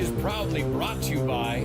is proudly brought to you by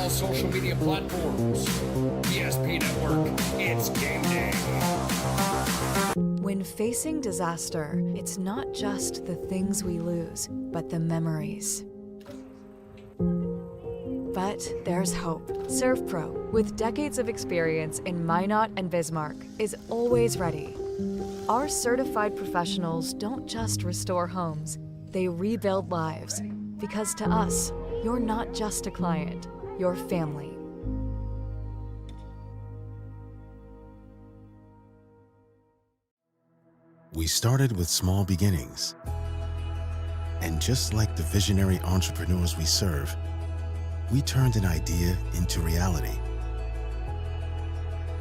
social media platforms. ESP Network, it's game day. When facing disaster, it's not just the things we lose, but the memories. But there's hope. ServPro, with decades of experience in Minot and Bismarck, is always ready. Our certified professionals don't just restore homes, they rebuild lives. Because to us, you're not just a client, your family. We started with small beginnings. And just like the visionary entrepreneurs we serve, we turned an idea into reality.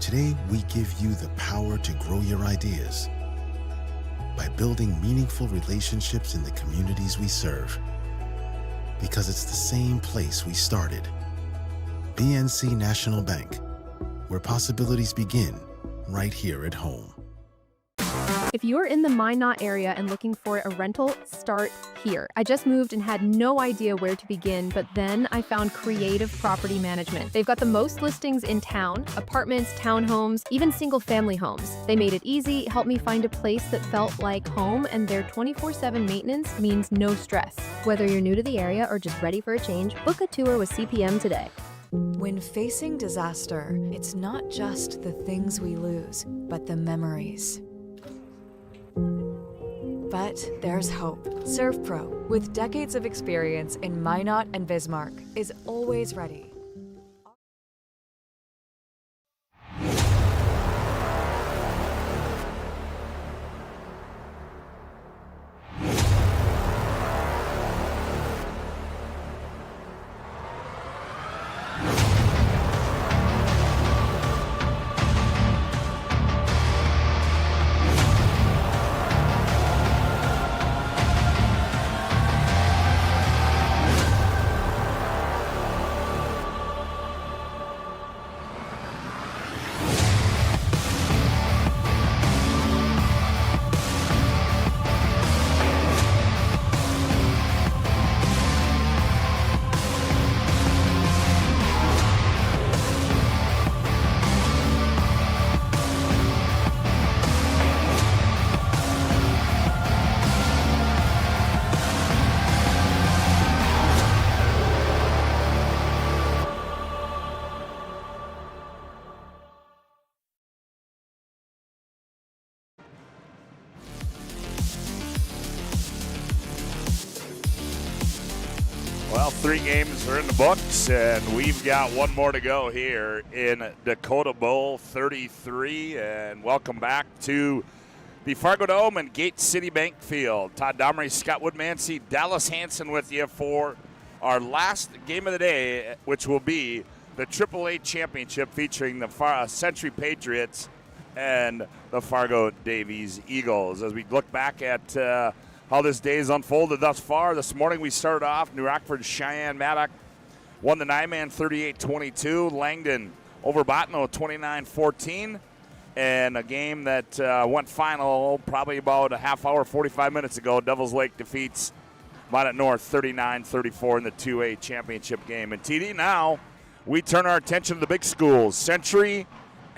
Today, we give you the power to grow your ideas by building meaningful relationships in the communities we serve. Because it's the same place we started. BNC National Bank, where possibilities begin right here at home. If you're in the Minot area and looking for a rental, start here. I just moved and had no idea where to begin, but then I found Creative Property Management. They've got the most listings in town, apartments, townhomes, even single-family homes. They made it easy, helped me find a place that felt like home, and their 24/7 maintenance means no stress. Whether you're new to the area or just ready for a change, book a tour with CPM today. When facing disaster, it's not just the things we lose, but the memories. But there's hope. ServPro, with decades of experience in Minot and Bismarck, is always ready. Well, 3 games are in the books, and we've got one more to go here in Dakota Bowl 33. And welcome back to the Fargo Dome and Gate City Bank Field. Todd Domery, Scott Woodmansey, Dallas Hansen with you for our last game of the day, which will be the AAA Championship featuring the Century Patriots and the Fargo Davies Eagles. As we look back at how this day has unfolded thus far. This morning we started off, New Rockford Cheyenne Maddock won the 9-man 38-22. Langdon over Bottineau 29-14. And a game that went final probably about a half hour, 45 minutes ago. Devils Lake defeats Minot North 39-34 in the 2A championship game. And TD, now we turn our attention to the big schools. Century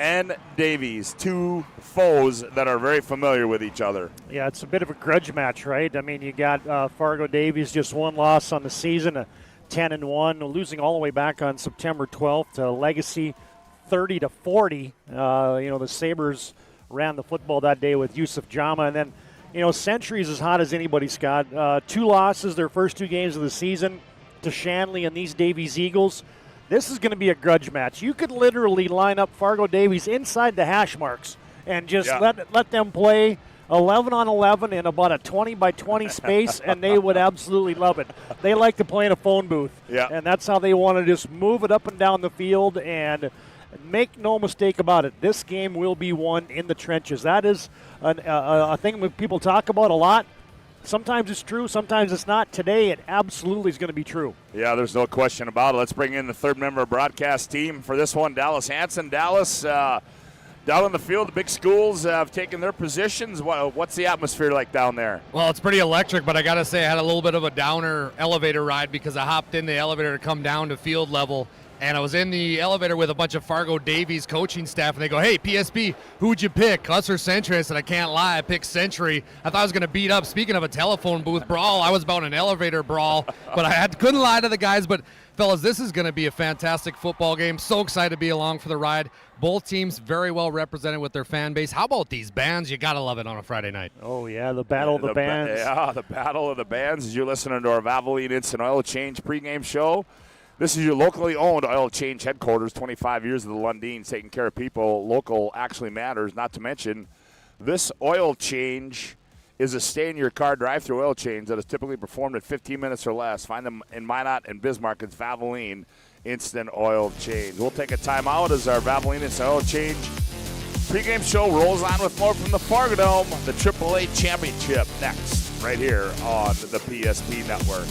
and Davies, two foes that are very familiar with each other. Yeah, it's a bit of a grudge match, right? I mean, you got Fargo Davies, just one loss on the season, 10-1, losing all the way back on September 12th to Legacy, 30-40. The Sabres ran the football that day with Yusuf Jama, and then Century's as hot as anybody, Scott. 2 losses their first 2 games of the season to Shanley and these Davies Eagles. This is going to be a grudge match. You could literally line up Fargo Davies inside the hash marks and just let them play 11 on 11 in about a 20 by 20 space, and they would absolutely love it. They like to play in a phone booth, and that's how they want to just move it up and down the field. And make no mistake about it, this game will be won in the trenches. That is a thing that people talk about a lot. Sometimes it's true, sometimes it's not. Today, it absolutely is going to be true. Yeah, there's no question about it. Let's bring in the third member of the broadcast team for this one, Dallas Hansen. Dallas, down on the field, the big schools have taken their positions. What's the atmosphere like down there? Well, it's pretty electric, but I got to say I had a little bit of a downer elevator ride because I hopped in the elevator to come down to field level. And I was in the elevator with a bunch of Fargo Davies coaching staff, and they go, "Hey, PSP, who'd you pick, us or Century?" I said, "I can't lie, I picked Century." I thought I was going to beat up. Speaking of a telephone booth brawl, I was about an elevator brawl, but couldn't lie to the guys. But, fellas, this is going to be a fantastic football game. So excited to be along for the ride. Both teams very well represented with their fan base. How about these bands? You got to love it on a Friday night. Oh, yeah, the battle of the bands. The battle of the bands. As you're listening to our Valvoline Instant Oil Change pregame show. This is your locally owned oil change headquarters, 25 years of the Lundins, taking care of people. Local actually matters, not to mention this oil change is a stay-in-your-car drive-through oil change that is typically performed in 15 minutes or less. Find them in Minot and Bismarck. It's Valvoline Instant Oil Change. We'll take a timeout as our Valvoline Instant Oil Change pregame show rolls on with more from the Fargo Dome, the AAA Championship, next, right here on the PSP Network.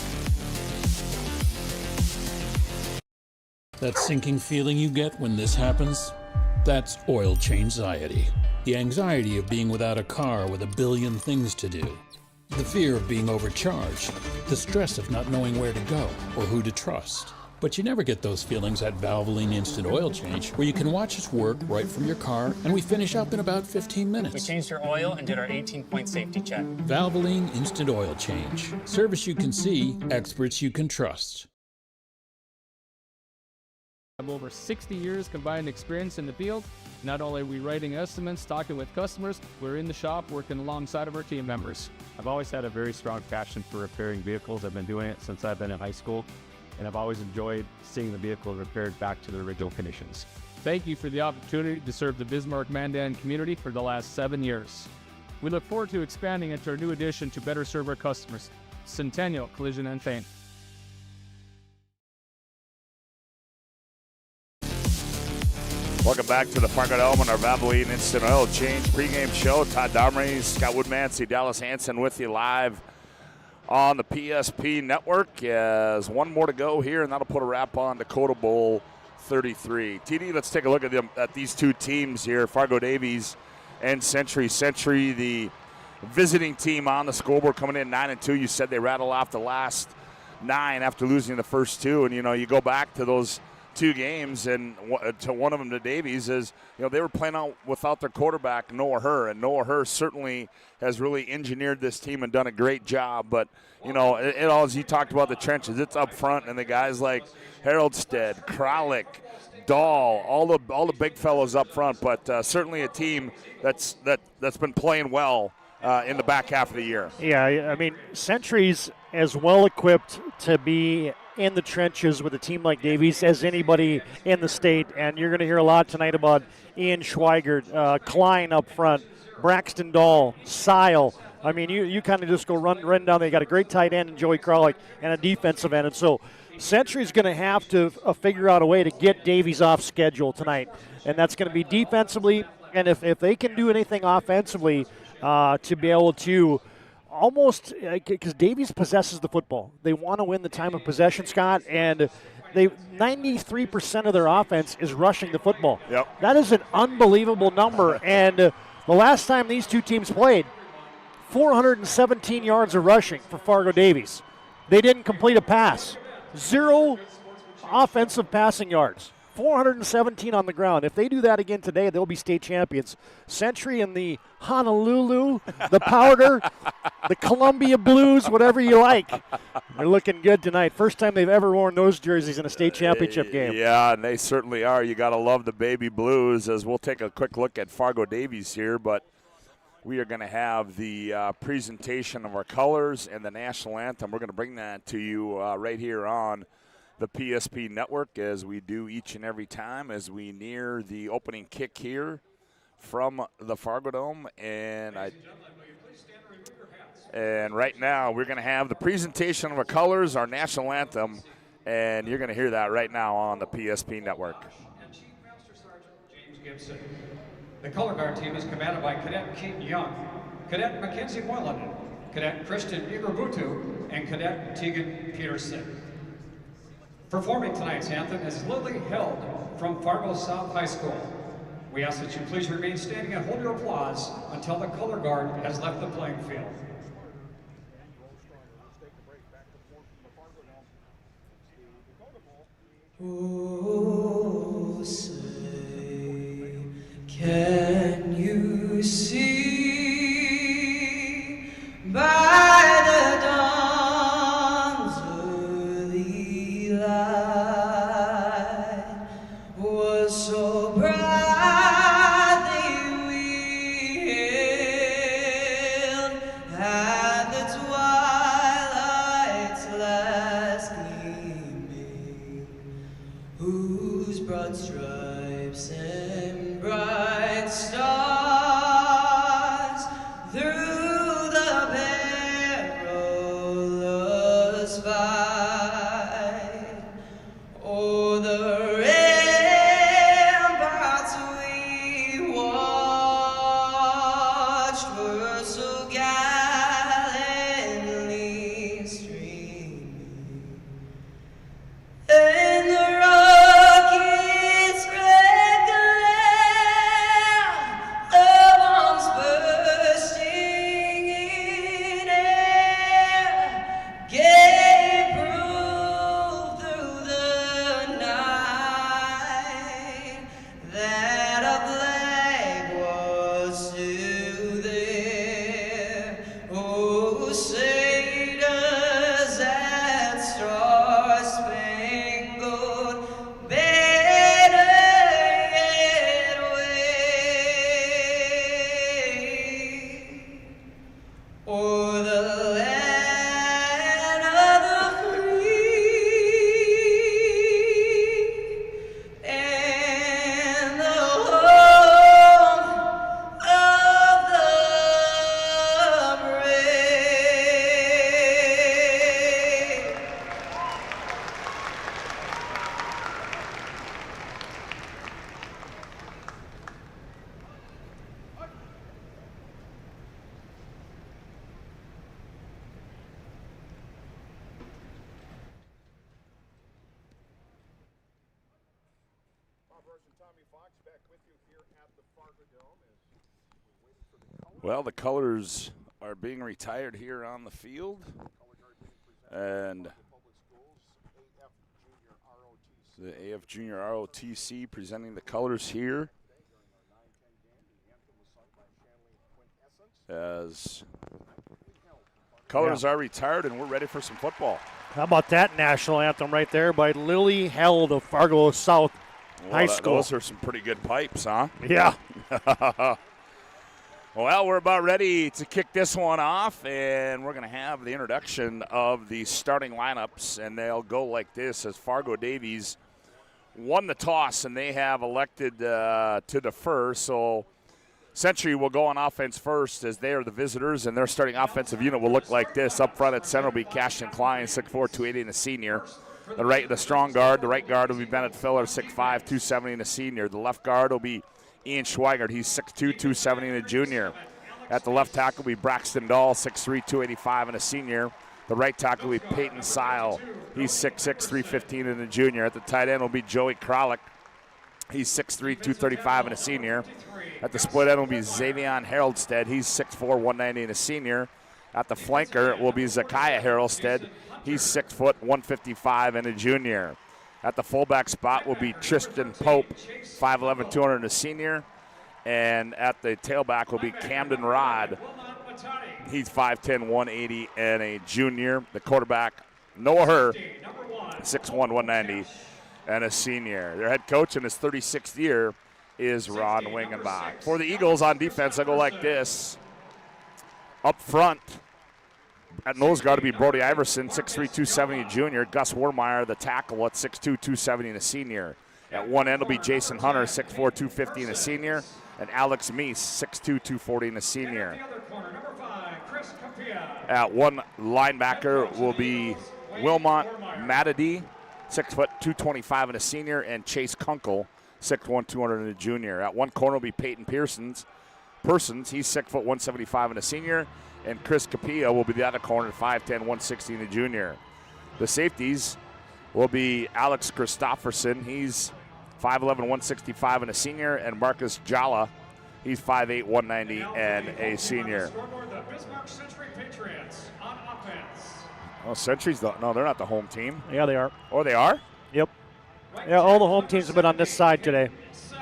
That sinking feeling you get when this happens? That's oil change-anxiety. The anxiety of being without a car with a billion things to do. The fear of being overcharged. The stress of not knowing where to go or who to trust. But you never get those feelings at Valvoline Instant Oil Change, where you can watch us work right from your car, and we finish up in about 15 minutes. We changed your oil and did our 18-point safety check. Valvoline Instant Oil Change. Service you can see, experts you can trust. I have over 60 years combined experience in the field. Not only are we writing estimates, talking with customers, we're in the shop working alongside of our team members. I've always had a very strong passion for repairing vehicles. I've been doing it since I've been in high school, and I've always enjoyed seeing the vehicle repaired back to their original conditions. Thank you for the opportunity to serve the Bismarck-Mandan community for the last 7 years. We look forward to expanding into our new addition to better serve our customers, Centennial Collision and Paint. Welcome back to the Fargo Dome and our Valvoline Instant Oil Change pregame show. Todd Domrey, Scott Woodmansey, Dallas Hansen with you live on the PSP Network. As one more to go here, and that'll put a wrap on Dakota Bowl 33. TD, let's take a look at these two teams here, Fargo Davies and Century. Century, the visiting team on the scoreboard, coming in 9-2. You said they rattle off the last 9 after losing the first 2, and you go back to those 2 games, and to one of them to Davies is, they were playing out without their quarterback, Noah Herr, and Noah Herr certainly has really engineered this team and done a great job. But, it all, as you talked about the trenches, it's up front, and the guys like Haroldstead, Kralik, Dahl, all the big fellows up front, but certainly a team that's been playing well in the back half of the year. Yeah, I mean, Century's as well equipped to be in the trenches with a team like Davies as anybody in the state, and you're going to hear a lot tonight about Ian Schweigert, Klein up front, Braxton Dahl, Sile. I mean, you kind of just go run down. They got a great tight end in Joey Kralik and a defensive end, and so Century's going to have to figure out a way to get Davies off schedule tonight, and that's going to be defensively, and if they can do anything offensively to be able to almost, because Davies possesses the football. They want to win the time of possession, Scott, and 93% of their offense is rushing the football. Yep. That is an unbelievable number, and the last time these two teams played, 417 yards of rushing for Fargo Davies. They didn't complete a pass. 0 offensive passing yards 417 on the ground. If they do that again today, they'll be state champions. Century and the Honolulu, the Powder, the Columbia Blues, whatever you like. They're looking good tonight. First time they've ever worn those jerseys in a state championship game. Yeah, and they certainly are. You got to love the baby blues. As we'll take a quick look at Fargo Davies here, but we are going to have the presentation of our colors and the national anthem. We're going to bring that to you right here on the PSP network, as we do each and every time as we near the opening kick here from the Fargo Dome. And right now we're going to have the presentation of our colors, our national anthem, and you're going to hear that right now on the PSP network. And Chief Master Sergeant James Gibson. The color guard team is commanded by Cadet Keaton Young, Cadet Mackenzie Moylan, Cadet Christian Igrabutu, and Cadet Tegan Peterson. Performing tonight's anthem is Lily Held from Fargo South High School. We ask that you please remain standing and hold your applause until the color guard has left the playing field. Oh, say, can you see by the dawn's early light was so brightly we hailed at the twilight's last gleaming, whose broad stripes and bright stars through the perilous fight, o'er the ramparts we watched were so gallantly streaming, and the rockets' red glare, the bombs bursting in air, gave proof through the night that a flag was still there. Oh, say does that star-spangled banner yet wave o'er the land of the free and the home of the brave. Well, the colors are being retired here on the field, and the AF Junior ROTC presenting the colors here as colors are retired, and we're ready for some football. How about that national anthem right there by Lily Held of Fargo South High School. Those are some pretty good pipes, huh? Yeah. Well, we're about ready to kick this one off, and we're going to have the introduction of the starting lineups, and they'll go like this as Fargo Davies won the toss, and they have elected to defer. So Century will go on offense first as they are the visitors, and their starting offensive unit will look like this. Up front at center will be Cashton Klein, 6'4", 280, and a senior. The strong guard, the right guard will be Bennett Filler, 6'5", 270, and a senior. The left guard will be Ian Schweigert, he's 6'2", 270, and a junior. At the left tackle will be Braxton Dahl, 6'3", 285, and a senior. The right tackle will be Peyton Sile, he's 6'6", 315, and a junior. At the tight end will be Joey Kralik, he's 6'3", 235, and a senior. At the split end will be Xavion Haroldstead, he's 6'4", 190, and a senior. At the flanker will be Zakiah Haroldstead, he's 6 foot, 155, and a junior. At the fullback spot will be Tristan Pope, 5'11", 200, and a senior. And at the tailback will be Camden Rod. He's 5'10", 180, and a junior. The quarterback, Noah Herr, 6'1", 190, and a senior. Their head coach in his 36th year is Ron Wingenbach. For the Eagles on defense, I go like this. Up front, at nose guard to be Brody Iverson, 6'3", 270, junior. Gus Wermeyer, the tackle, at 6'2", 270, and a senior. At one end will be Jason Hunter, 6'4", 250, and a senior. And Alex Meese, 6'2", 240, and a senior. At one linebacker will be Wilmot Matady, 6', 225, and a senior. And Chase Kunkel, 6'1", 200, and a junior. At one corner will be Peyton Persons, he's 6', 175, and a senior. And Chris Capilla will be the other corner, 5'10", 160, and a junior. The safeties will be Alex Christofferson. He's 5'11", 165, and a senior. And Marcus Jala, he's 5'8", 190, and a senior. Oh, Century's no, they're not the home team. Yeah, they are. Oh, they are? Yep. Yeah, all the home teams have been on this side today.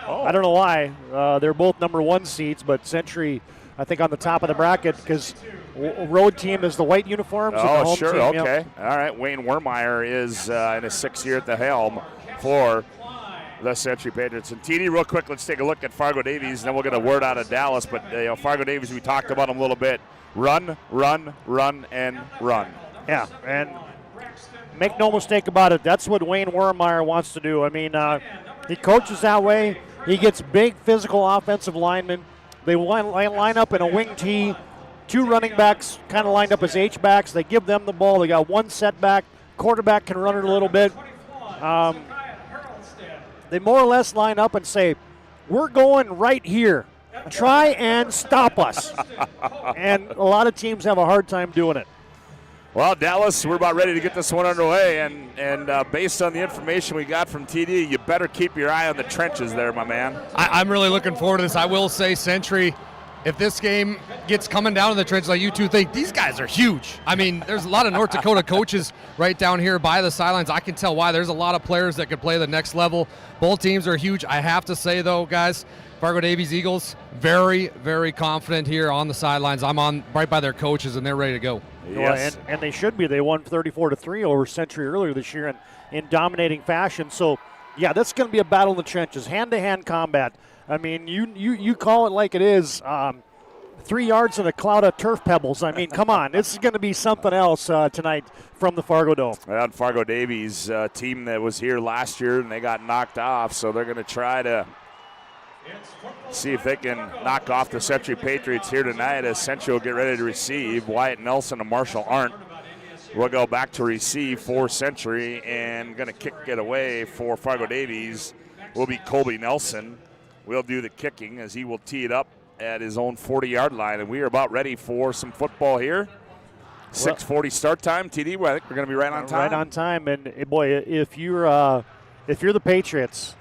Oh. I don't know why. They're both number 1 seeds, but Century, I think, on the top of the bracket because road team is the white uniforms. And the home sure, team, okay. Yep. All right, Wayne Wermeyer is in his 6th year at the helm for the Century Patriots. And TD, real quick, let's take a look at Fargo Davies, and then we'll get a word out of Dallas. But Fargo Davies, we talked about them a little bit. Run, run, run, and run. Yeah, and make no mistake about it, that's what Wayne Wermeyer wants to do. I mean, he coaches that way. He gets big physical offensive linemen. They line up in a wing T, 2 running backs kind of lined up as H-backs. They give them the ball. They got 1 setback. Quarterback can run it a little bit. They more or less line up and say, we're going right here. Try and stop us. And a lot of teams have a hard time doing it. Well, Dallas, we're about ready to get this one underway, and based on the information we got from TD, you better keep your eye on the trenches there, my man. I'm really looking forward to this. I will say, Century, if this game gets coming down in the trenches like you two think, these guys are huge. I mean, there's a lot of North Dakota coaches right down here by the sidelines. I can tell why. There's a lot of players that could play the next level. Both teams are huge. I have to say, though, guys, Fargo Davies Eagles, very, very confident here on the sidelines. I'm on right by their coaches, and they're ready to go. Yes. And they should be. They won 34-3 over Century earlier this year in dominating fashion. So, yeah, that's going to be a battle in the trenches, hand-to-hand combat. I mean, you call it like it is. 3 yards in a cloud of turf pebbles. I mean, come on. This is going to be something else tonight from the Fargo Dome. And Fargo Davies, a team that was here last year, and they got knocked off, so they're going to try to see if they can knock off the Century Patriots here tonight as Century will get ready to receive. Wyatt Nelson and Marshall Arndt will go back to receive for Century, and going to kick it away for Fargo Davies will be Colby Nelson. We'll do the kicking as he will tee it up at his own 40-yard line, and we are about ready for some football here. 6:40 start time. TD, I think we're going to be right on time. Right on time, and boy, if you're the Patriots,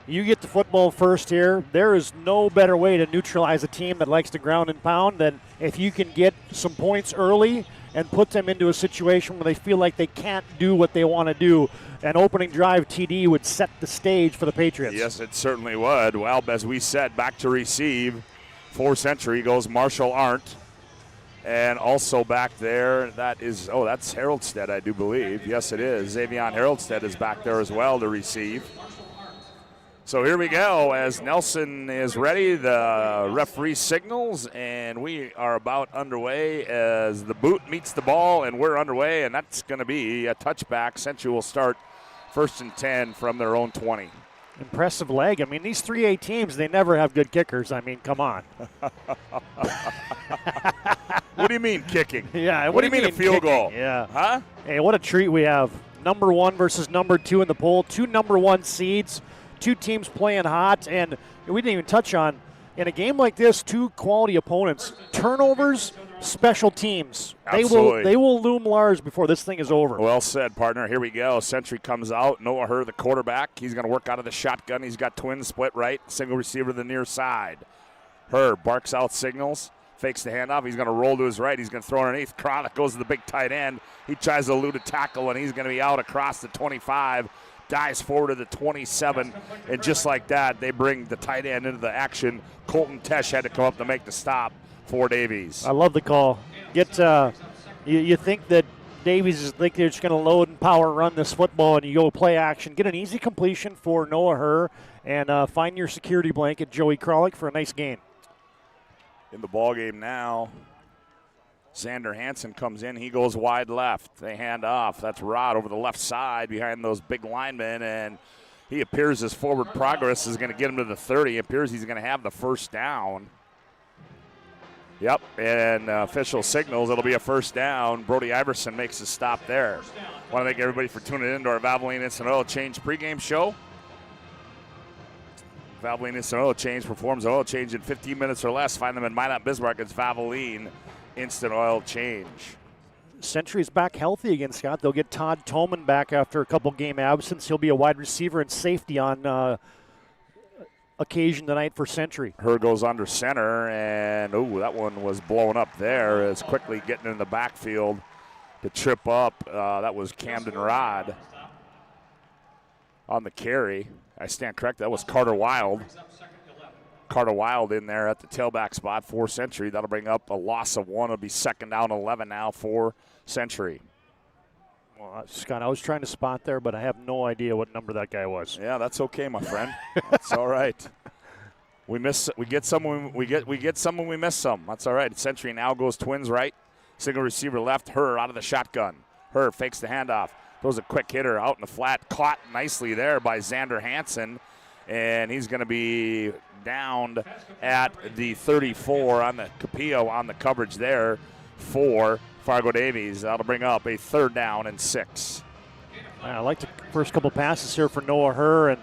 you get the football first here. There is no better way to neutralize a team that likes to ground and pound than if you can get some points early and put them into a situation where they feel like they can't do what they want to do. An opening drive TD would set the stage for the Patriots. Yes, it certainly would. Well, as we said, back to receive for Century goes Marshall Arndt. And also back there, that's Haroldstead, I do believe. Yes, it is. Xavion Haroldstead is back there as well to receive. So here we go as Nelson is ready. The referee signals, and we are about underway as the boot meets the ball, and we're underway, and that's going to be a touchback. Century will start 1st and 10 from their own 20. Impressive leg. I mean, these 3A teams, they never have good kickers. I mean, come on. What do you mean kicking? Yeah. What do you mean a field goal? Yeah. Huh? Hey, what a treat we have. Number 1 versus number 2 in the poll. 2 number 1 seeds. 2 teams playing hot, and we didn't even touch on, in a game like this, 2 quality opponents. Turnovers, special teams. Absolutely. They will loom large before this thing is over. Well said, partner. Here we go. Century comes out. Noah Herr, the quarterback. He's going to work out of the shotgun. He's got twins split right, single receiver to the near side. Herr barks out signals, fakes the handoff. He's going to roll to his right. He's going to throw underneath. Chronic goes to the big tight end. He tries to elude a tackle, and he's going to be out across the 25 dives forward to the 27, and just like that, they bring the tight end into the action. Colton Tesh had to come up to make the stop for Davies. I love the call. You think that Davies is like they're just going to load and power run this football, and you go play action. Get an easy completion for Noah Herr, and find your security blanket, Joey Kralik, for a nice gain. In the ball game now, Xander Hansen comes in. He goes wide left. They hand off. That's Rod over the left side behind those big linemen, and he appears his forward progress is going to get him to the 30. It appears he's going to have the first down. Yep, and official signals it'll be a first down. Brody Iverson makes a stop there. Want to thank everybody for tuning in to our Valvoline Instant Oil Change pregame show. Valvoline Instant Oil Change performs oil change in 15 minutes or less. Find them in Minot Bismarck. It's Valvoline Instant Oil Change. Century's back healthy again, Scott. They'll get Todd Tolman back after a couple game absence. He'll be a wide receiver and safety on occasion tonight for Century. Herr goes under center, and that one was blown up there. As quickly getting in the backfield to trip up. That was Camden Rod on the carry. I stand corrected. That was Carter Wild. Carter Wild in there at the tailback spot for Century. That'll bring up a loss of 1. It'll be second down 11 now for Century. Well, Scott, I was trying to spot there, but I have no idea what number that guy was. Yeah, that's okay, my friend. That's all right. We get some when we get some when we miss some. That's all right. Century now goes twins right. Single receiver left. Herr out of the shotgun. Herr fakes the handoff. Throws a quick hitter out in the flat. Caught nicely there by Xander Hansen. And he's going to be downed at the 34 on the Capillo on the coverage there for Fargo Davies. That'll bring up a third down and 6. I like the first couple passes here for Noah Herr, and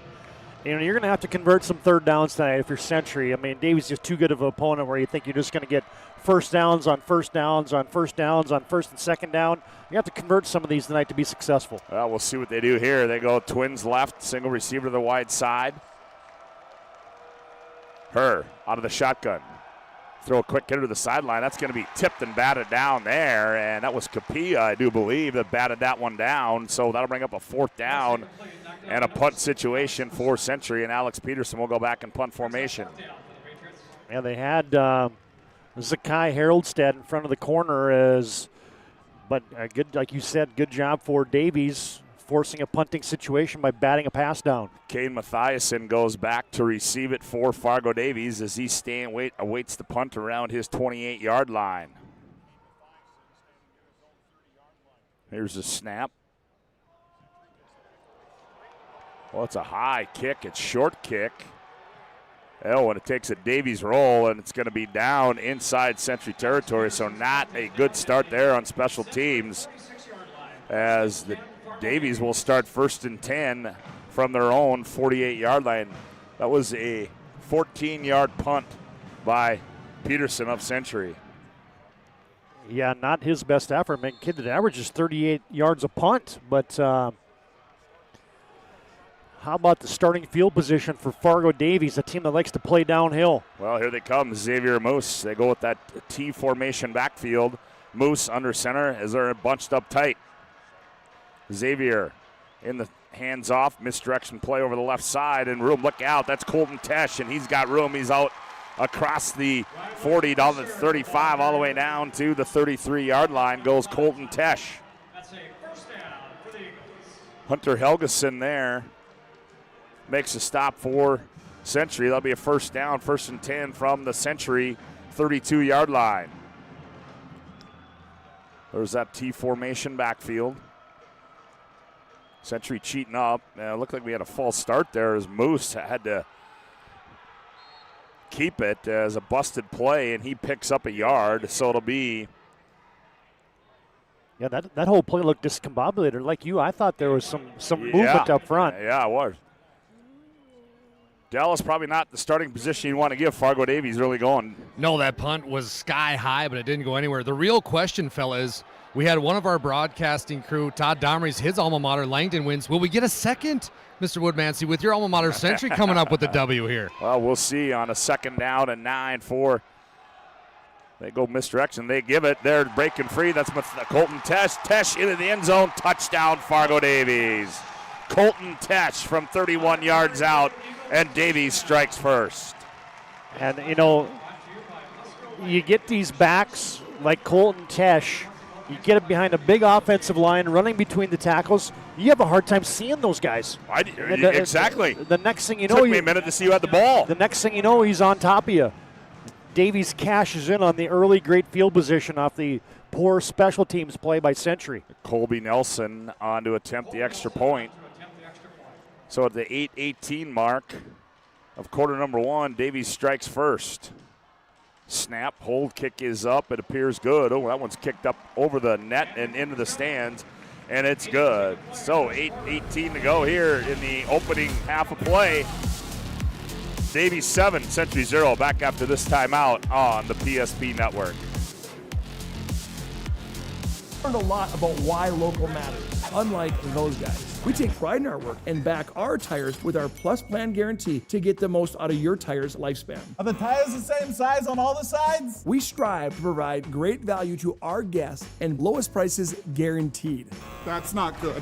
you're going to have to convert some third downs tonight if you're Century. I mean, Davies is too good of an opponent where you think you're just going to get first downs on first downs on first downs on first and second down. You have to convert some of these tonight to be successful. Well, we'll see what they do here. They go twins left, single receiver to the wide side. Herr out of the shotgun. Throw a quick hitter to the sideline. That's going to be tipped and batted down there, and that was Capilla, I do believe, that batted that one down. So that'll bring up a fourth down and a punt situation for Century, and Alex Peterson will go back in punt formation. Yeah, they had Zakai Haroldstad in front of the corner, but good, like you said, good job for Davies forcing a punting situation by batting a pass down. Kane Mathiasen goes back to receive it for Fargo Davies as he awaits the punt around his 28-yard line. Here's a snap. Well, it's a high kick. It's short kick. Oh, and it takes a Davies roll, and it's going to be down inside Century territory, so not a good start there on special teams as the Davies will start 1st and 10 from their own 48-yard line. That was a 14-yard punt by Peterson of Century. Yeah, not his best effort. Man, kid that averages 38 yards a punt, but how about the starting field position for Fargo Davies, a team that likes to play downhill? Well, here they come, Xavier Moose. They go with that T formation backfield. Moose under center as they're bunched up tight. Xavier in the hands off, misdirection play over the left side, and room, look out, that's Colton Tesh, and he's got room. He's out across the 40 down to the 35, all the way down to the 33-yard line goes Colton Tesh. Hunter Helgeson there makes a stop for Century. That'll be a first down, 1st and 10 from the Century 32-yard line. There's that T formation backfield. Century cheating up. It looked like we had a false start there as Moose had to keep it as a busted play, and he picks up a yard, so it'll be. Yeah, that whole play looked discombobulated. Like you, I thought there was some movement up front. Yeah, it was. Dallas probably not the starting position you want to give Fargo Davies really going. No, that punt was sky high, but it didn't go anywhere. The real question, fellas, we had one of our broadcasting crew, Todd Domrey's, his alma mater, Langdon wins. Will we get a second, Mr. Woodmansey, with your alma mater, Century, coming up with the W here? Well, we'll see on a 2nd down and 9 for. They go misdirection. They give it. They're breaking free. That's Colton Tesh. Tesh into the end zone. Touchdown, Fargo Davies. Colton Tesh from 31 yards out, and Davies strikes first. And, you get these backs like Colton Tesh, you get it behind a big offensive line running between the tackles, you have a hard time seeing those guys. Exactly. The next thing you know, took me a minute to see who had the ball. The next thing you know, he's on top of you. Davies cashes in on the early great field position off the poor special teams play by Century. Colby Nelson on to attempt the extra point. So at the 8:18 mark of quarter number one, Davies strikes first. Snap, hold, kick is up. It appears good. Oh, that one's kicked up over the net and into the stands, and it's good. So 8:18 to go here in the opening half of play. Davies 7, Century 0. Back after this timeout on the PSP Network. Learned a lot about why local matters, unlike those guys. We take pride in our work and back our tires with our Plus Plan guarantee to get the most out of your tire's lifespan. Are the tires the same size on all the sides? We strive to provide great value to our guests and lowest prices guaranteed. That's not good.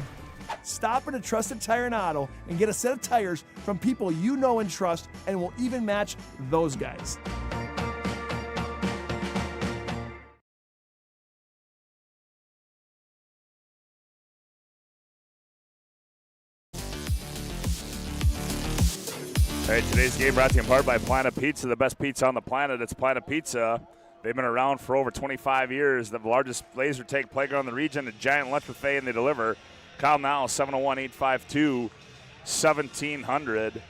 Stop at a trusted tire and auto and get a set of tires from people you know and trust, and will even match those guys. All right, today's game brought to you in part by Planet Pizza, the best pizza on the planet. It's Planet Pizza. They've been around for over 25 years. The largest laser tag playground in the region, a giant lunch buffet, and they deliver. Call now, 701-852-1700.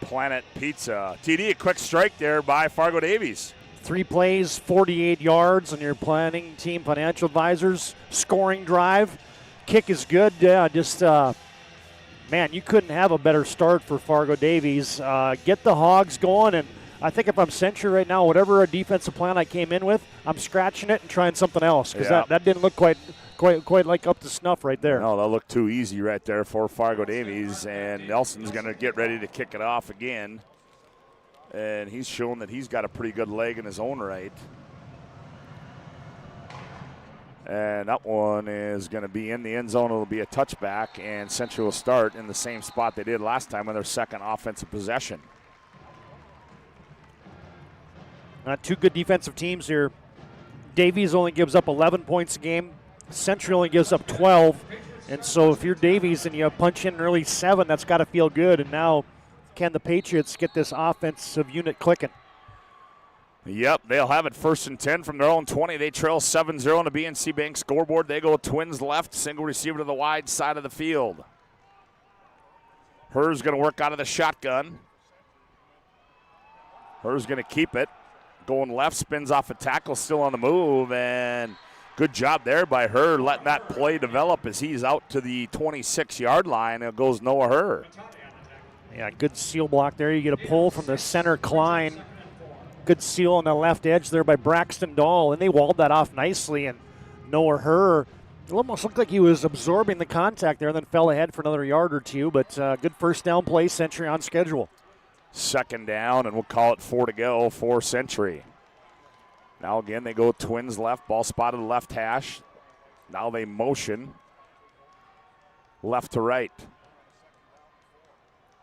Planet Pizza. TD, a quick strike there by Fargo Davies. 3 plays, 48 yards on your planning team financial advisors. Scoring drive. Kick is good. Yeah, man, you couldn't have a better start for Fargo Davies. Get the Hogs going, and I think if I'm Century right now, whatever defensive plan I came in with, I'm scratching it and trying something else, because that didn't look quite like up to snuff right there. No, that looked too easy right there for Fargo Davies, and Nelson's going to get ready to kick it off again. And he's shown that he's got a pretty good leg in his own right. And that one is going to be in the end zone. It'll be a touchback, and Central will start in the same spot they did last time on their second offensive possession. Two good defensive teams here. Davies only gives up 11 points a game. Central only gives up 12. And so if you're Davies and you punch in early 7, that's got to feel good. And now can the Patriots get this offensive unit clicking? Yep, they'll have it 1st and 10 from their own 20. They trail 7-0 on the BNC Bank scoreboard. They go Twins left, single receiver to the wide side of the field. Herr's going to work out of the shotgun. Herr's going to keep it. Going left, spins off a tackle, still on the move, and good job there by Herr letting that play develop as he's out to the 26-yard line. It goes Noah Herr. Yeah, good seal block there. You get a pull from the center Klein. Good seal on the left edge there by Braxton Dahl, and they walled that off nicely. And Noah Herr, it almost looked like he was absorbing the contact there and then fell ahead for another yard or two. But good first down play, Century on schedule. 2nd down, and we'll call it 4 to go for Century. Now again, they go Twins left, ball spotted left hash. Now they motion left to right.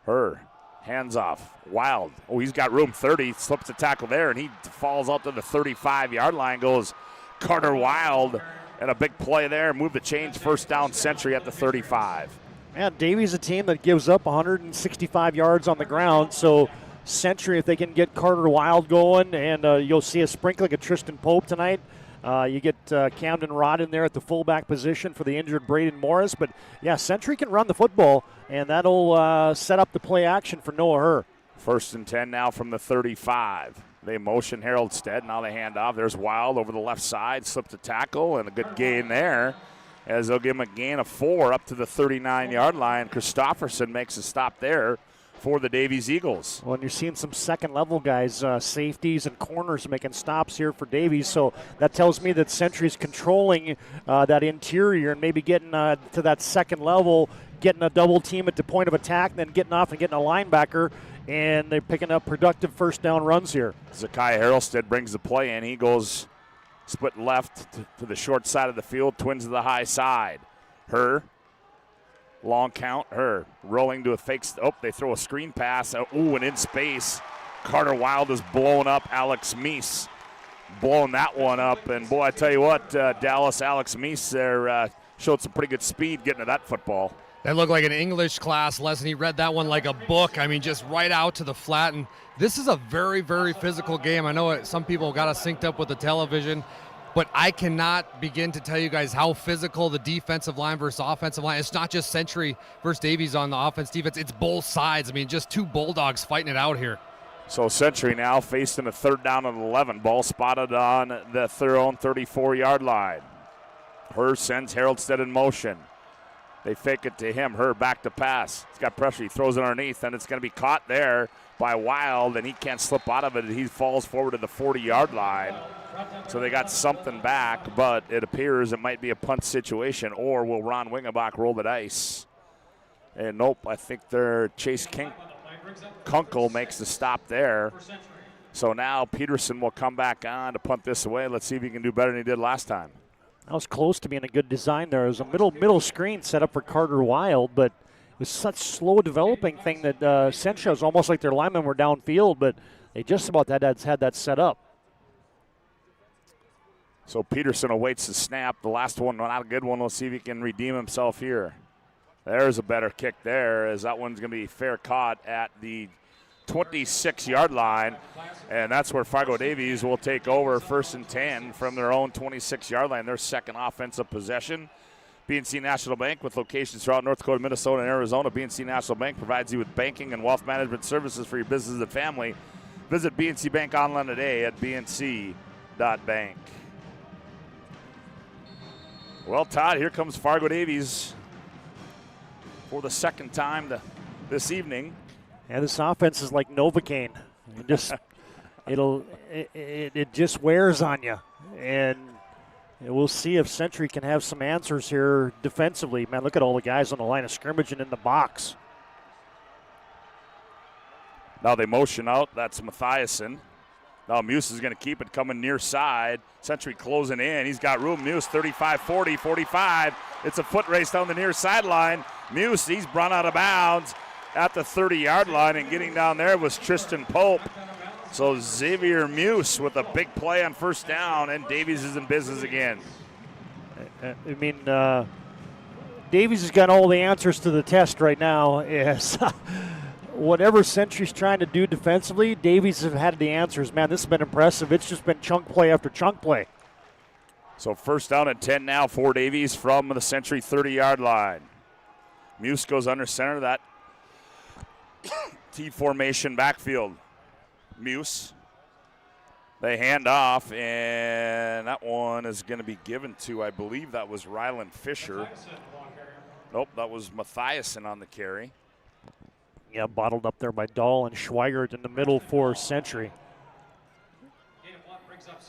Herr. Hands off. Wild. Oh, he's got room. 30. Slips the tackle there, and he falls out to the 35-yard line. Goes Carter Wild, and a big play there. Move the change. 1st down, Century at the 35. Man, Davies a team that gives up 165 yards on the ground. So Century, if they can get Carter Wild going, and you'll see a sprinkling of Tristan Pope tonight. You get Camden Rod in there at the fullback position for the injured Braden Morris. But, yeah, Century can run the football, and that'll set up the play action for Noah Herr. 1st and 10 now from the 35. They motion Harold Stead. Now they hand off. There's Wild over the left side. Slipped the tackle, and a good gain there as they'll give him a gain of 4 up to the 39-yard line. Christofferson makes a stop there for the Davies Eagles. Well, and you're seeing some second-level guys, safeties and corners making stops here for Davies. So that tells me that Century's controlling that interior and maybe getting to that second level, getting a double team at the point of attack, then getting off and getting a linebacker, and they're picking up productive first down runs here. Zakai Harrelstead brings the play in. He goes split left to the short side of the field, Twins to the high side. Herr Long count, her rolling to a fake. Oh, they throw a screen pass. Ooh, and in space, Carter Wild is blowing up Alex Meese. Blowing that one up. And boy, I tell you what, Dallas Alex Meese there showed some pretty good speed getting to that football. That looked like an English class lesson. He read that one like a book. I mean, just right out to the flat. And this is a very, very physical game. I know some people got us synced up with the television, but I cannot begin to tell you guys how physical the defensive line versus offensive line. It's not just Century versus Davies on the offense defense. It's both sides. I mean, just two Bulldogs fighting it out here. So Century now facing a 3rd down and 11. Ball spotted on their own 34-yard line. Her sends Haroldstead in motion. They fake it to him. Her back to pass. He's got pressure. He throws it underneath, and it's going to be caught there by Wild, and he can't slip out of it. He falls forward to the 40-yard line. So they got something back, but it appears it might be a punt situation, or will Ron Wingenbach roll the dice? And nope, I think Chase Kunkel makes the stop there. So now Peterson will come back on to punt this away. Let's see if he can do better than he did last time. That was close to being a good design there. It was a middle screen set up for Carter Wild, but it was such slow developing thing that Century was almost like their linemen were downfield, but they just about had that set up. So Peterson awaits the snap. The last one, not a good one. Let's see if he can redeem himself here. There's a better kick there, as that one's going to be fair caught at the 26-yard line, and that's where Fargo Davies will take over 1st and 10 from their own 26-yard line, their second offensive possession. BNC National Bank, with locations throughout North Dakota, Minnesota, and Arizona. BNC National Bank provides you with banking and wealth management services for your business and family. Visit BNC Bank online today at bnc.bank. Well, Todd, here comes Fargo Davies for the second time this evening. And this offense is like Novocaine. It just wears on you. And we'll see if Century can have some answers here defensively. Man, look at all the guys on the line of scrimmage and in the box. Now they motion out. That's Mathiasen. Now Muse is going to keep it coming near side. Century closing in. He's got room. Muse 35, 40, 45. It's a foot race down the near sideline. Muse, he's run out of bounds at the 30-yard line, and getting down there was Tristan Pope. So Xavier Muse with a big play on 1st down, and Davies is in business again. I mean, Davies has got all the answers to the test right now. Yes. Whatever Century's trying to do defensively, Davies have had the answers. Man, this has been impressive. It's just been chunk play after chunk play. So 1st down and 10 now for Davies from the Century 30-yard line. Muse goes under center. That T formation backfield. Muse. They hand off, and that one is going to be given to, I believe that was Ryland Fisher. Nope, that was Mathiasen on the carry. Yeah, bottled up there by Dahl and Schweigert in the middle for Century.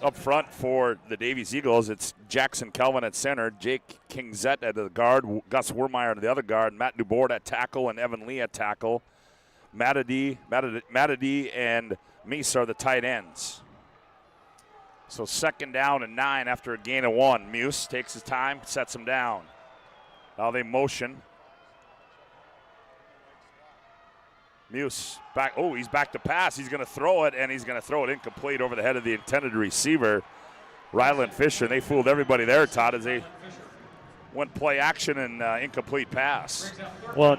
Up front for the Davies Eagles, it's Jackson Kelvin at center, Jake Kingzett at the guard, Gus Wermeyer at the other guard, Matt Dubord at tackle, and Evan Lee at tackle. Matadee and Meese are the tight ends. So 2nd down and 9 after a gain of 1. Muse takes his time, sets him down. Now they motion. Muse back. Oh, he's back to pass. He's going to throw it, and he's going to throw it incomplete over the head of the intended receiver, Ryland Fisher. They fooled everybody there, Todd, as they went play action and incomplete pass. Well,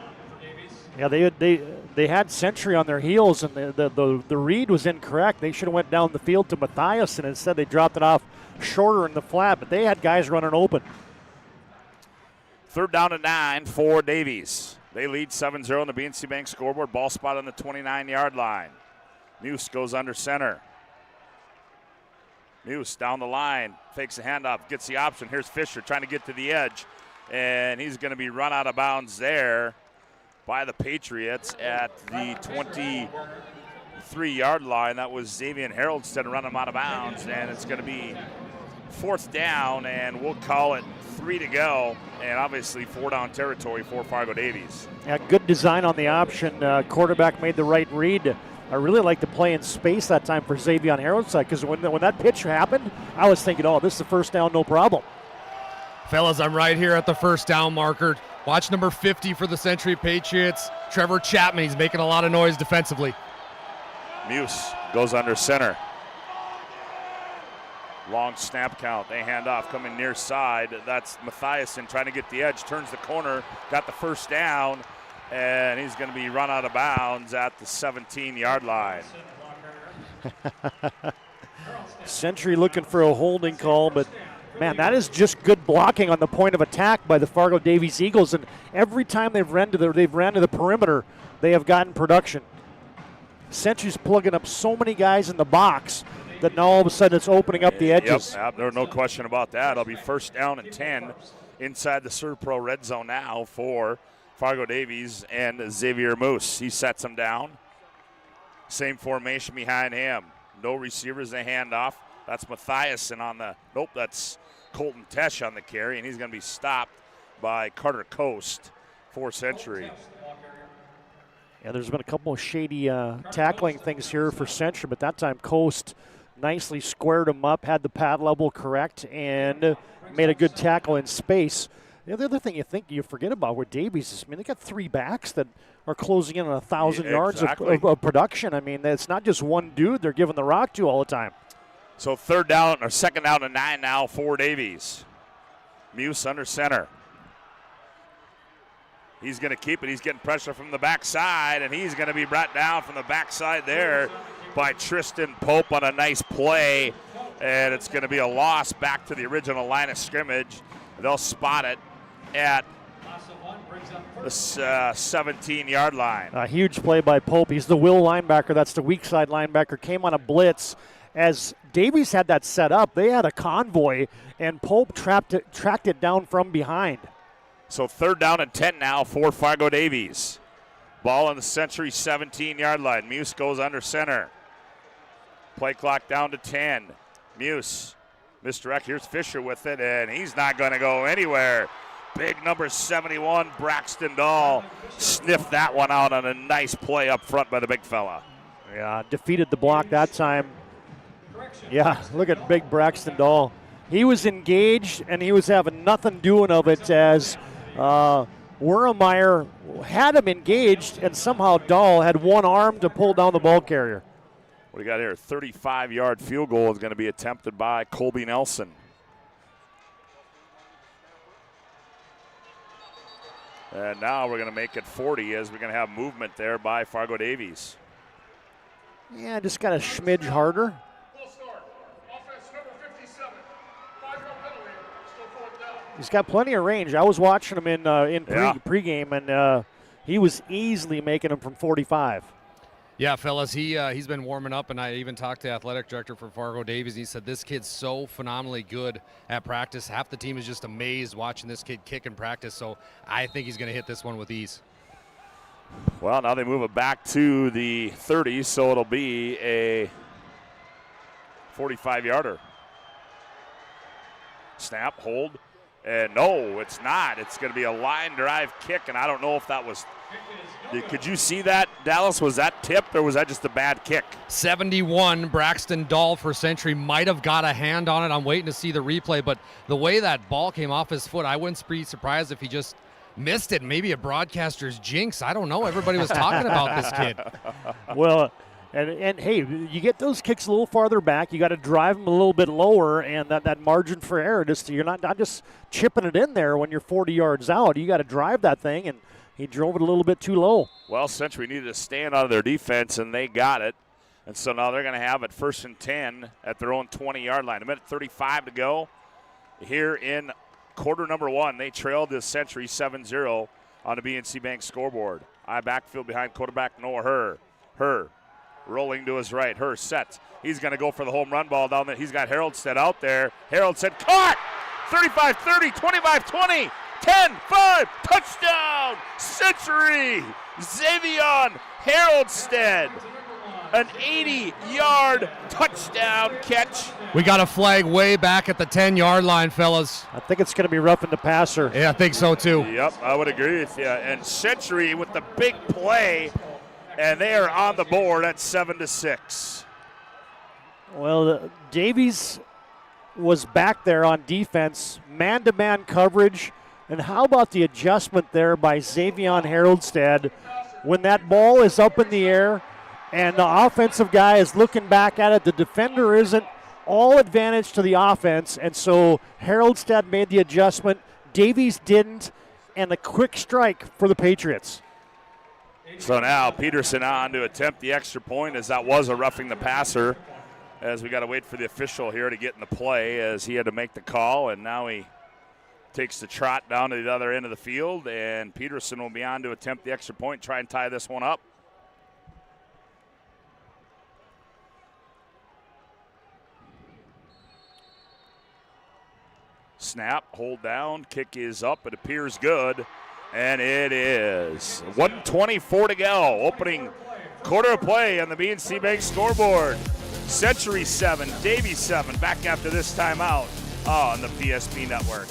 yeah, they had Century on their heels, and the read was incorrect. They should have went down the field to Mathias, and instead they dropped it off shorter in the flat, but they had guys running open. 3rd down and 9 for Davies. They lead 7-0 on the BNC Bank scoreboard. Ball spot on the 29-yard line. Muse goes under center. Muse down the line, fakes the handoff, gets the option. Here's Fisher trying to get to the edge, and he's going to be run out of bounds there by the Patriots at the 23-yard line. That was Xavier Haroldstead running him out of bounds, and it's going to be 4th down, and we'll call it 3 to go, and obviously 4-down territory for Fargo Davies. Yeah, good design on the option. Quarterback made the right read. I really like the play in space that time for Xavier Haroldstead, because when that pitch happened, I was thinking, oh, this is the 1st down, no problem. Fellas, I'm right here at the 1st down marker. Watch number 50 for the Century Patriots. Trevor Chapman, he's making a lot of noise defensively. Muse goes under center. Long snap count. They hand off coming near side. That's Mathiasen trying to get the edge. Turns the corner. Got the first down. And he's going to be run out of bounds at the 17-yard line. Century looking for a holding call, but man, that is just good blocking on the point of attack by the Fargo Davies Eagles. And every time they've ran to the perimeter, they have gotten production. Century's plugging up so many guys in the box that now all of a sudden it's opening up the edges. Yep, there's no question about that. It'll be first down and 10 inside the ServPro red zone now for Fargo Davies and Xavier Moose. He sets him down. Same formation behind him. No receivers, they hand off. That's Mathiasen on the, nope, that's Colton Tesh on the carry, and he's going to be stopped by Carter Coast for Century. Yeah, there's been a couple of shady tackling things here for Century, but that time Coast nicely squared him up, had the pad level correct, and made a good tackle in space. The other thing you forget about with Davies is, I mean, they got 3 backs that are closing in on 1,000 yards of production. I mean, it's not just one dude they're giving the rock to all the time. So second down and 9 now for Davies. Muse under center. He's going to keep it. He's getting pressure from the backside, and he's going to be brought down from the backside there by Tristan Pope on a nice play. And it's going to be a loss back to the original line of scrimmage. They'll spot it at the 17-yard line. A huge play by Pope. He's the will linebacker. That's the weak side linebacker. Came on a blitz. As Davies had that set up, they had a convoy, and Pope tracked it down from behind. So third down and 10 now for Fargo Davies. Ball on the Century 17-yard line. Muse goes under center. Play clock down to 10. Muse misdirect. Here's Fisher with it, and he's not going to go anywhere. Big number 71, Braxton Dahl, sniffed that one out on a nice play up front by the big fella. Yeah, defeated the block that time. Yeah, look at big Braxton Dahl. He was engaged, and he was having nothing doing of it as Wermeyer had him engaged, and somehow Dahl had one arm to pull down the ball carrier. What do you got here? 35-yard field goal is going to be attempted by Colby Nelson. And now we're going to make it 40 as we're going to have movement there by Fargo Davies. Yeah, just got a smidge harder. He's got plenty of range. I was watching him in pregame, and he was easily making him from 45. Yeah, fellas, he's been warming up, and I even talked to the athletic director for Fargo Davies. He said this kid's so phenomenally good at practice. Half the team is just amazed watching this kid kick in practice, so I think he's going to hit this one with ease. Well, now they move it back to the 30, so it'll be a 45-yarder. Snap, hold, and no, it's not. It's going to be a line drive kick, and I don't know if that was – could you see that, Dallas? Was that tipped, or was that just a bad kick? 71, Braxton Dahl for Century might have got a hand on it. I'm waiting to see the replay, but the way that ball came off his foot, I wouldn't be surprised if he just missed it. Maybe a broadcaster's jinx. I don't know. Everybody was talking about this kid. Well, and hey, you get those kicks a little farther back. You got to drive them a little bit lower, and that margin for error, you're not just chipping it in there when you're 40 yards out. You got to drive that thing, and he drove it a little bit too low. Well, Century needed to stand out of their defense, and they got it. And so now they're going to have it first and 10 at their own 20-yard line. 1:35 to go here in quarter number 1. They trailed this Century 7-0 on the BNC Bank scoreboard. High backfield behind quarterback Noah Herr rolling to his right. Herr sets. He's going to go for the home run ball down there. He's got Haroldstead out there. Haroldstead caught! 35-30, 25-20. 10-5, touchdown, Century, Xavier Haroldstead, an 80-yard touchdown catch. We got a flag way back at the 10-yard line, fellas. I think it's going to be roughing the passer. Yeah, I think so too. Yep, I would agree with you. And Century with the big play, and they are on the board at 7-6. Well, Davies was back there on defense, man-to-man coverage. And how about the adjustment there by Xavion Haroldstad when that ball is up in the air and the offensive guy is looking back at it. The defender isn't. All advantage to the offense, and so Haroldstad made the adjustment. Davies didn't, and a quick strike for the Patriots. So now Peterson on to attempt the extra point, as that was a roughing the passer, as we got to wait for the official here to get in the play, as he had to make the call, and now he takes the trot down to the other end of the field, and Peterson will be on to attempt the extra point, try and tie this one up. Snap, hold down, kick is up, it appears good, and it is. 1:24 to go, opening quarter of play on the BNC Bank scoreboard. Century 7, Davies 7, back after this timeout on the PSP Network.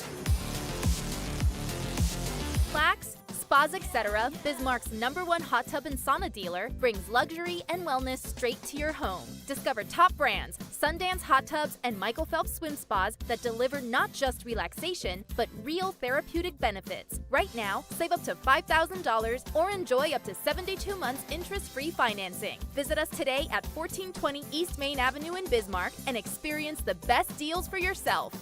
Plaques, spas, etc., Bismarck's #1 hot tub and sauna dealer brings luxury and wellness straight to your home. Discover top brands, Sundance hot tubs, and Michael Phelps swim spas that deliver not just relaxation, but real therapeutic benefits. Right now, save up to $5,000 or enjoy up to 72 months interest-free financing. Visit us today at 1420 East Main Avenue in Bismarck and experience the best deals for yourself.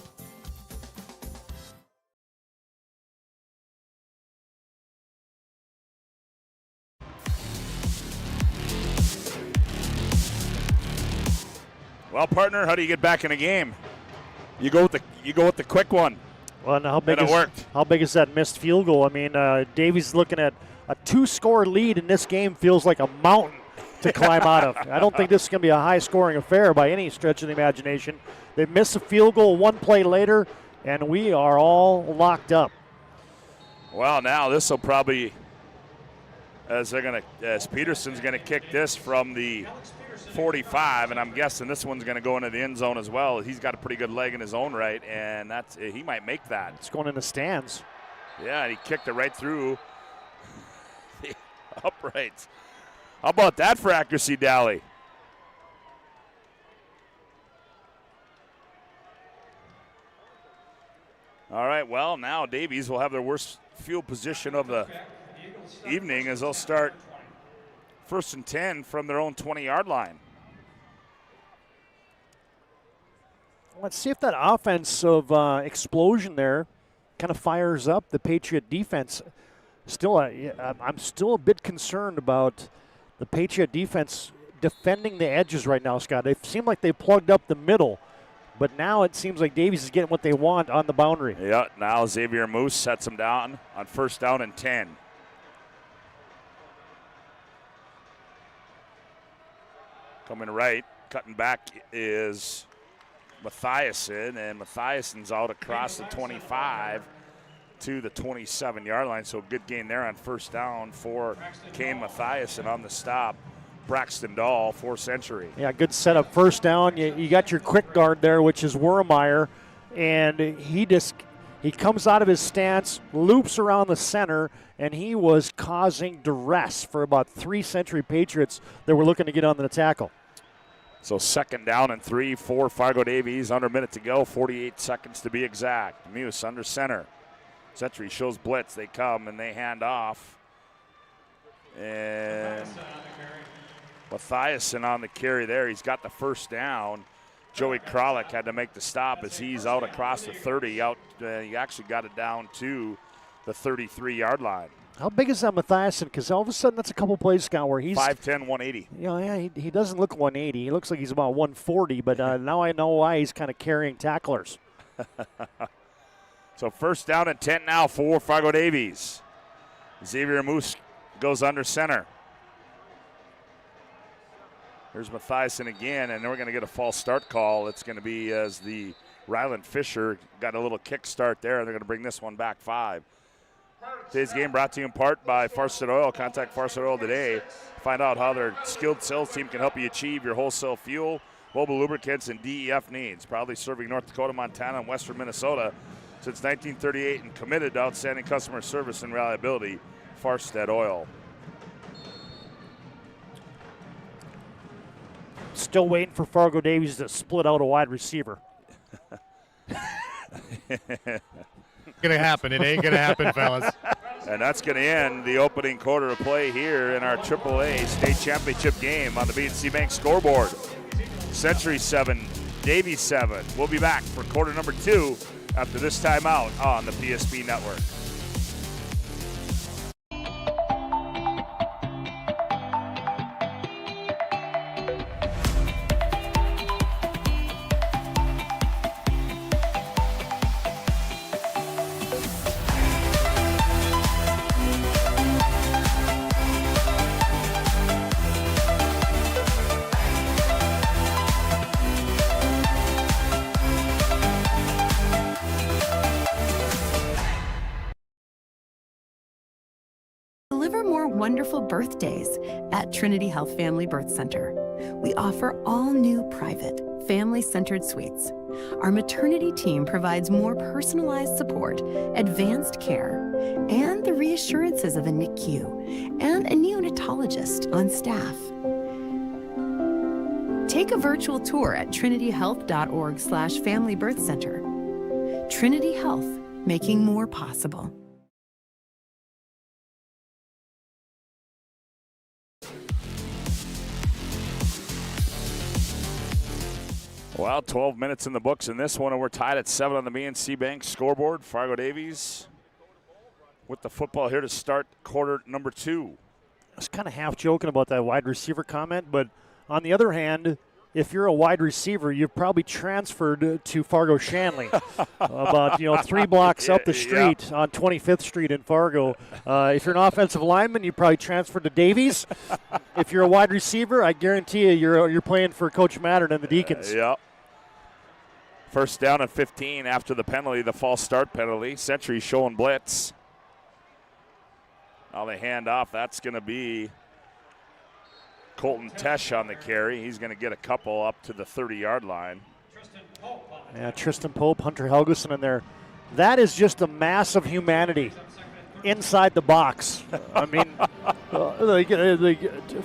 Well, partner, how do you get back in a game? You go with the quick one. Well, and how big it worked. How big is that missed field goal? I mean, Davies looking at a 2-score lead in this game feels like a mountain to climb out of. I don't think this is going to be a high-scoring affair by any stretch of the imagination. They miss a field goal one play later, and we are all locked up. Well, now this will probably, as Peterson's gonna kick this from the 45, and I'm guessing this one's going to go into the end zone as well. He's got a pretty good leg in his own right, and he might make that. It's going in the stands. Yeah, and he kicked it right through the uprights. How about that for accuracy, Dally? All right, well, now Davies will have their worst field position of the evening as they'll start 1st and 10 from their own 20-yard line. Let's see if that offensive explosion there kind of fires up the Patriot defense. I'm still a bit concerned about the Patriot defense defending the edges right now, Scott. They seem like they plugged up the middle, but now it seems like Davies is getting what they want on the boundary. Yeah, now Xavier Moose sets him down on 1st down and 10. Coming right, cutting back is Mathiasen, and Mathiasen's out across the 25 to the 27-yard line. So good gain there on 1st down for Kane Mathiasen on the stop. Braxton Dahl for Century. Yeah, good setup. 1st down. You got your quick guard there, which is Wermeyer, and he comes out of his stance, loops around the center, and he was causing duress for about 3 Century Patriots that were looking to get on the tackle. So 2nd down and 3 for Fargo Davies. Under a minute to go, 48 seconds to be exact. Muse under center. Century shows blitz. They come and they hand off. And Mathiasen on the carry there. He's got the 1st down. Joey Kralik had to make the stop as he's out across the 30. He actually got it down to the 33-yard line. How big is that Mathiasen? Because all of a sudden that's a couple plays, Scott, where he's 5'10", 180. Yeah, he doesn't look 180. He looks like he's about 140, but now I know why he's kind of carrying tacklers. So 1st down and 10 now for Fargo Davies. Xavier Moose goes under center. Here's Mathiasen again, and we're going to get a false start call. It's going to be as the Ryland Fisher got a little kick start there. They're going to bring this one back 5. Today's game brought to you in part by Farset Oil. Contact Farset Oil today. Find out how their skilled sales team can help you achieve your wholesale fuel, mobile lubricants, and DEF needs. Proudly serving North Dakota, Montana, and western Minnesota since 1938 and committed to outstanding customer service and reliability. Farset Oil. Still waiting for Fargo Davies to split out a wide receiver. Gonna happen. It ain't gonna happen, fellas. And that's going to end the opening quarter of play here in our AAA state championship game on the B&C Bank scoreboard. Century 7, Davies 7. We'll be back for quarter number 2 after this timeout on the PSP Network. Deliver more wonderful birthdays at Trinity Health Family Birth Center. We offer all new private, family-centered suites. Our maternity team provides more personalized support, advanced care, and the reassurances of a NICU and a neonatologist on staff. Take a virtual tour at trinityhealth.org/Family Birth Center. Trinity Health, making more possible. Well, 12 minutes in the books in this one, and we're tied at 7 on the B&C Bank scoreboard. Fargo Davies with the football here to start quarter number 2. I was kind of half joking about that wide receiver comment, but on the other hand, if you're a wide receiver, you've probably transferred to Fargo Shanley, about 3 blocks up the street on 25th Street in Fargo. If you're an offensive lineman, you probably transferred to Davies. If you're a wide receiver, I guarantee you're playing for Coach Mattern and the Deacons. Yep. First down and 15 after the penalty, the false start penalty. Century showing blitz. Now they hand off. That's going to be Colton Tesh on the carry. He's going to get a couple up to the 30-yard line. Yeah, Tristan Pope, Hunter Helgeson in there. That is just a mass of humanity inside the box. I mean,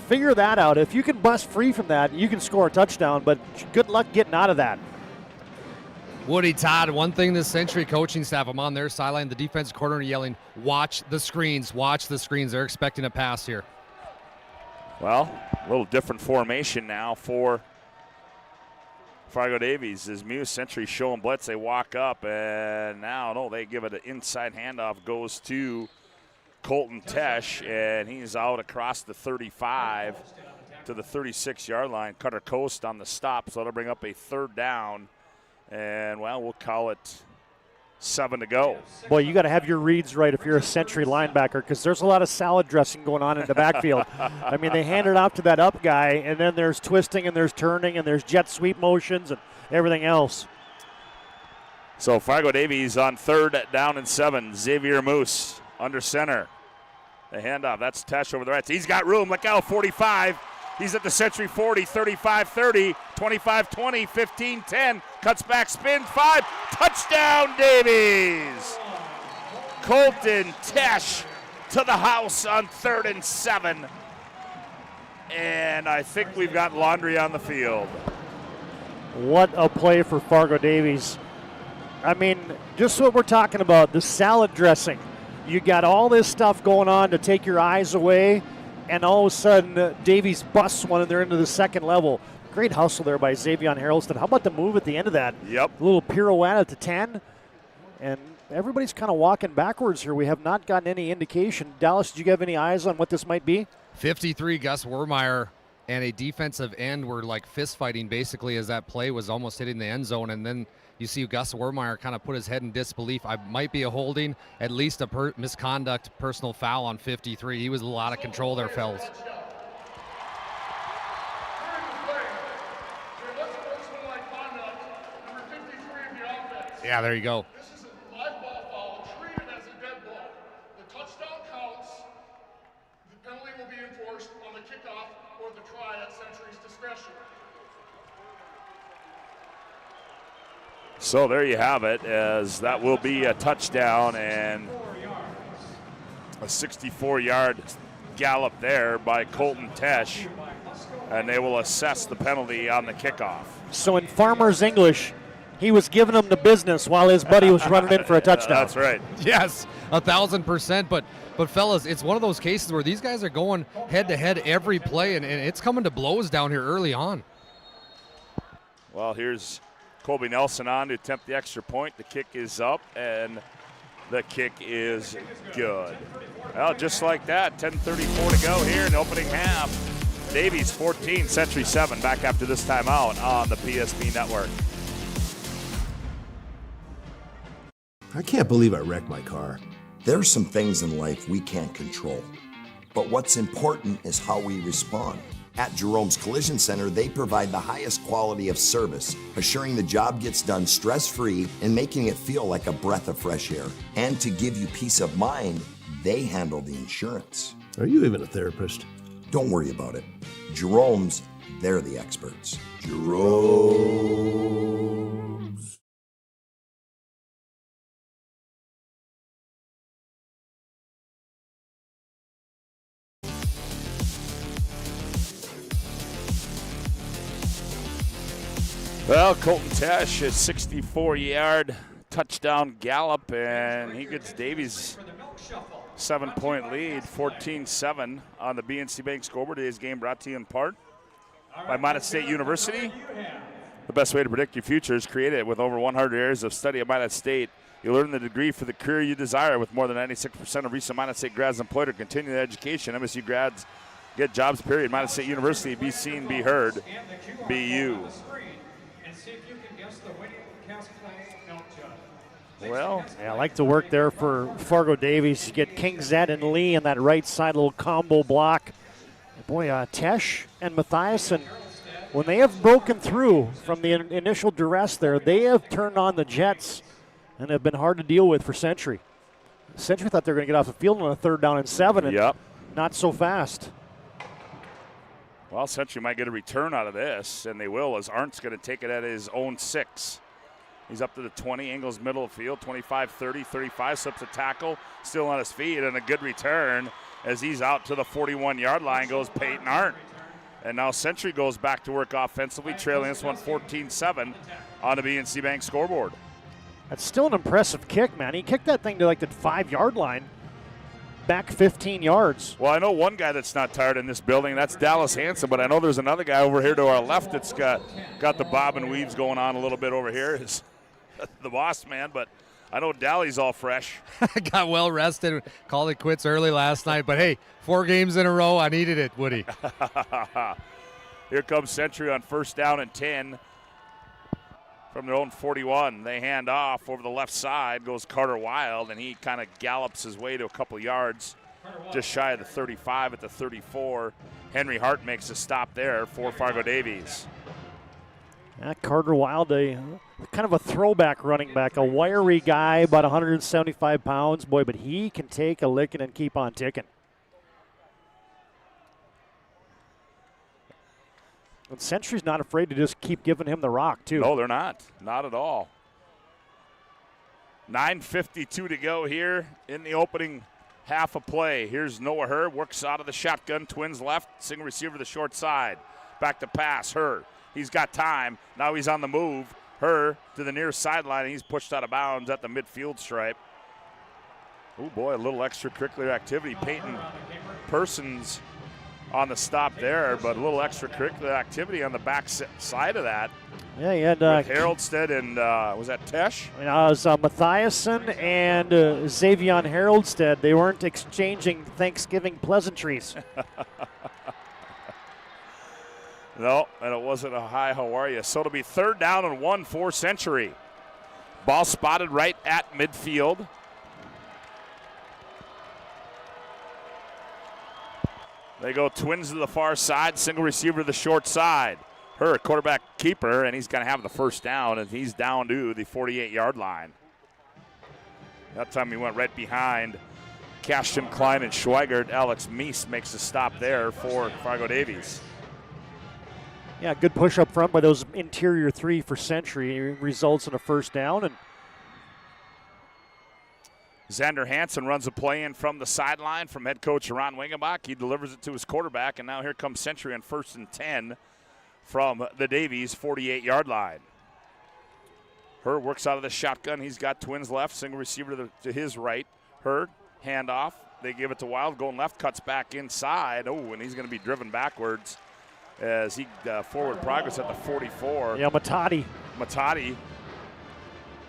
figure that out. If you can bust free from that, you can score a touchdown, but good luck getting out of that. Woody, Todd, one thing this Century coaching staff, I'm on their sideline, the defense coordinator yelling, watch the screens, watch the screens. They're expecting a pass here. Well, a little different formation now for Fargo Davies. As Muse Century showing blitz, they walk up, and now, they give it an inside handoff, goes to Colton Tesh, and he's out across the 35 to the 36-yard line. Cutter Coast on the stop, so that'll bring up a third down. And, we'll call it 7 to go. Boy, you got to have your reads right if you're a Century linebacker, because there's a lot of salad dressing going on in the backfield. I mean, they hand it off to that up guy, and then there's twisting and there's turning and there's jet sweep motions and everything else. So Fargo Davies on 3rd down and 7. Xavier Moose under center. The handoff, that's Tesh over the right. He's got room. Look out, 45. He's at the Century 40, 35-30, 25-20, 15-10. Cuts back, spins, 5. Touchdown, Davies! Colton Tesh to the house on 3rd and 7. And I think we've got laundry on the field. What a play for Fargo Davies. I mean, just what we're talking about, the salad dressing. You got all this stuff going on to take your eyes away, and all of a sudden, Davies busts one and they're into the second level. Great hustle there by Xavion Harrelson. How about the move at the end of that? Yep. A little pirouette at the 10. And everybody's kind of walking backwards here. We have not gotten any indication. Dallas, did you have any eyes on what this might be? 53, Gus Wermeyer and a defensive end were like fist fighting basically as that play was almost hitting the end zone. And then you see Gus Wermeyer kind of put his head in disbelief. I might be a holding, at least a misconduct personal foul on 53. He was a lot of control there, fellas. Yeah, there you go. This is a live ball foul, treated as a dead ball. The touchdown counts. The penalty will be enforced on the kickoff or the try at Century's discretion. So there you have it, as that will be a touchdown and a 64-yard gallop there by Colton Tesh, and they will assess the penalty on the kickoff. So in Farmer's English, He was giving him the business while his buddy was running in for a touchdown. That's right. Yes, 1,000%. But fellas, it's one of those cases where these guys are going head-to-head every play, and it's coming to blows down here early on. Well, here's Colby Nelson on to attempt the extra point. The kick is up, and the kick is good. Well, just like that, 10:34 to go here in the opening half. Davies 14, Century 7. Back after this timeout on the PSP Network. I can't believe I wrecked my car. There are some things in life we can't control. But what's important is how we respond. At Jerome's Collision Center, they provide the highest quality of service, assuring the job gets done stress-free and making it feel like a breath of fresh air. And to give you peace of mind, they handle the insurance. Are you even a therapist? Don't worry about it. Jerome's, they're the experts. Jerome's. Well, Colton Tesh, a 64-yard touchdown gallop, and he gets Davies' 7-point lead, 14-7 on the BNC Bank scoreboard. Today's game brought to you in part by Minot State University. The best way to predict your future is create it. With over 100 years of study at Minot State, you'll learn the degree for the career you desire. With more than 96% of recent Minot State grads employed or continue their education, MSU grads get jobs, period. Minot State University, be seen, be heard, be you. Well, yeah, I like to work there for Fargo Davies. You get King Zed and Lee in that right side little combo block. Boy, Tesh and Mathiasen, when they have broken through from the initial duress there, they have turned on the Jets and have been hard to deal with for Century. Century thought they were going to get off the field on a 3rd down and 7, and not so fast. Well, Century might get a return out of this, and they will, as Arndt's going to take it at his own 6. He's up to the 20, angles middle of the field, 25, 30, 35, slips a tackle, still on his feet, and a good return as he's out to the 41-yard line goes Peyton Arndt. And now Century goes back to work offensively, trailing this one 14-7 on the BNC Bank scoreboard. That's still an impressive kick, man. He kicked that thing to like the 5-yard line, back 15 yards. Well, I know one guy that's not tired in this building. That's Dallas Hansen, but I know there's another guy over here to our left that's got the bob and weaves going on a little bit over here. Is the boss man, but I know Dally's all fresh. Got well rested, called it quits early last night, but hey, 4 games in a row, I needed it, Woody. Here comes Century on 1st down and 10 from their own 41. They hand off over the left side, goes Carter Wild, and he kind of gallops his way to a couple yards, just shy of the 35 at the 34. Henry Hart makes a stop there for Fargo Davies. Carter Wild, a kind of a throwback running back, a wiry guy, about 175 pounds. Boy, but he can take a licking and keep on ticking. And Century's not afraid to just keep giving him the rock, too. No, they're not. Not at all. 9:52 to go here in the opening half of play. Here's Noah Herr, works out of the shotgun, twins left, single receiver to the short side. Back to pass, Herr. He's got time. Now he's on the move. Herr to the near sideline, and he's pushed out of bounds at the midfield stripe. Oh, boy, a little extracurricular activity. Peyton Persons on the stop there, but a little extracurricular activity on the back side of that. Yeah, he had Haroldstead and was that Tesh? It was Mathiasen and Xavion Haroldstead. They weren't exchanging Thanksgiving pleasantries. No, and it wasn't a hi, how are you? So it'll be 3rd down and 1 for Century. Ball spotted right at midfield. They go twins to the far side, single receiver to the short side. Herr, quarterback keeper, and he's going to have the 1st down, and he's down to the 48-yard line. That time he went right behind Cashton, Klein, and Schweigert. Alex Meese makes a stop there for Fargo Davies. Yeah, good push up front by those interior 3 for Century. Results in a 1st down. And Xander Hansen runs a play in from the sideline from head coach Ron Wingenbach. He delivers it to his quarterback, and now here comes Century on 1st and 10 from the Davies 48-yard line. Her works out of the shotgun. He's got twins left, single receiver to his right. Her, handoff. They give it to Wild, going left, cuts back inside. Oh, and he's going to be driven backwards as he forward progress at the 44. Yeah, Matati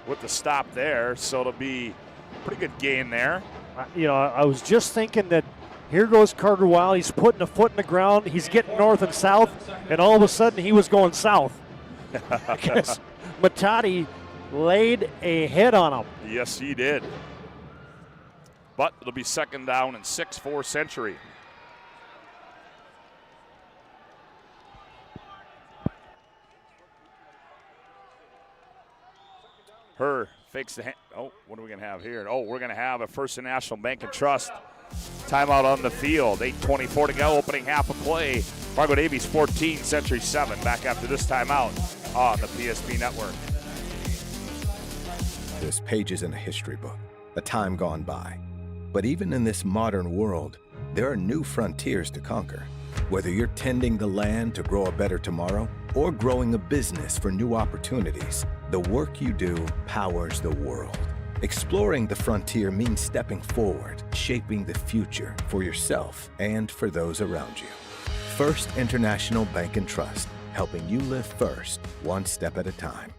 with the stop there, so it'll be a pretty good gain there. I was just thinking that here goes Carter Wild. He's putting a foot in the ground. He's getting north and south, and all of a sudden he was going south. Because Matati laid a hit on him. Yes, he did. But it'll be 2nd down and 6 for Century. Her fakes the hand. Oh, what are we going to have here? Oh, we're going to have a First National Bank and Trust timeout on the field. 8:24 to go, opening half of play. Fargo Davies 14, Century 7. Back after this timeout on the PSP Network. There's pages in a history book, a time gone by. But even in this modern world, there are new frontiers to conquer. Whether you're tending the land to grow a better tomorrow or growing a business for new opportunities, the work you do powers the world. Exploring the frontier means stepping forward, shaping the future for yourself and for those around you. First International Bank and Trust, helping you live first, one step at a time.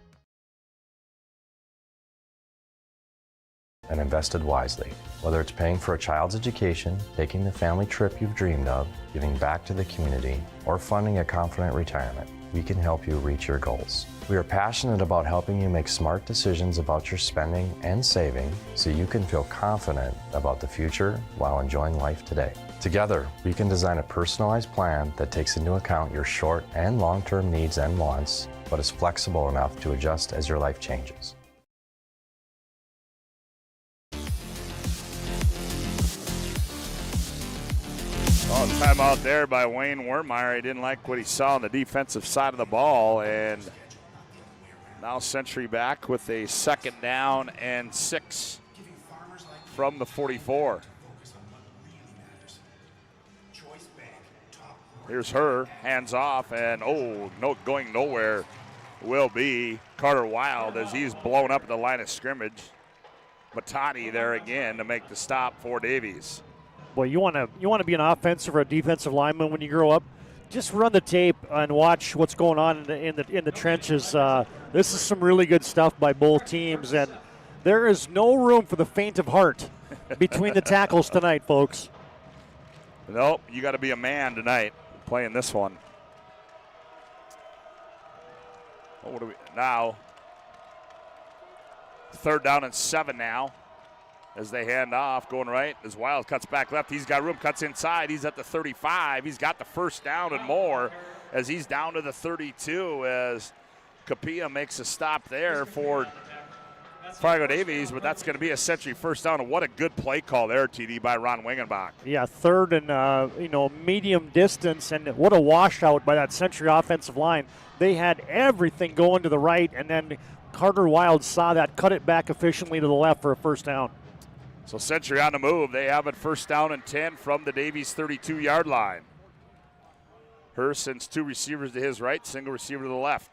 And invested wisely. Whether it's paying for a child's education, taking the family trip you've dreamed of, giving back to the community, or funding a confident retirement, we can help you reach your goals. We are passionate about helping you make smart decisions about your spending and saving so you can feel confident about the future while enjoying life today. Together, we can design a personalized plan that takes into account your short and long-term needs and wants, but is flexible enough to adjust as your life changes. Oh, timeout there by Wayne Wermeyer. He didn't like what he saw on the defensive side of the ball, and now Century back with a 2nd down and 6 from the 44. Here's her, hands off, and going nowhere will be Carter Wild as he's blown up at the line of scrimmage. Matati there again to make the stop for Davies. Boy, you want to be an offensive or a defensive lineman when you grow up. Just run the tape and watch what's going on in the trenches. This is some really good stuff by both teams, and there is no room for the faint of heart between the tackles tonight, folks. Nope, you got to be a man tonight playing this one. Oh, what do we now? 3rd down and 7 now. As they hand off, going right, as Wild cuts back left. He's got room, cuts inside. He's at the 35. He's got the 1st down and more as he's down to the 32 as Capilla makes a stop there for Fargo Davies, but that's going to be a Century 1st down. And what a good play call there, TD, by Ron Wingenbach. Yeah, 3rd and, medium distance, and what a washout by that Century offensive line. They had everything going to the right, and then Carter Wild saw that, cut it back efficiently to the left for a 1st down. So Century on the move. They have it 1st down and 10 from the Davies 32-yard line. Her sends 2 receivers to his right, single receiver to the left.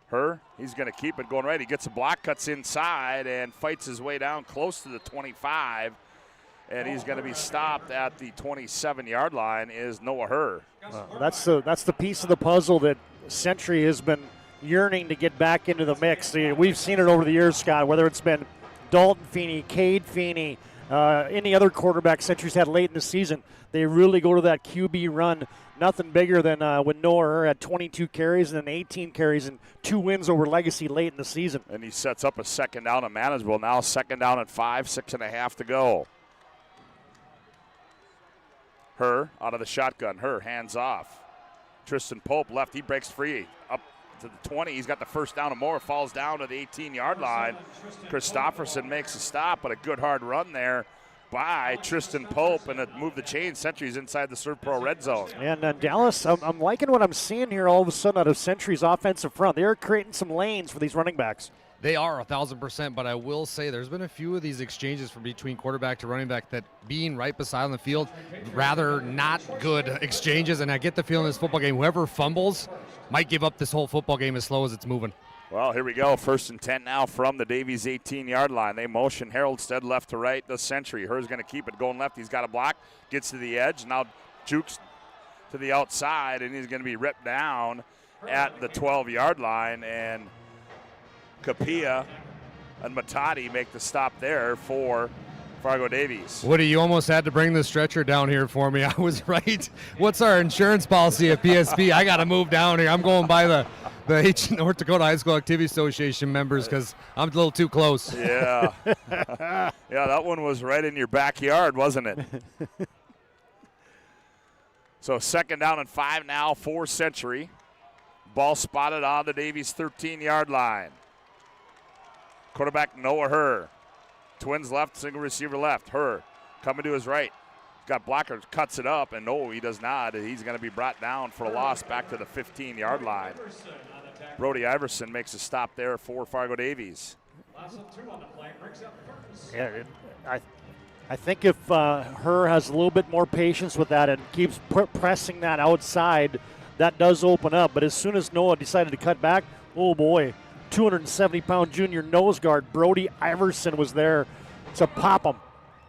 Her, he's going to keep it going right. He gets a block, cuts inside, and fights his way down close to the 25. And he's going to be stopped at the 27-yard line is Noah Herr. That's the piece of the puzzle that Century has been yearning to get back into the mix. We've seen it over the years, Scott, whether it's been Dalton Feeney, Cade Feeney, any other quarterback Century's had late in the season. They really go to that QB run. Nothing bigger than when Noah Herr had 22 carries and then 18 carries and 2 wins over Legacy late in the season. And he sets up a 2nd down and manageable. Now 2nd down and 5, 6.5 to go. Herr out of the shotgun. Herr hands off. Tristan Pope left. He breaks free. Up to the 20. He's got the 1st down and more. Falls down to the 18-yard line. Christofferson makes a stop, but a good hard run there by Tristan Pope, and it moved the chain. Century's inside the Serve Pro red zone. And Dallas, I'm liking what I'm seeing here all of a sudden out of Century's offensive front. They're creating some lanes for these running backs. They are 1,000%, but I will say there's been a few of these exchanges from between quarterback to running back that being right beside on the field, rather not good exchanges, and I get the feeling in this football game, whoever fumbles might give up this whole football game as slow as it's moving. Well, here we go. 1st and 10 now from the Davies 18-yard line. They motion Haroldstead left to right. The Century. Her's going to keep it going left. He's got a block. Gets to the edge. Now jukes to the outside, and he's going to be ripped down at the 12-yard line. And Capilla and Matati make the stop there for Fargo Davies. Woody, you almost had to bring the stretcher down here for me. I was right. What's our insurance policy at PSP? I got to move down here. I'm going by the North Dakota High School Activity Association members because I'm a little too close. Yeah. Yeah, that one was right in your backyard, wasn't it? So 2nd down and 5 now for Century. Ball spotted on the Davies 13-yard line. Quarterback Noah Herr. Twins left, single receiver left. Herr coming to his right. Got blocker, cuts it up, and no, he does not. He's going to be brought down for a loss back to the 15-yard line. Brody Iverson makes a stop there for Fargo Davies. Yeah, I think if Herr has a little bit more patience with that and keeps pressing that outside, that does open up. But as soon as Noah decided to cut back, oh boy, 270-pound junior nose guard Brody Iverson was there to pop him.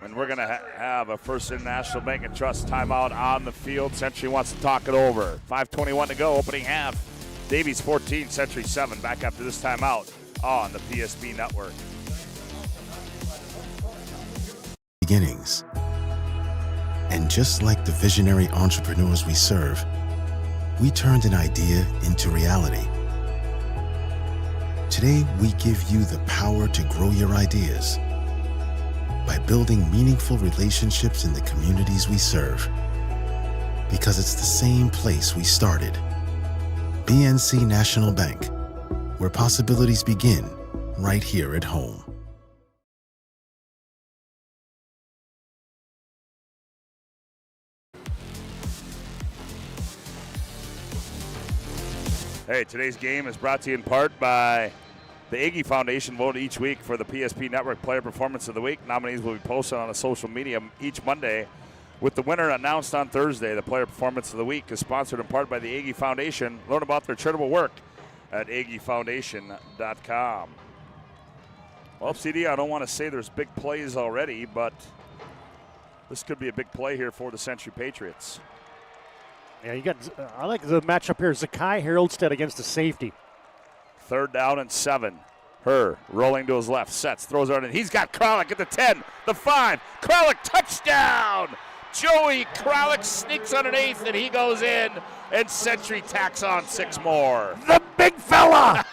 And we're going to have a First International Bank and Trust timeout on the field. Century wants to talk it over. 5:21 to go, opening half. Davies 14, Century 7. Back after this timeout on the PSB Network. Beginnings. And just like the visionary entrepreneurs we serve, we turned an idea into reality. Today, we give you the power to grow your ideas by building meaningful relationships in the communities we serve. Because it's the same place we started. BNC National Bank, where possibilities begin right here at home. Hey, today's game is brought to you in part by the Iggy Foundation, voted each week for the PSP Network Player Performance of the Week. Nominees will be posted on a social media each Monday, with the winner announced on Thursday. The Player Performance of the Week is sponsored in part by the Iggy Foundation. Learn about their charitable work at iggyfoundation.com. Well, CD, I don't want to say there's big plays already, but this could be a big play here for the Century Patriots. Yeah, you got. I like the matchup here. Zakai Haroldstead against the safety. 3rd down and 7. Herr rolling to his left, sets, throws it in. He's got Kralik at the 10, the 5. Kralik touchdown! Joey Kralik sneaks on an 8th, and he goes in, and Century tacks on 6 more. The big fella!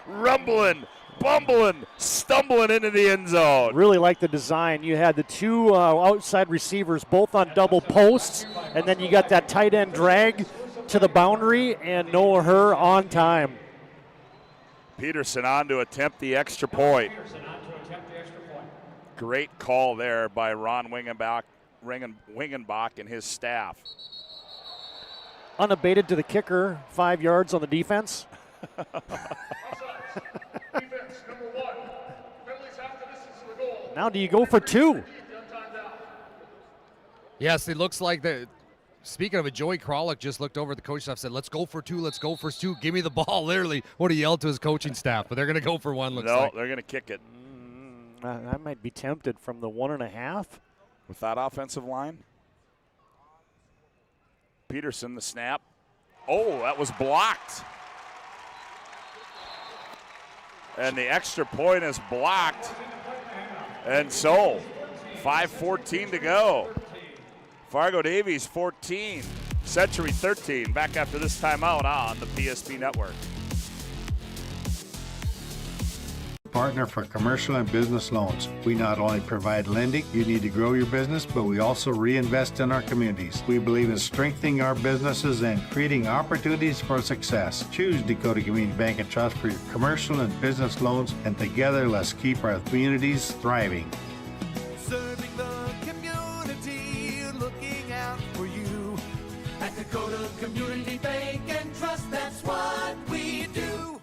Rumbling, bumbling, stumbling into the end zone. Really like the design. You had the 2 outside receivers both on double posts, and then you got that tight end drag to the boundary, and Noah Herr on time. Peterson on to attempt the extra point. Great call there by Ron Wingenbach and his staff. Unabated to the kicker, 5 yards on the defense. Now do you go for 2? Yes, it looks like the. Speaking of it, Joey Kralik just looked over at the coaching staff, said, let's go for 2, let's go for 2, give me the ball, literally what he yelled to his coaching staff, but they're going to go for 1, looks like. No, they're going to kick it. I might be tempted from the 1.5. With that offensive line. Peterson, the snap. Oh, that was blocked. And the extra point is blocked. And so, 5:14 to go. Fargo Davies 14, Century 13. Back after this timeout on the PSP Network. Partner for commercial and business loans. We not only provide lending you need to grow your business, but we also reinvest in our communities. We believe in strengthening our businesses and creating opportunities for success. Choose Dakota Community Bank and Trust for your commercial and business loans, and together let's keep our communities thriving. Serving the community, looking out for you. At Dakota Community Bank and Trust, that's what we do.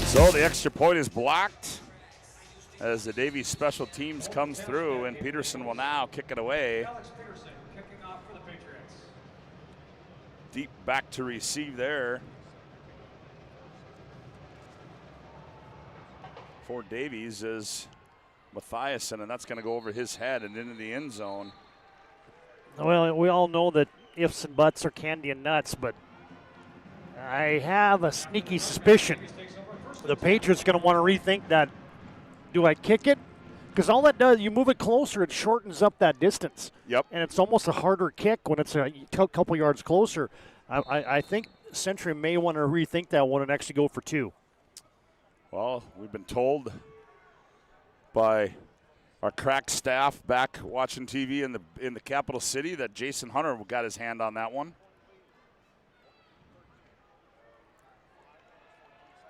So the extra point is blocked. as the Davies special teams comes through, and Peterson will now kick it away. Alex Peterson kicking off for the Patriots. Deep back to receive there for Davies is Mathiasen, and that's going to go over his head and into the end zone. Well, we all know that ifs and buts are candy and nuts, but I have a sneaky suspicion the Patriots going to want to rethink that. Do I kick it? Because all that does, you move it closer, it shortens up that distance. Yep. And it's almost a harder kick when it's a couple yards closer. I think Century may want to rethink that one and actually go for 2. Well, we've been told by our crack staff back watching TV in the capital city that Jason Hunter got his hand on that one.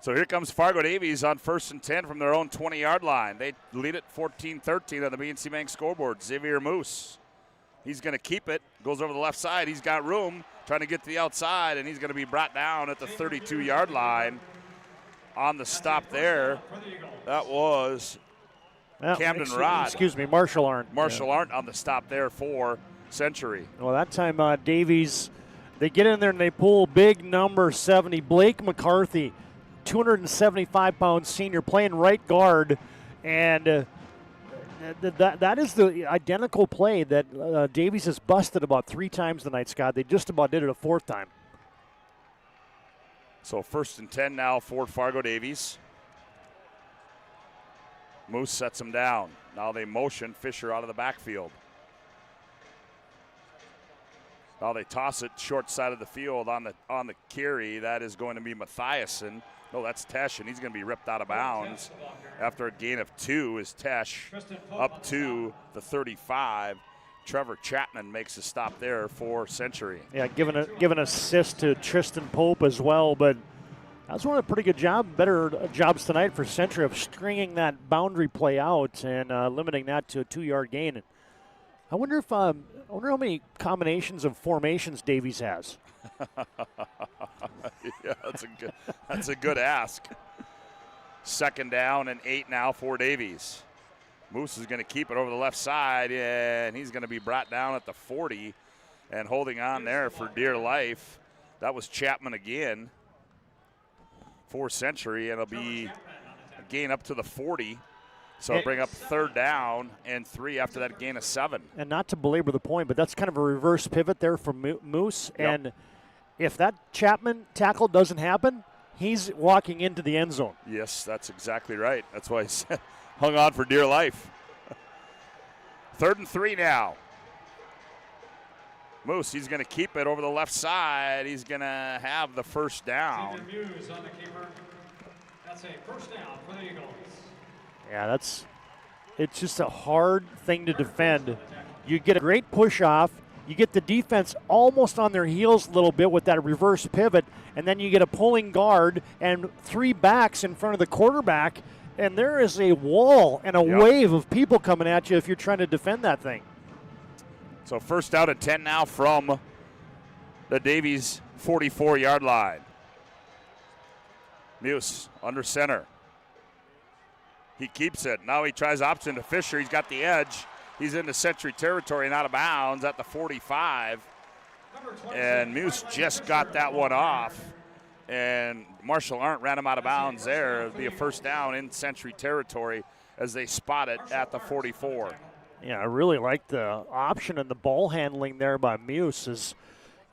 So here comes Fargo Davies on 1st and 10 from their own 20-yard line. They lead it 14-13 on the BNC Bank scoreboard. Xavier Moose, he's going to keep it. Goes over the left side. He's got room, trying to get to the outside, and he's going to be brought down at the 32-yard line on the stop there. That was Camden Rod. Excuse me, Marshall Arndt. Marshall Arndt on the stop there for Century. Well, that time Davies, they get in there and they pull big number 70, Blake McCarthy. 275-pound senior playing right guard, and that is the identical play that Davies has busted about 3 times tonight, Scott. They just about did it a 4th time. So 1st and 10 now for Fargo Davies. Moose sets him down. Now they motion Fisher out of the backfield. Now they toss it short side of the field on the carry. That is going to be Mathiasen. No, that's Tesh, and he's going to be ripped out of bounds after a gain of 2 is Tesh up to the 35. Trevor Chapman makes a stop there for Century. Yeah, giving an assist to Tristan Pope as well, but that's one of the pretty good better jobs tonight for Century of stringing that boundary play out and limiting that to a 2-yard gain. I wonder how many combinations of formations Davies has. Yeah, that's a good ask. 2nd down and 8 now for Davies. Moose is going to keep it over the left side, and he's going to be brought down at the 40 and holding on there for dear life. That was Chapman again for Century, and it'll be a gain up to the 40. So it'll bring up 3rd down and 3 after that gain of 7. And not to belabor the point, but that's kind of a reverse pivot there from Moose. Yep. And if that Chapman tackle doesn't happen, he's walking into the end zone. Yes, that's exactly right. That's why he hung on for dear life. 3rd and 3 now. Moose, he's going to keep it over the left side. He's going to have the 1st down. Muse on the keeper. That's a 1st down for the Eagles. Yeah, it's just a hard thing to defend. You get a great push off. You get the defense almost on their heels a little bit with that reverse pivot, and then you get a pulling guard and 3 backs in front of the quarterback, and there is a wall and a wave of people coming at you if you're trying to defend that thing. So 1st down and 10 now from the Davies 44-yard line. Muse under center. He keeps it. Now he tries option to Fisher. He's got the edge. He's into Century territory and out of bounds at the 45. And Muse just got that one off. And Marshall Arndt ran him out of bounds there. It'll be a 1st down in Century territory as they spot it at the 44. Yeah, I really like the option and the ball handling there by Muse.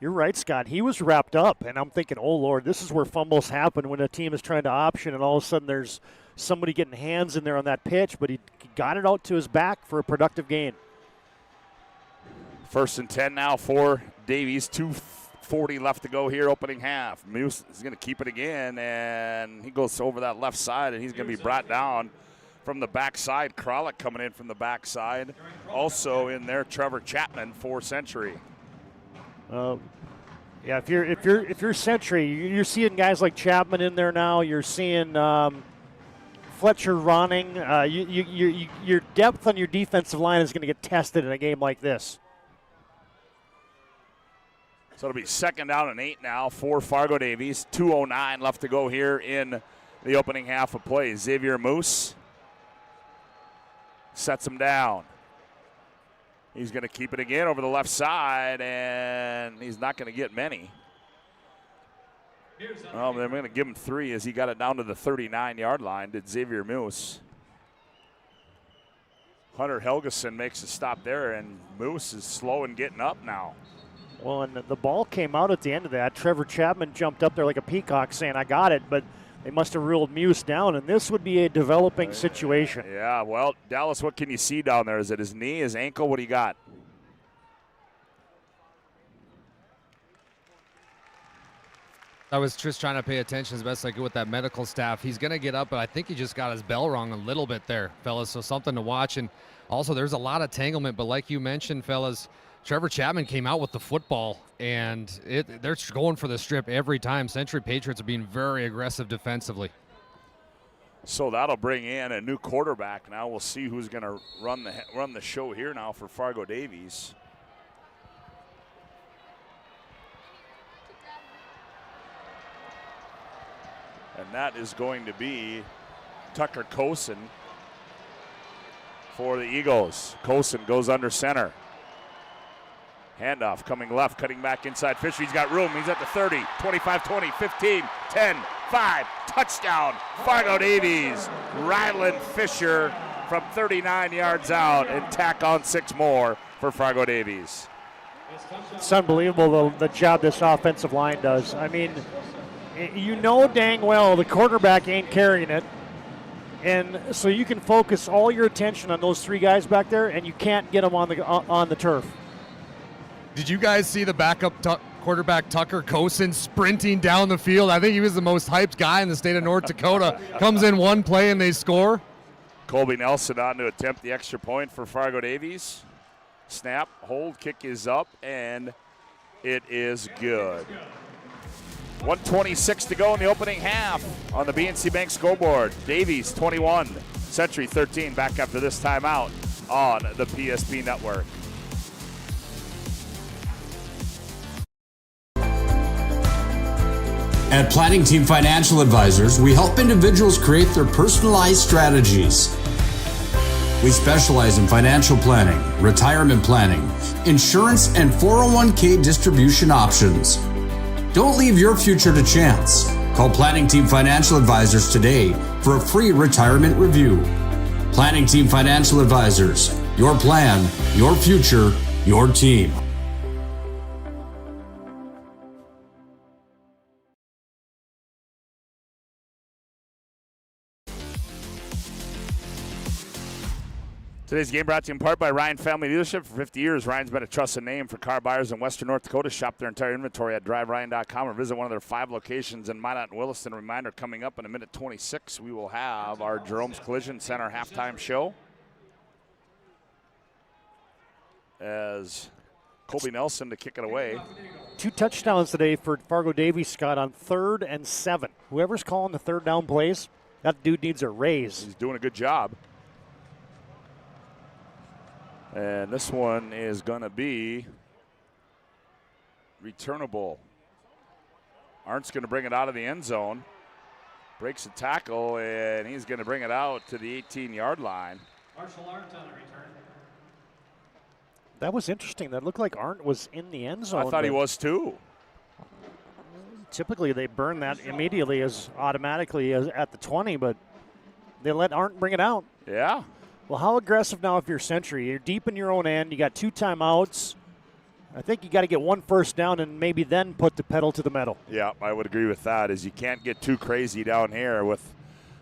You're right, Scott. He was wrapped up, and I'm thinking, oh, Lord, this is where fumbles happen when a team is trying to option, and all of a sudden there's somebody getting hands in there on that pitch, but he got it out to his back for a productive gain. 1st and 10 now for Davies. 2:40 left to go here, opening half. Muse is going to keep it again, and he goes over that left side, and he's going to be brought down from the backside. Kralik coming in from the backside. Also in there, Trevor Chapman for Century. Yeah, if you're Century, you're seeing guys like Chapman in there now. You're seeing Fletcher running. Your depth on your defensive line is going to get tested in a game like this. So it'll be 2nd down and 8 now for Fargo Davies. 2:09 left to go here in the opening half of play. Xavier Moose Sets him down. He's going to keep it again over the left side, and he's not going to get many. Well, they're going to give him 3 as he got it down to the 39-yard line, did Xavier Moose. Hunter Helgeson makes a stop there, and Moose is slow in getting up now. Well, and the ball came out at the end of that. Trevor Chapman jumped up there like a peacock saying, I got it, but they must have ruled Muse down, and this would be a developing situation. Yeah, well, Dallas, what can you see down there? Is it his knee, his ankle? What do you got? I was just trying to pay attention as best I could with that medical staff. He's going to get up, but I think he just got his bell rung a little bit there, fellas, so something to watch. And also, there's a lot of tanglement, but like you mentioned, fellas, Trevor Chapman came out with the football, and they're going for the strip every time. Century Patriots are being very aggressive defensively. So that'll bring in a new quarterback. Now we'll see who's going to run the show here now for Fargo Davies. And that is going to be Tucker Kosen for the Eagles. Kosen goes under center. Handoff coming left, cutting back inside Fisher. He's got room. He's at the 30, 25, 20, 15, 10, 5. Touchdown, Fargo Davies. Ryland Fisher from 39 yards out and tack on 6 more for Fargo Davies. It's unbelievable, the job this offensive line does. I mean, you know dang well the quarterback ain't carrying it. And so you can focus all your attention on those 3 guys back there, and you can't get them on the turf. Did you guys see the backup quarterback Tucker Kosen sprinting down the field? I think he was the most hyped guy in the state of North Dakota. Comes in one play and they score. Colby Nelson on to attempt the extra point for Fargo Davies. Snap, hold, kick is up, and it is good. 1:26 to go in the opening half on the BNC Bank scoreboard. Davies 21, Century 13. Back after this timeout on the PSP Network. At Planning Team Financial Advisors, we help individuals create their personalized strategies. We specialize in financial planning, retirement planning, insurance, and 401k distribution options. Don't leave your future to chance. Call Planning Team Financial Advisors today for a free retirement review. Planning Team Financial Advisors. Your plan, your future, your team. Today's game brought to you in part by Ryan Family Dealership. For 50 years, Ryan's been a trusted name for car buyers in Western North Dakota. Shop their entire inventory at driveryan.com or visit one of their 5 locations in Minot and Williston. A reminder, coming up in a minute 26, we will have our Jerome's Collision Center halftime show as Colby Nelson to kick it away. 2 touchdowns today for Fargo Davies, Scott, on 3rd and 7. Whoever's calling the 3rd down plays, that dude needs a raise. He's doing a good job. And this one is going to be returnable. Arndt's going to bring it out of the end zone. Breaks a tackle, and he's going to bring it out to the 18-yard line. Marshall Arndt on the return. That was interesting. That looked like Arndt was in the end zone. I thought he was too. Typically, they burn that immediately as automatically as at the 20, but they let Arndt bring it out. Yeah. Well, how aggressive now if you're Century? You're deep in your own end. You got 2 timeouts. I think you got to get 1 first down and maybe then put the pedal to the metal. Yeah, I would agree with that. As you can't get too crazy down here with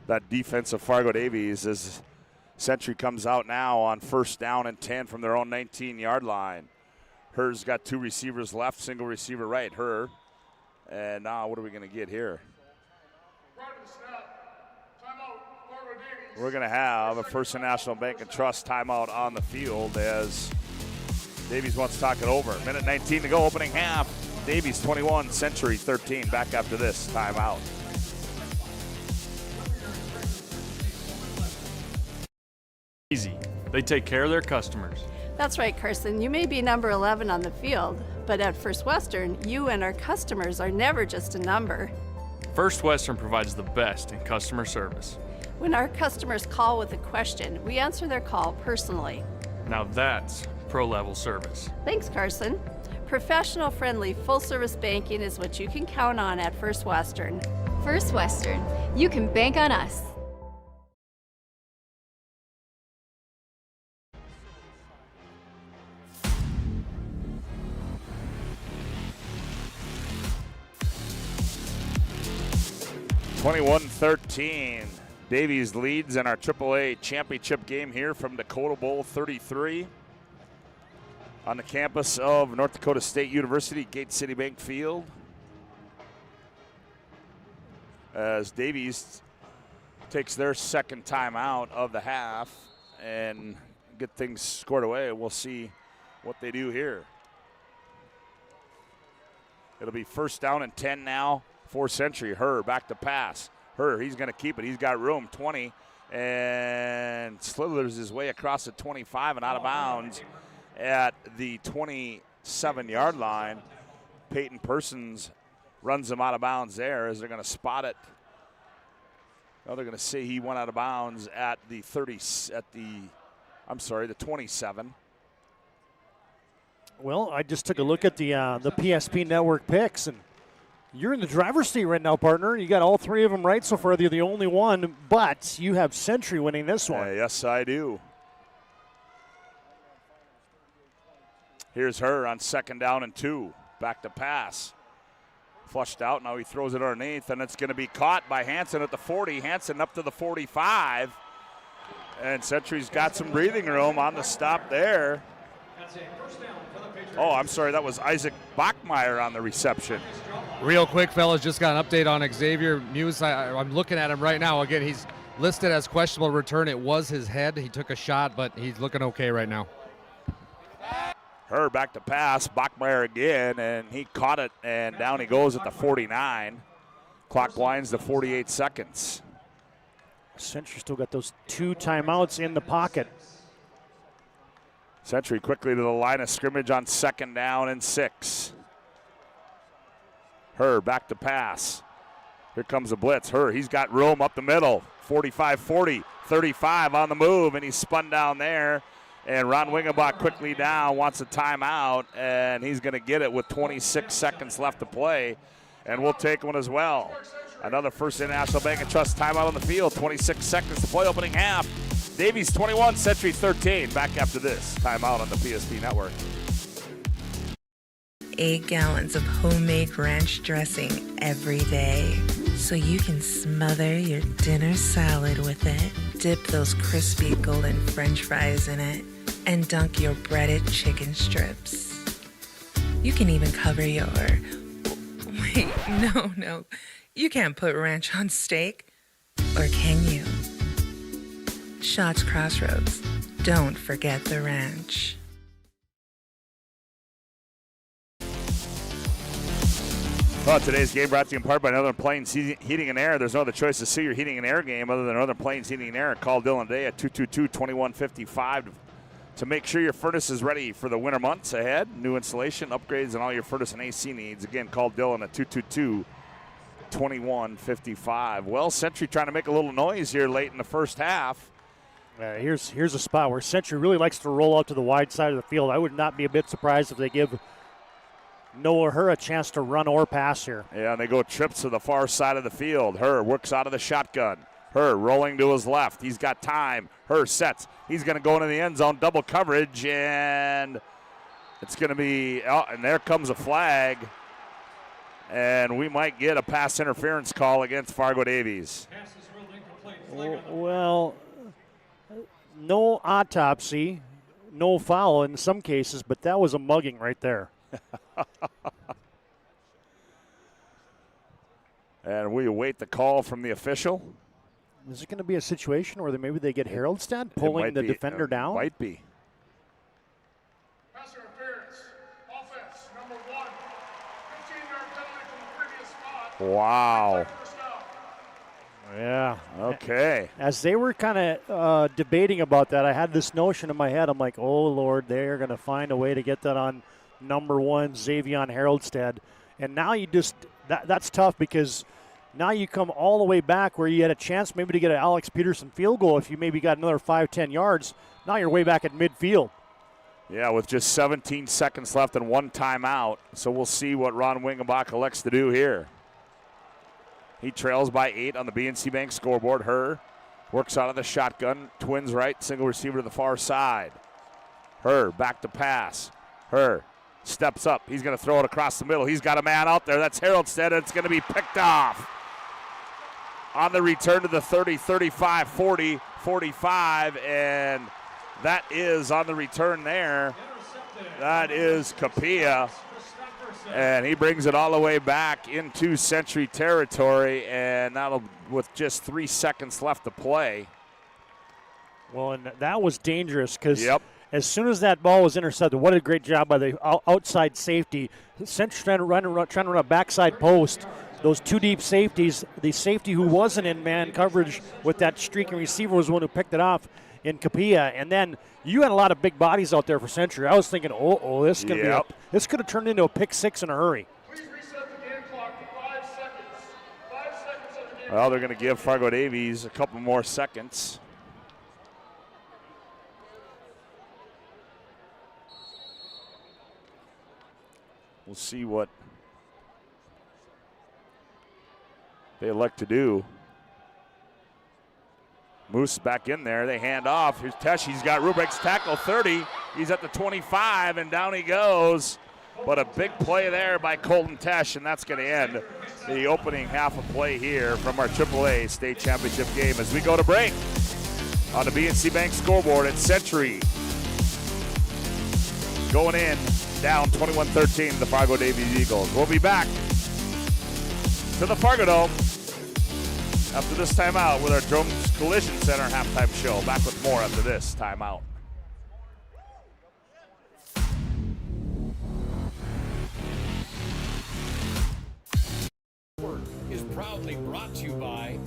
that defense of Fargo Davies as Century comes out now on 1st down and 10 from their own 19-yard line. Herr's got 2 receivers left, single receiver right, Herr. And now what are we going to get here? We're going to have a First and National Bank and Trust timeout on the field as Davies wants to talk it over. Minute 19 to go, opening half. Davies 21, Century 13. Back after this timeout. Easy. They take care of their customers. That's right, Carson. You may be number 11 on the field, but at First Western, you and our customers are never just a number. First Western provides the best in customer service. When our customers call with a question, we answer their call personally. Now that's pro-level service. Thanks, Carson. Professional, friendly, full-service banking is what you can count on at First Western. First Western, you can bank on us. (21-13). Davies leads in our AAA championship game here from Dakota Bowl 33 on the campus of North Dakota State University, Gate City Bank Field. As Davies takes their second timeout of the half and get things scored away. We'll see what they do here. It'll be first down and 10 now for Century. Herr back to pass. Herr, he's going to keep it. He's got room, 20, and slithers his way across the 25 and out of bounds at the 27-yard line. Peyton Persons runs him out of bounds there as they're going to spot it. Well, they're going to say he went out of bounds at the 27. Well, I just took a look at the PSP Network picks, and you're in the driver's seat right now, partner. You got all three of them right so far. You're the only one, but you have Century winning this one. Yes, I do. Here's Herr on second down and 2. Back to pass. Flushed out. Now he throws it underneath, and it's going to be caught by Hansen at the 40. Hansen up to the 45. And Century's got some breathing room on the stop there. Oh, I'm sorry. That was Isaac Bachmeyer on the reception. Real quick, fellas, just got an update on Xavier Muse. I'm looking at him right now. Again, he's listed as questionable return. It was his head. He took a shot, but he's looking okay right now. Herr back to pass. Bachmeyer again, and he caught it, and down he goes at the 49. Clock winds to 48 seconds. Century still got those 2 timeouts in the pocket. Century quickly to the line of scrimmage on second down and 6. Herr back to pass. Here comes a blitz. Herr, he's got room up the middle. 45-40, 35 on the move, and he's spun down there. And Ron Wingenbach quickly down, wants a timeout, and he's going to get it with 26 seconds left to play. And we'll take one as well. Another First International Bank and Trust timeout on the field. 26 seconds to play opening half. Davies 21, Century 13. Back after this timeout on the PSP Network. 8 gallons of homemade ranch dressing every day, so you can smother your dinner salad with it, dip those crispy golden French fries in it, and dunk your breaded chicken strips. You can even cover your... Wait, no. You can't put ranch on steak. Or can you? Shots Crossroads. Don't forget the ranch. Well, today's game brought to you in part by Northern Plains Heating and Air. There's no other choice to see your heating and air game other than Northern Plains Heating and Air. Call Dylan today at 222-2155 to make sure your furnace is ready for the winter months ahead. New installation, upgrades, and all your furnace and AC needs. Again, call Dylan at 222-2155. Well, Century trying to make a little noise here late in the first half. Here's a spot where Century really likes to roll out to the wide side of the field. I would not be a bit surprised if they give Noah Herr a chance to run or pass here. Yeah, and they go trips to the far side of the field. Herr works out of the shotgun. Herr rolling to his left. He's got time. Herr sets. He's going to go into the end zone, double coverage, and it's going to be, and there comes a flag. And we might get a pass interference call against Fargo Davies. Well, no autopsy, no foul in some cases, but that was a mugging right there. And we await the call from the official. Is it going to be a situation where maybe they get Haroldstad pulling the defender down? Might be. Pass interference. Offense, number 1. 15-yard penalty from the previous spot. Wow. Yeah. Okay. As they were kind of debating about that, I had this notion in my head. I'm like, oh, Lord, they're going to find a way to get that on number 1, Xavion Haroldstad. And now you just, that's tough because Now you come all the way back where you had a chance maybe to get an Alex Peterson field goal if you maybe got another 5-10 yards. Now you're way back at midfield. Yeah, with just 17 seconds left and 1 timeout. So we'll see what Ron Wingenbach elects to do here. He trails by 8 on the BNC Bank scoreboard. Herr works out of the shotgun. Twins right, single receiver to the far side. Herr back to pass. Herr steps up. He's going to throw it across the middle. He's got a man out there. That's Haroldstead. It's going to be picked off. On the return to the 30, 35, 40, 45, and that is on the return there. That is Capilla, and he brings it all the way back into Century territory, and that'll with just 3 seconds left to play. Well, and that was dangerous because as soon as that ball was intercepted, what a great job by the outside safety. Century trying to run a backside post. Those 2 deep safeties, the safety who wasn't in man coverage with that streaking receiver was the one who picked it off in Capilla. And then you had a lot of big bodies out there for Century. I was thinking, this could be this could have turned into a pick 6 in a hurry. Please reset the game clock to 5 seconds. 5 seconds of the game. Well, they're going to give Fargo Davies a couple more seconds. We'll see what they elect to do. Moose back in there. They hand off. Here's Tesh. He's got Rubrick's tackle 30. He's at the 25, and down he goes. But a big play there by Colton Tesh, and that's going to end the opening half of play here from our AAA state championship game as we go to break. On the BNC Bank scoreboard at Century. Going in, down 21-13, the Fargo Davies Eagles. We'll be back to the Fargo Dome after this timeout with our Drones Collision Center halftime show. Back with more after this timeout. Is proudly brought to you by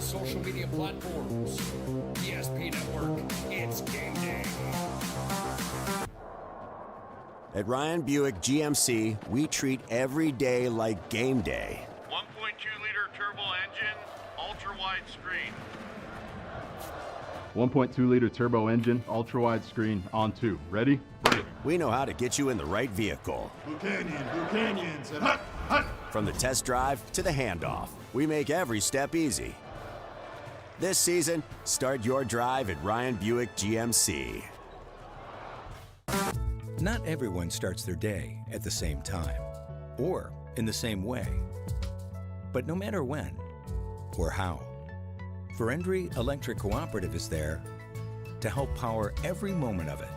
social media platforms. ESP Network, it's game day. At Ryan Buick GMC, we treat every day like game day. 1.2-liter turbo engine, ultra-wide screen. 1.2-liter turbo engine, ultra-wide screen, on 2. Ready? Ready. We know how to get you in the right vehicle. Blue Canyons, and hut, hut. From the test drive to the handoff, we make every step easy. This season, start your drive at Ryan Buick GMC. Not everyone starts their day at the same time or in the same way. But no matter when or how, Ferendry Electric Cooperative is there to help power every moment of it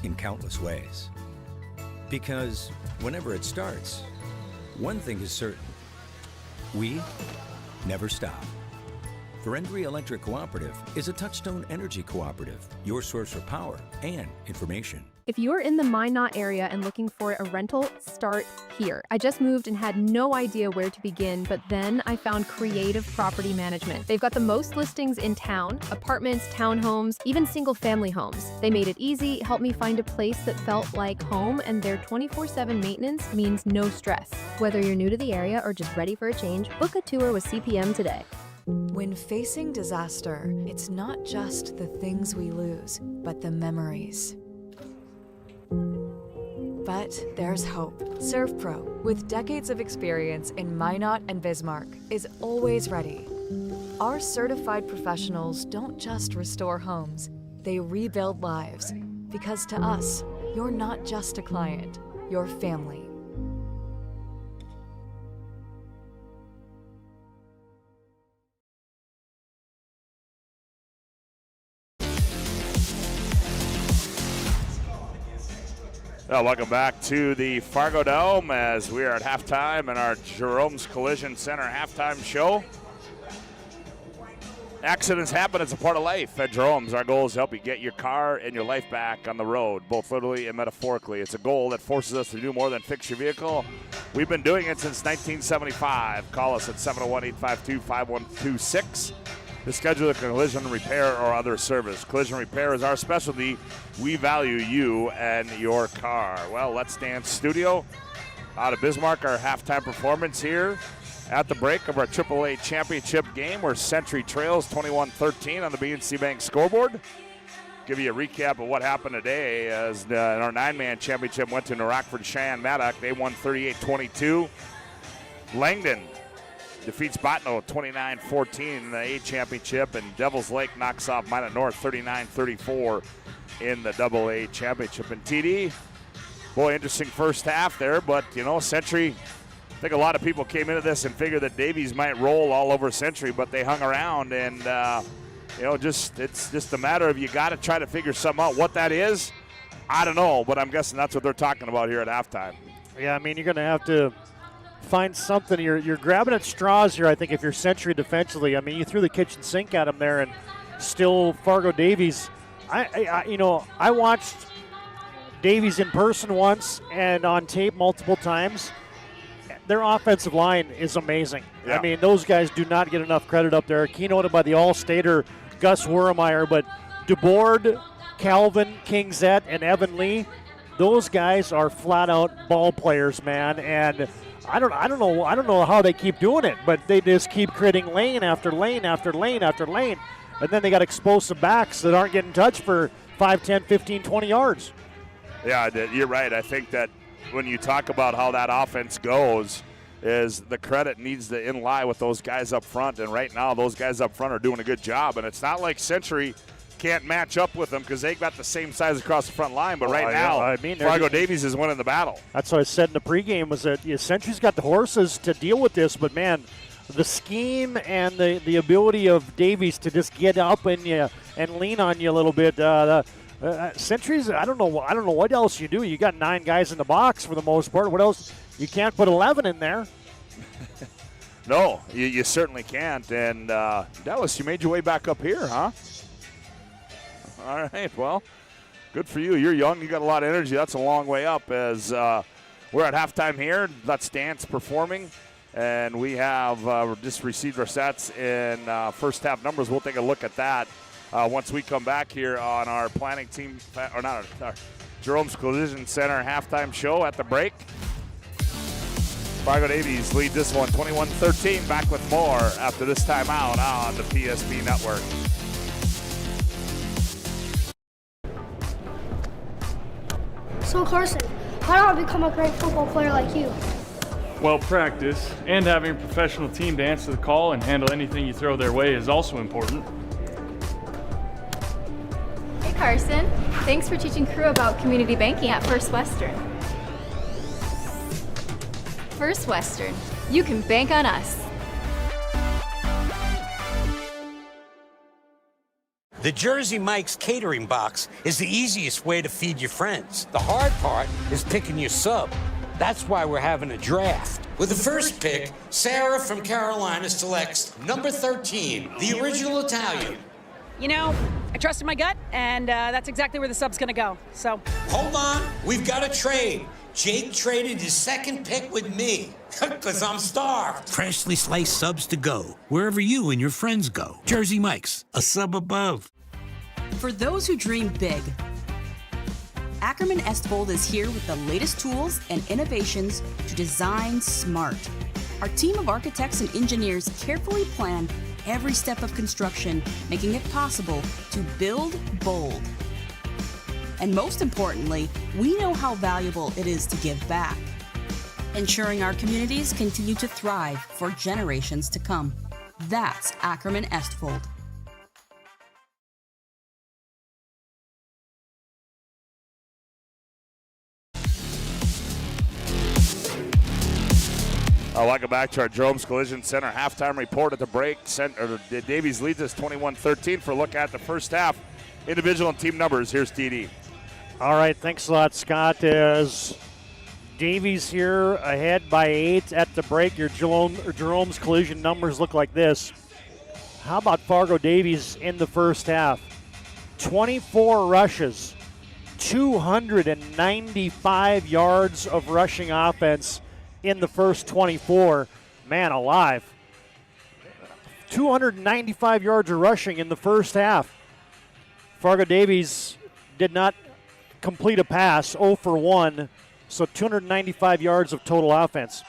in countless ways. Because whenever it starts, one thing is certain: we never stop. Ferendry Electric Cooperative is a Touchstone Energy cooperative, your source for power and information. If you're in the Minot area and looking for a rental, start here. I just moved and had no idea where to begin, but then I found Creative Property Management. They've got the most listings in town: apartments, townhomes, even single-family homes. They made it easy, helped me find a place that felt like home, and their 24/7 maintenance means no stress. Whether you're new to the area or just ready for a change, book a tour with CPM today. When facing disaster, it's not just the things we lose, but the memories. But there's hope. ServPro, with decades of experience in Minot and Bismarck, is always ready. Our certified professionals don't just restore homes, they rebuild lives. Because to us, you're not just a client, you're family. Well, welcome back to the Fargo Dome as we are at halftime in our Jerome's Collision Center halftime show. Accidents happen, it's a part of life. At Jerome's, our goal is to help you get your car and your life back on the road, both literally and metaphorically. It's a goal that forces us to do more than fix your vehicle. We've been doing it since 1975. Call us at 701-852-5126 to schedule a collision repair or other service. Collision repair is our specialty. We value you and your car. Well, Let's Dance Studio out of Bismarck, our halftime performance here at the break of our AAA championship game where Century trails 21-13 on the BNC Bank scoreboard. Give you a recap of what happened today as our 9-man championship went to New Rockford Cheyenne Maddock. They won 38-22. Langdon defeats Botno 29-14 in the A championship, and Devils Lake knocks off Minot North 39-34 in the AA championship. And TD, boy, interesting first half there, but Century, I think a lot of people came into this and figured that Davies might roll all over Century, but they hung around, and it's just a matter of you got to try to figure something out. What that is, I don't know, but I'm guessing that's what they're talking about here at halftime. Yeah, I mean, you're going to have to find something. You're grabbing at straws here, I think, if you're Century defensively. I mean, you threw the kitchen sink at them there, and still Fargo Davies. I watched Davies in person once and on tape multiple times. Their offensive line is amazing. Yeah. I mean, those guys do not get enough credit up there. Keynoted by the All-Stater Gus Wermeyer, but DeBoard, Calvin, Kingzett, and Evan Lee, those guys are flat-out ball players, man. And I don't know how they keep doing it, but they just keep creating lane after lane after lane after lane. And then they got explosive backs that aren't getting touched for 5, 10, 15, 20 yards. Yeah, you're right. I think that when you talk about how that offense goes, is the credit needs to lie with those guys up front. And right now, those guys up front are doing a good job. And it's not like Century can't match up with them because they got the same size across the front line. But Fargo Davies is winning the battle. That's what I said in the pregame was that Century's got the horses to deal with this. But, man, the scheme and the ability of Davies to just get up in you and lean on you a little bit. Century's, I don't know what else you do. You got 9 guys in the box for the most part. What else? You can't put 11 in there. No, you certainly can't. And Dallas, you made your way back up here, huh? All right, well, good for you. You're young. You got a lot of energy. That's a long way up as we're at halftime here. Let's Dance performing. And we have just received our stats in first half numbers. We'll take a look at that once we come back here on our planning team, or not our Jerome's Collision Center halftime show at the break. Fargo Davies lead this one 21-13. Back with more after this timeout on the PSP Network. So Carson, how do I become a great football player like you? Well, practice and having a professional team to answer the call and handle anything you throw their way is also important. Hey Carson, thanks for teaching crew about community banking at First Western. First Western, you can bank on us. The Jersey Mike's catering box is the easiest way to feed your friends. The hard part is picking your sub. That's why we're having a draft. With the first pick, Sarah from Carolina selects number 13, the original Italian. You know, I trusted my gut, and that's exactly where the sub's gonna go, so. Hold on, we've got a trade. Jake traded his second pick with me, because I'm starved. Freshly sliced subs to go, wherever you and your friends go. Jersey Mike's, a sub above. For those who dream big, Ackerman Estvold is here with the latest tools and innovations to design smart. Our team of architects and engineers carefully plan every step of construction, making it possible to build bold. And most importantly, we know how valuable it is to give back, ensuring our communities continue to thrive for generations to come. That's Ackerman Estfold. Welcome back to our Jerome's Collision Center halftime report at the break. Davies leads us 21-13 for a look at the first half. Individual and team numbers. Here's TD. All right, thanks a lot, Scott. As Davies here ahead by 8 at the break. Your Jerome's Collision numbers look like this. How about Fargo Davies in the first half? 24 rushes, 295 yards of rushing offense in the first 24. Man alive. 295 yards of rushing in the first half. Fargo Davies did not complete a pass, 0 for 1, so 295 yards of total offense.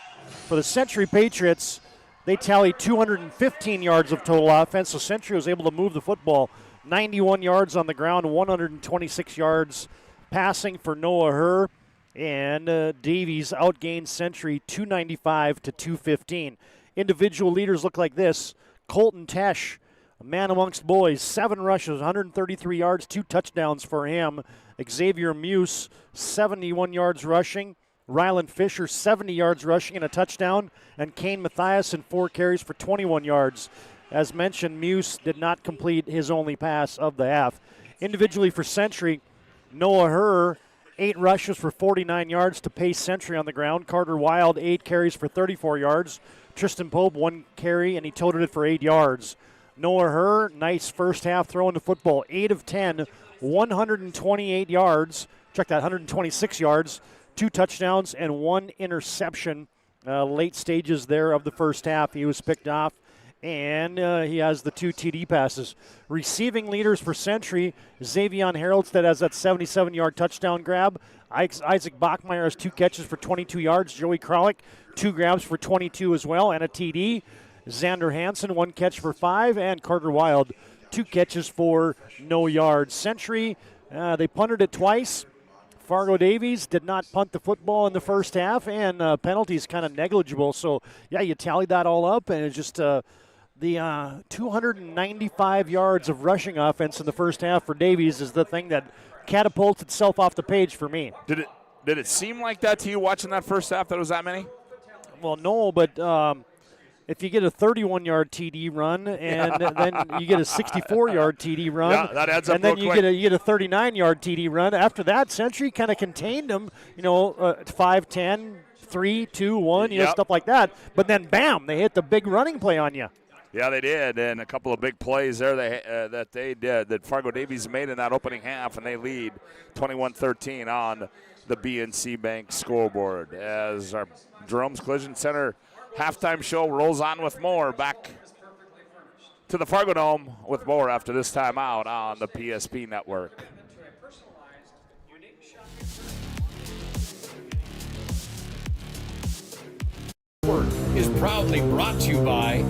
For the Century Patriots, they tallied 215 yards of total offense, so Century was able to move the football 91 yards on the ground, 126 yards passing for Noah Herr. And Davies outgained Century 295 to 215. Individual leaders look like this. Colton Tesh, a man amongst boys, 7 rushes, 133 yards, 2 touchdowns for him. Xavier Muse, 71 yards rushing. Rylan Fisher, 70 yards rushing and a touchdown. And Kane Mathiasen, 4 carries for 21 yards. As mentioned, Muse did not complete his only pass of the half. Individually for Century, Noah Herr, 8 rushes for 49 yards to pace Century on the ground. Carter Wild, 8 carries for 34 yards. Tristan Pope, 1 carry, and he toted it for 8 yards. Noah Herr, nice first half throwing the football. 8 of 10, 128 yards. Check that, 126 yards, 2 touchdowns, and 1 interception. Late stages there of the first half. He was picked off, and he has the 2 TD passes. Receiving leaders for Century, Xavion Haroldstead has that 77-yard touchdown grab. Isaac Bachmeyer has 2 catches for 22 yards. Joey Kralik, 2 grabs for 22 as well, and a TD. Xander Hansen, 1 catch for 5, and Carter Wild, 2 catches for no yards. Century, they punted it twice. Fargo Davies did not punt the football in the first half, and penalties kind of negligible. So, yeah, you tally that all up, and it's just the 295 yards of rushing offense in the first half for Davies is the thing that catapults itself off the page for me. Did it seem like that to you watching that first half, that it was that many? Well, no, but if you get a 31-yard TD run and then you get a 64-yard TD run, yeah, that adds up and then real you quick. get a 39-yard TD run. After that, Century kind of contained them, 5-10, 3, 2, 1, stuff like that. But then, bam, they hit the big running play on you. Yeah, they did, and a couple of big plays there that Fargo Davies made in that opening half, and they lead 21-13 on the BNC Bank scoreboard. As our Jerome's Collision Center halftime show rolls on with more. Back to the Fargo Dome with more after this timeout on the PSP Network. Is proudly brought to you by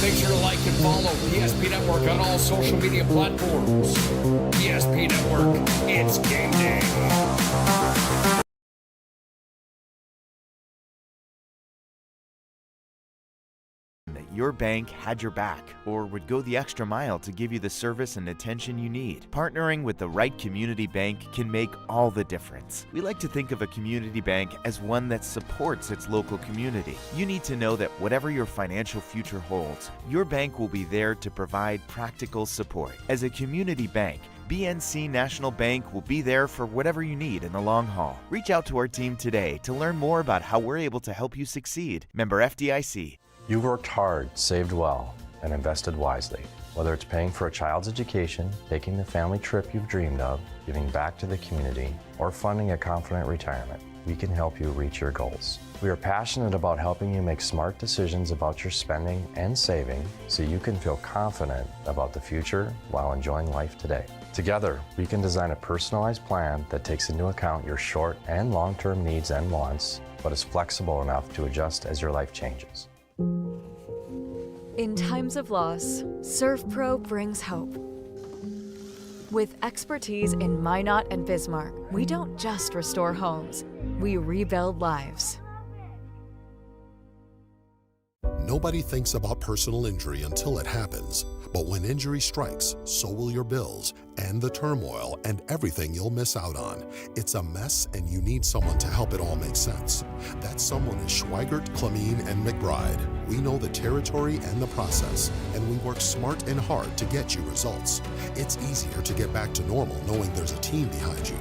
Make sure to like and follow PSP Network on all social media platforms. PSP Network, it's game day. your bank had your back or would go the extra mile to give you the service and attention you need. Partnering with the right community bank can make all the difference. We like to think of a community bank as one that supports its local community. You need to know that whatever your financial future holds, your bank will be there to provide practical support. As a community bank, BNC National Bank will be there for whatever you need in the long haul. Reach out to our team today to learn more about how we're able to help you succeed. Member FDIC. You worked hard, saved well, and invested wisely. Whether it's paying for a child's education, taking the family trip you've dreamed of, giving back to the community, or funding a confident retirement, we can help you reach your goals. We are passionate about helping you make smart decisions about your spending and saving so you can feel confident about the future while enjoying life today. Together, we can design a personalized plan that takes into account your short and long-term needs and wants, but is flexible enough to adjust as your life changes. In times of loss, ServPro brings hope. With expertise in Minot and Bismarck, we don't just restore homes, we rebuild lives. Nobody thinks about personal injury until it happens. But when injury strikes, so will your bills and the turmoil and everything you'll miss out on. It's a mess and you need someone to help it all make sense. That someone is Schweigert, Clemene, and McBride. We know the territory and the process, and we work smart and hard to get you results. It's easier to get back to normal knowing there's a team behind you.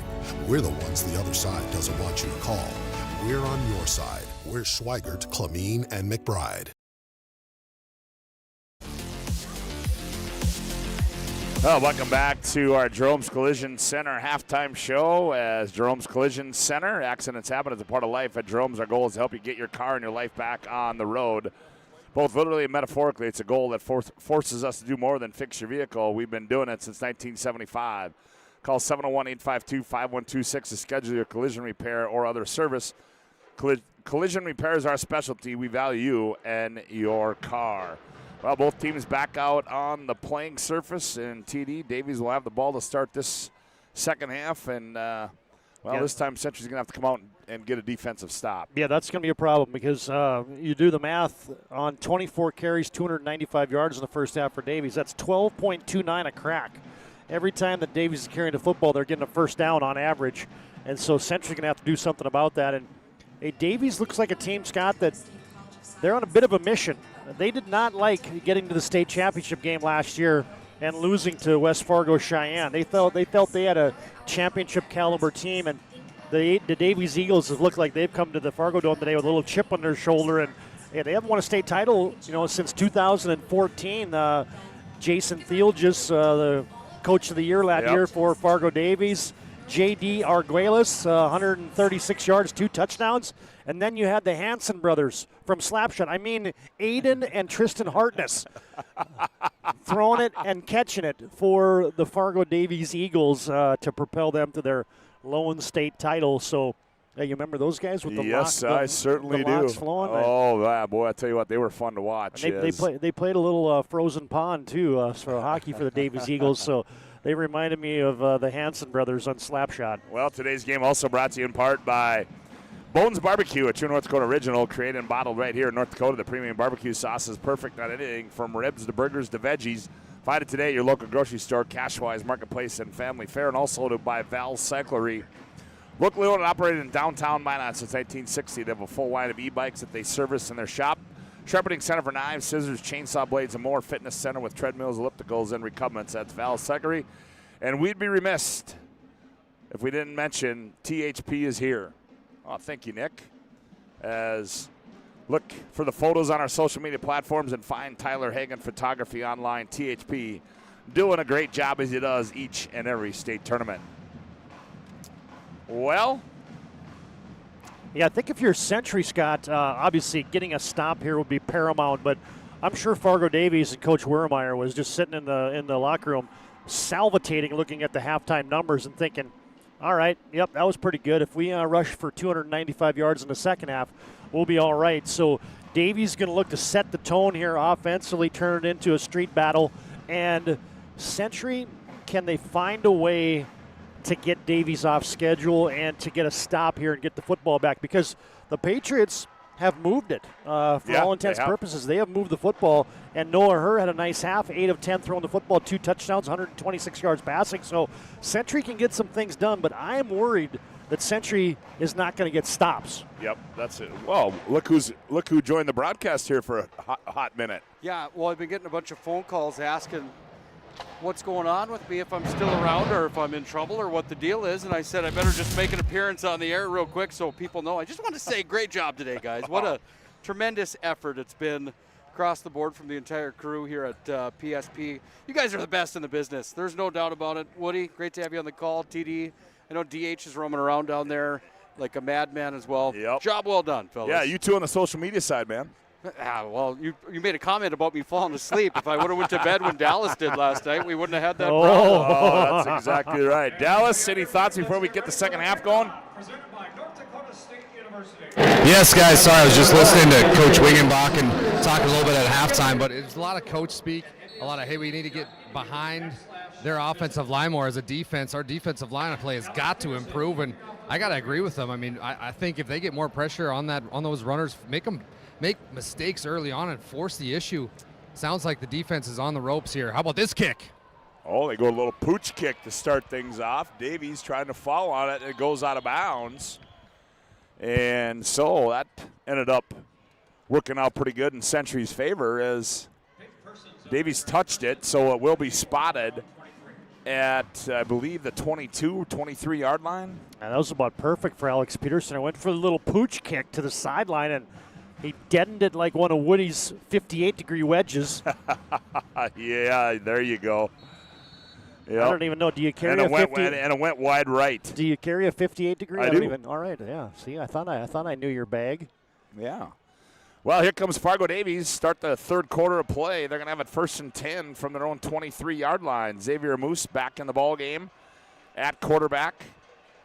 We're the ones the other side doesn't want you to call. We're on your side. We're Schweigert, Clemene, and McBride. Well, welcome back to our Jerome's Collision Center halftime show. As Jerome's Collision Center, accidents happen as a part of life. At Jerome's, our goal is to help you get your car and your life back on the road. Both literally and metaphorically, it's a goal that forces us to do more than fix your vehicle. We've been doing it since 1975. Call 701-852-5126 to schedule your collision repair or other service. Collision repair is our specialty. We value you and your car. Well, both teams back out on the playing surface, and TD Davies will have the ball to start this second half. And, this time Century's going to have to come out and get a defensive stop. Yeah, that's going to be a problem because you do the math on 24 carries, 295 yards in the first half for Davies. That's 12.29 a crack. Every time that Davies is carrying the football, they're getting a first down on average. And so Century's going to have to do something about that. And Davies looks like a team, Scott, that they're on a bit of a mission. They did not like getting to the state championship game last year and losing to West Fargo Cheyenne. They felt they had a championship caliber team, and the Davies Eagles have looked like they've come to the Fargo Dome today with a little chip on their shoulder, and they haven't won a state title, since 2014. Jason Thielges, the coach of the year that year for Fargo Davies. J.D. Arguelles, 136 yards, 2 touchdowns. And then you had the Hanson brothers from Slapshot. I mean, Aiden and Tristan Hartness throwing it and catching it for the Fargo Davies Eagles to propel them to their lone state title. So, you remember those guys with the yes, locks? I certainly do. Flowing? Oh, boy, I tell you what, they were fun to watch. They played a little frozen pond, too, for hockey for the Davies Eagles. So they reminded me of the Hanson brothers on Slapshot. Well, today's game also brought to you in part by Bones Barbecue, a true North Dakota original, created and bottled right here in North Dakota. The premium barbecue sauce is perfect on anything from ribs to burgers to veggies. Find it today at your local grocery store, Cashwise, Marketplace, and Family Fare, and also to by Val Cyclery. Locally owned and operated in downtown Minot since 1960. They have a full line of e-bikes that they service in their shop. Sharpening center for knives, scissors, chainsaw blades, and more. Fitness center with treadmills, ellipticals, and recumbents. That's Val Cyclery. And we'd be remiss if we didn't mention THP is here. Oh, thank you, Nick. As look for the photos on our social media platforms and find Tyler Hagan Photography online. THP doing a great job as he does each and every state tournament. Well, yeah, I think if you're Century, Scott, obviously getting a stop here would be paramount. But I'm sure Fargo Davies and Coach Wermeyer was just sitting in the locker room, salivating, looking at the halftime numbers and thinking, all right, yep, that was pretty good. If we rush for 295 yards in the second half, we'll be all right. So Davies going to look to set the tone here offensively, turn it into a street battle. And Century, can they find a way to get Davies off schedule and to get a stop here and get the football back? Because the Patriots, have moved it. For all intents and purposes, they have moved the football. And Noah Herr had a nice half, 8 of 10 throwing the football, 2 touchdowns, 126 yards passing. So Century can get some things done, but I am worried that Century is not going to get stops. Yep, that's it. Well, look who joined the broadcast here for a hot minute. Yeah, well, I've been getting a bunch of phone calls asking what's going on with me, if I'm still around or if I'm in trouble or what the deal is. And I said I better just make an appearance on the air real quick so people know. I just want to say great job today, guys. What a tremendous effort it's been across the board from the entire crew here at PSP. You guys are the best in the business. There's no doubt about it. Woody, great to have you on the call. TD, I know DH is roaming around down there like a madman as well. Yep. Job well done, fellas. Yeah, you two on the social media side, man. Well, you made a comment about me falling asleep. If I would have went to bed when Dallas did last night, we wouldn't have had that problem. Oh, that's exactly right. Dallas, any thoughts before we get the second half going? Yes, guys. Sorry, I was just listening to Coach Wingenbach and talk a little bit at halftime, but it's a lot of coach speak, a lot of, hey, we need to get behind their offensive line more as a defense. Our defensive line play has got to improve, and I got to agree with them. I mean, I think if they get more pressure on those runners, make mistakes early on and force the issue. Sounds like the defense is on the ropes here. How about this kick? Oh, they go a little pooch kick to start things off. Davies trying to fall on it, and it goes out of bounds. And so that ended up working out pretty good in Century's favor as Davies touched it, so it will be spotted at, I believe, the 22, 23-yard line. And that was about perfect for Alex Peterson. I went for the little pooch kick to the sideline, and he deadened it like one of Woody's 58-degree wedges. Yeah, there you go. Yep. I don't even know. Do you carry a 50? And it went wide right. Do you carry a 58-degree? I don't do. Even. All right, yeah. See, I thought I knew your bag. Yeah. Well, here comes Fargo Davies. Start the third quarter of play. They're going to have it 1st and 10 from their own 23-yard line. Xavier Moose back in the ball game at quarterback.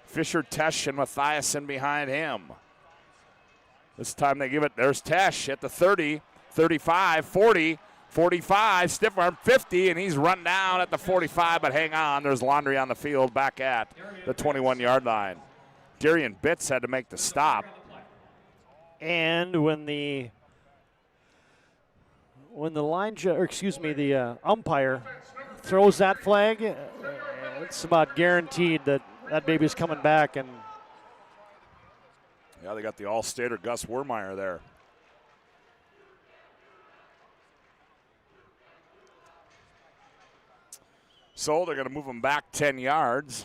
Fisher, Tesh, and Mathiasen behind him. This time they give it. There's Tesh at the 30, 35, 40, 45, stiff arm 50, and he's run down at the 45, but hang on. There's Laundry on the field back at the 21-yard line. Darian Bitts had to make the stop. And when the umpire throws that flag, it's about guaranteed that baby's coming back. And yeah, they got the All-Stater Gus Wermeyer there. So they're going to move him back 10 yards.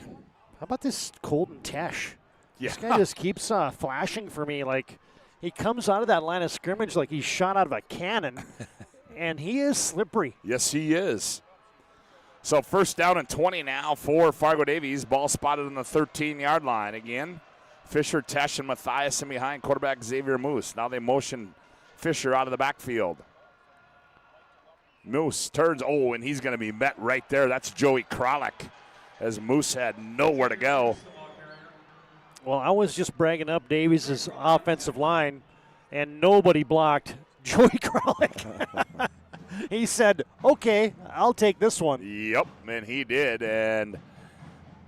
How about this Colton Tesh? Yeah. This guy just keeps flashing for me. Like, he comes out of that line of scrimmage like he's shot out of a cannon, and he is slippery. Yes, he is. So 1st down and 20 now for Fargo Davies. Ball spotted on the 13-yard line again. Fisher, Tesh, and Mathiasen behind quarterback Xavier Moose. Now they motion Fisher out of the backfield. Moose turns, and he's going to be met right there. That's Joey Kralik, as Moose had nowhere to go. Well, I was just bragging up Davies' offensive line, and nobody blocked Joey Kralik. He said, okay, I'll take this one. Yep, and he did, and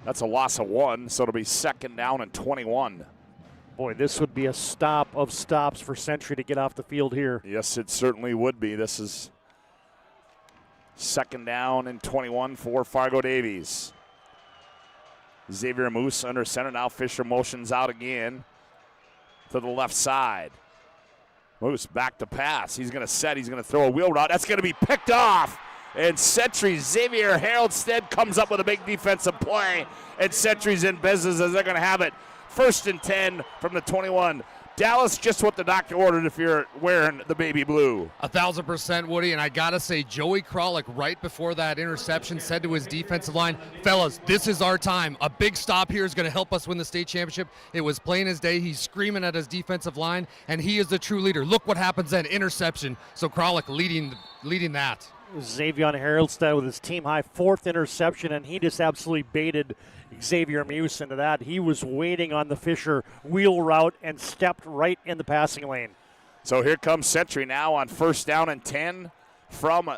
that's a loss of 1, so it'll be 2nd down and 21. Boy, this would be a stop of stops for Century to get off the field here. Yes, it certainly would be. This is 2nd down and 21 for Fargo Davies. Xavier Moose under center. Now Fisher motions out again to the left side. Moose back to pass. He's going to set. He's going to throw a wheel route. That's going to be picked off. And Century Xavier Haroldstead comes up with a big defensive play. And Century's in business as they're going to have it 1st and 10 from the 21. Dallas, just what the doctor ordered if you're wearing the baby blue. 1,000%, Woody, and I got to say, Joey Kralik, right before that interception, said to his defensive line, fellas, this is our time. A big stop here is going to help us win the state championship. It was plain as day. He's screaming at his defensive line, and he is the true leader. Look what happens then, interception. So Kralik leading that. Xavier Haroldstead with his team-high 4th interception, and he just absolutely baited Xavier Muse into that. He was waiting on the Fisher wheel route and stepped right in the passing lane. So here comes Century now on 1st down and 10 from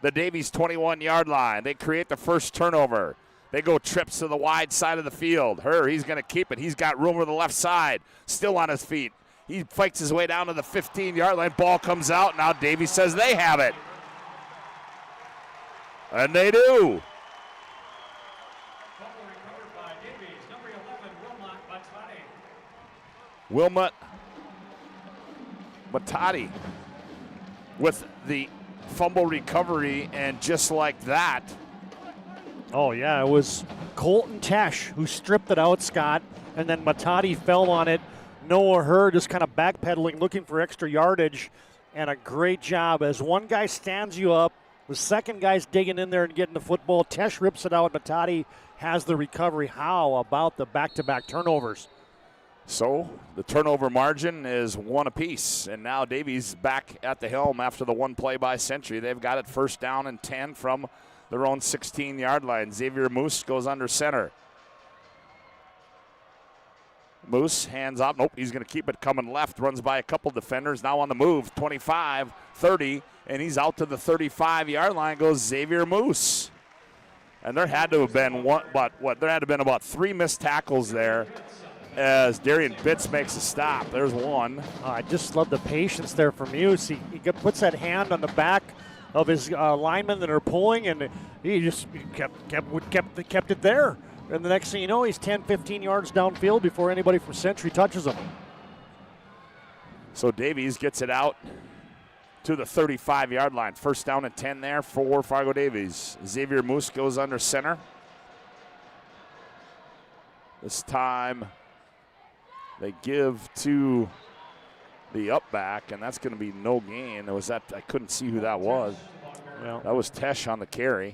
the Davies 21-yard line. They create the first turnover. They go trips to the wide side of the field. He's going to keep it. He's got room over the left side. Still on his feet. He fights his way down to the 15-yard line. Ball comes out. Now Davies says they have it. And they do. Wilmot Matati with the fumble recovery, and just like that. Oh, yeah, it was Colton Tesh who stripped it out, Scott, and then Matati fell on it. Noah Herr just kind of backpedaling, looking for extra yardage, and a great job as one guy stands you up. The second guy's digging in there and getting the football. Tesh rips it out. Matati has the recovery. How about the back-to-back turnovers? So the turnover margin is 1 apiece, and now Davies back at the helm after the one play by Century. They've got it 1st down and 10 from their own 16-yard line. Xavier Moose goes under center. Moose hands off. Nope, he's going to keep it coming left. Runs by a couple defenders. Now on the move, 25, 30, and he's out to the 35-yard line. Goes Xavier Moose. And there had to have been about 3 missed tackles there as Darian Bitts makes a stop. There's one. I just love the patience there from Muse. He puts that hand on the back of his linemen that are pulling, and he just kept it there. And the next thing you know, he's 10, 15 yards downfield before anybody from Century touches him. So Davies gets it out to the 35-yard line. 1st down and 10 there for Fargo Davies. Xavier Moose goes under center. This time they give to the up back, and that's going to be no gain. I couldn't see who that was. Well, that was Tesh on the carry.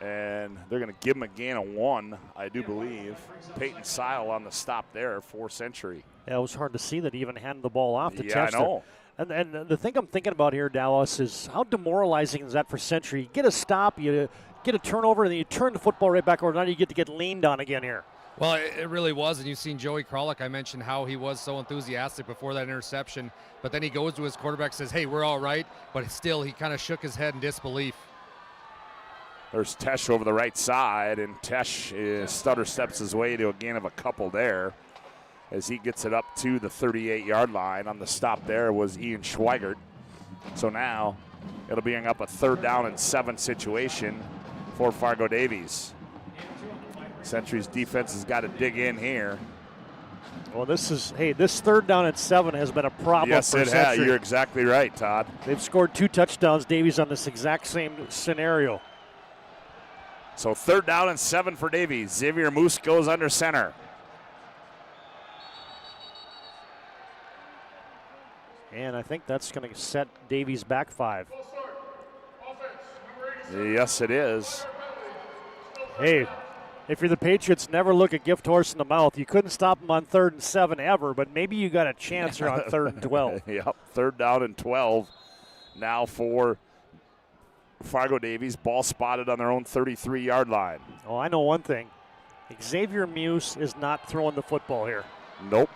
And they're going to give him a gain of 1, I do believe. Peyton Seil on the stop there for Century. Yeah, it was hard to see that he even handed the ball off to Tesh. I know. And the thing I'm thinking about here, Dallas, is how demoralizing is that for Century? You get a stop, you get a turnover, and then you turn the football right back over. Now you get to get leaned on again here. Well, it really was, and you've seen Joey Kralik. I mentioned how he was so enthusiastic before that interception, but then he goes to his quarterback, says, hey, we're all right, but still he kind of shook his head in disbelief. There's Tesh over the right side, and Tesh stutter steps his way to a gain of a couple there as he gets it up to the 38-yard line. On the stop there was Ian Schweigert. So now it'll be up a 3rd down and 7 situation for Fargo Davies. Century's defense has got to dig in here. Well, this 3rd down and 7 has been a problem yes, for it Century. has. You're exactly right, Todd. They've scored 2 touchdowns, Davies, on this exact same scenario. So 3rd down and 7 for Davies. Xavier Moose goes under center. And I think that's going to set Davies back 5. Yes, it is. Hey, if you're the Patriots, never look a gift horse in the mouth. You couldn't stop them on 3rd and 7 ever, but maybe you got a chance here on 3rd and 12. Yep, 3rd down and 12 now for Fargo Davies. Ball spotted on their own 33-yard line. Oh, I know one thing. Xavier Muse is not throwing the football here. Nope.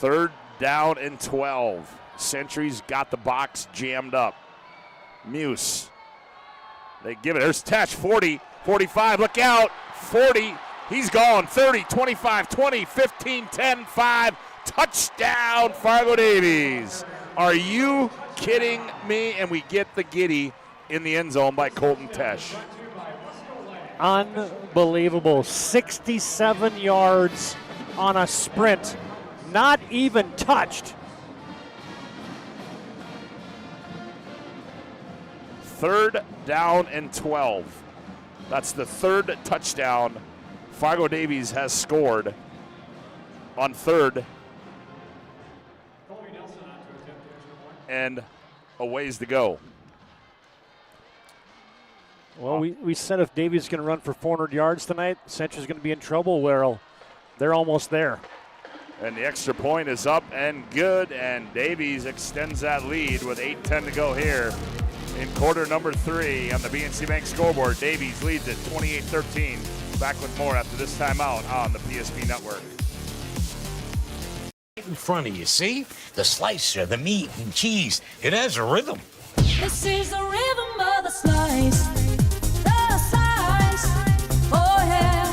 3rd down and 12. Century's got the box jammed up. Muse. They give it. There's Tesh, 40, 45. Look out. 40. He's gone. 30, 25, 20, 15, 10, 5. Touchdown, Fargo Davies. Are you kidding me? And we get the giddy in the end zone by Colton Tesh. Unbelievable. 67 yards on a sprint. Not even touched. 3rd down and 12. That's the 3rd touchdown Fargo Davies has scored on 3rd. And a ways to go. Well, we said if Davies is going to run for 400 yards tonight, Century's going to be in trouble. Well, they're almost there. And the extra point is up and good, and Davies extends that lead with 8:10 to go here in quarter number 3 on the BNC Bank scoreboard. Davies leads at 28-13. Back with more after this timeout on the PSP Network. In front of you, see? The slicer, the meat and cheese. It has a rhythm. This is the rhythm of the slice. The slice. Oh, yeah.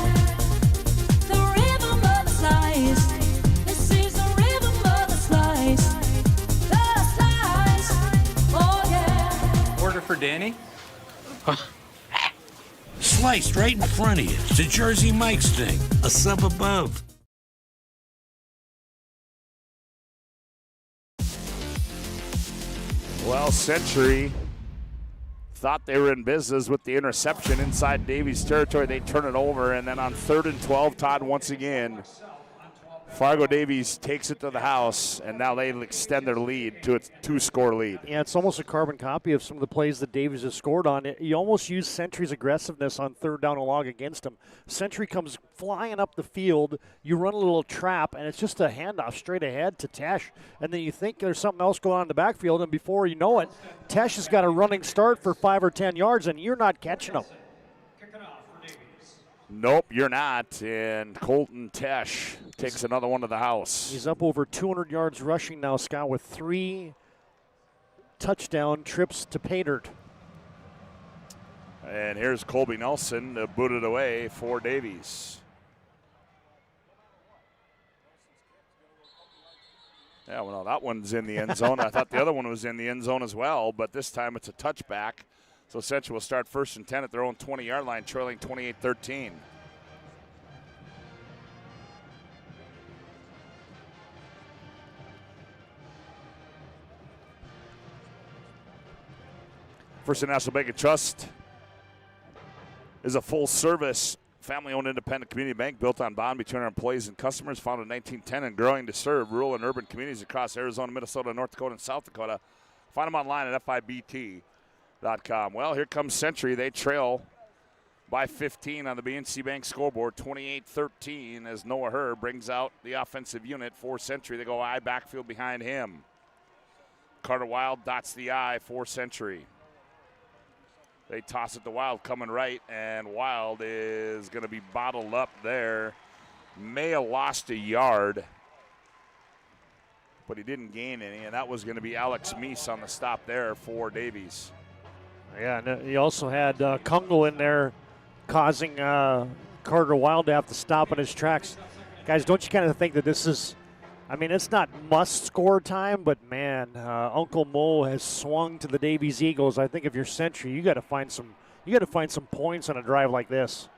for Danny? Sliced right in front of you. It's a Jersey Mike's thing. A sub above. Well, Century thought they were in business with the interception inside Davies' territory. They turn it over, and then on 3rd and 12, Todd, once again, Fargo Davies takes it to the house, and now they extend their lead to a 2-score lead. Yeah, it's almost a carbon copy of some of the plays that Davies has scored on. You almost use Century's aggressiveness on 3rd down and long against him. Century comes flying up the field. You run a little trap, and it's just a handoff straight ahead to Tesh. And then you think there's something else going on in the backfield, and before you know it, Tesh has got a running start for 5 or 10 yards, and you're not catching him. Nope, you're not. And Colton Tesh takes another one to the house. He's up over 200 yards rushing now, Scott, with 3 touchdown trips to pay dirt. And here's Colby Nelson to boot it away for Davies. Yeah, well, no, that one's in the end zone. I thought the other one was in the end zone as well, but this time it's a touchback. So Central will start 1st and 10 at their own 20-yard line, trailing 28-13. First National Bank and Trust is a full-service, family-owned independent community bank built on bond between our employees and customers, founded in 1910 and growing to serve rural and urban communities across Arizona, Minnesota, North Dakota, and South Dakota. Find them online at FIBT.com. Well, here comes Century. They trail by 15 on the BNC Bank scoreboard, 28-13, as Noah Herr brings out the offensive unit for Century. They go I backfield behind him. Carter Wild dots the I for Century. They toss it to Wild coming right, and Wild is going to be bottled up there. May have lost a yard, but he didn't gain any, and that was going to be Alex Meese on the stop there for Davies. Yeah, and he also had Kungle in there causing Carter Wild to have to stop in his tracks. Guys, don't you kind of think that this is, I mean, it's not must-score time, but, man, Uncle Mo has swung to the Davies Eagles. I think if you're Century, you got to find some points on a drive like this.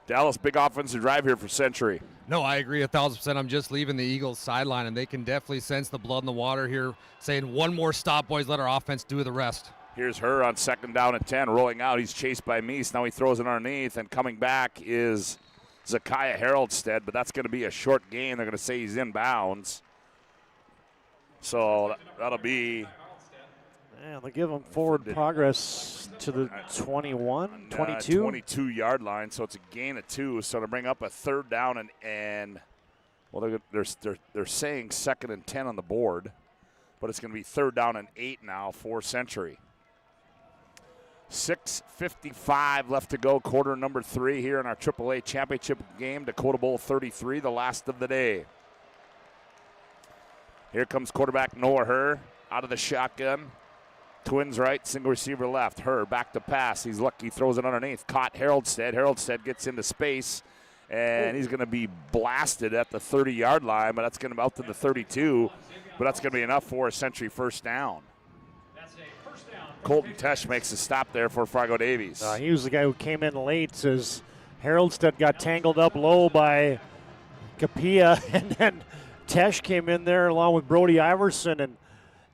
Dallas, big offensive drive here for Century. No, I agree 1,000%. I'm just leaving the Eagles sideline, and they can definitely sense the blood in the water here, saying one more stop, boys, let our offense do the rest. Here's Herr on 2nd down and 10, rolling out. He's chased by Meese. Now he throws it underneath, and coming back is Zakiah Haroldstead, but that's going to be a short gain. They're going to say he's in bounds. So that'll be. Yeah, they'll give him forward progress to the 21, 22. 22-yard line, so it's a gain of 2. So to bring up a 3rd down and well, they're saying 2nd and 10 on the board, but it's going to be 3rd down and 8 now for Century. 6:55 left to go, quarter number 3 here in our AAA championship game. Dakota Bowl 33, the last of the day. Here comes quarterback Noah Herr out of the shotgun. Twins right, single receiver left. Herr back to pass. He's lucky, throws it underneath. Caught Haroldstead. Haroldstead gets into space, and he's going to be blasted at the 30-yard line, but that's going to be out to the 32. But that's going to be enough for a Century 1st down. Colton Tesh makes a stop there for Fargo Davies. He was the guy who came in late as Haroldstead got tangled up low by Capilla, and then Tesh came in there along with Brody Iverson, and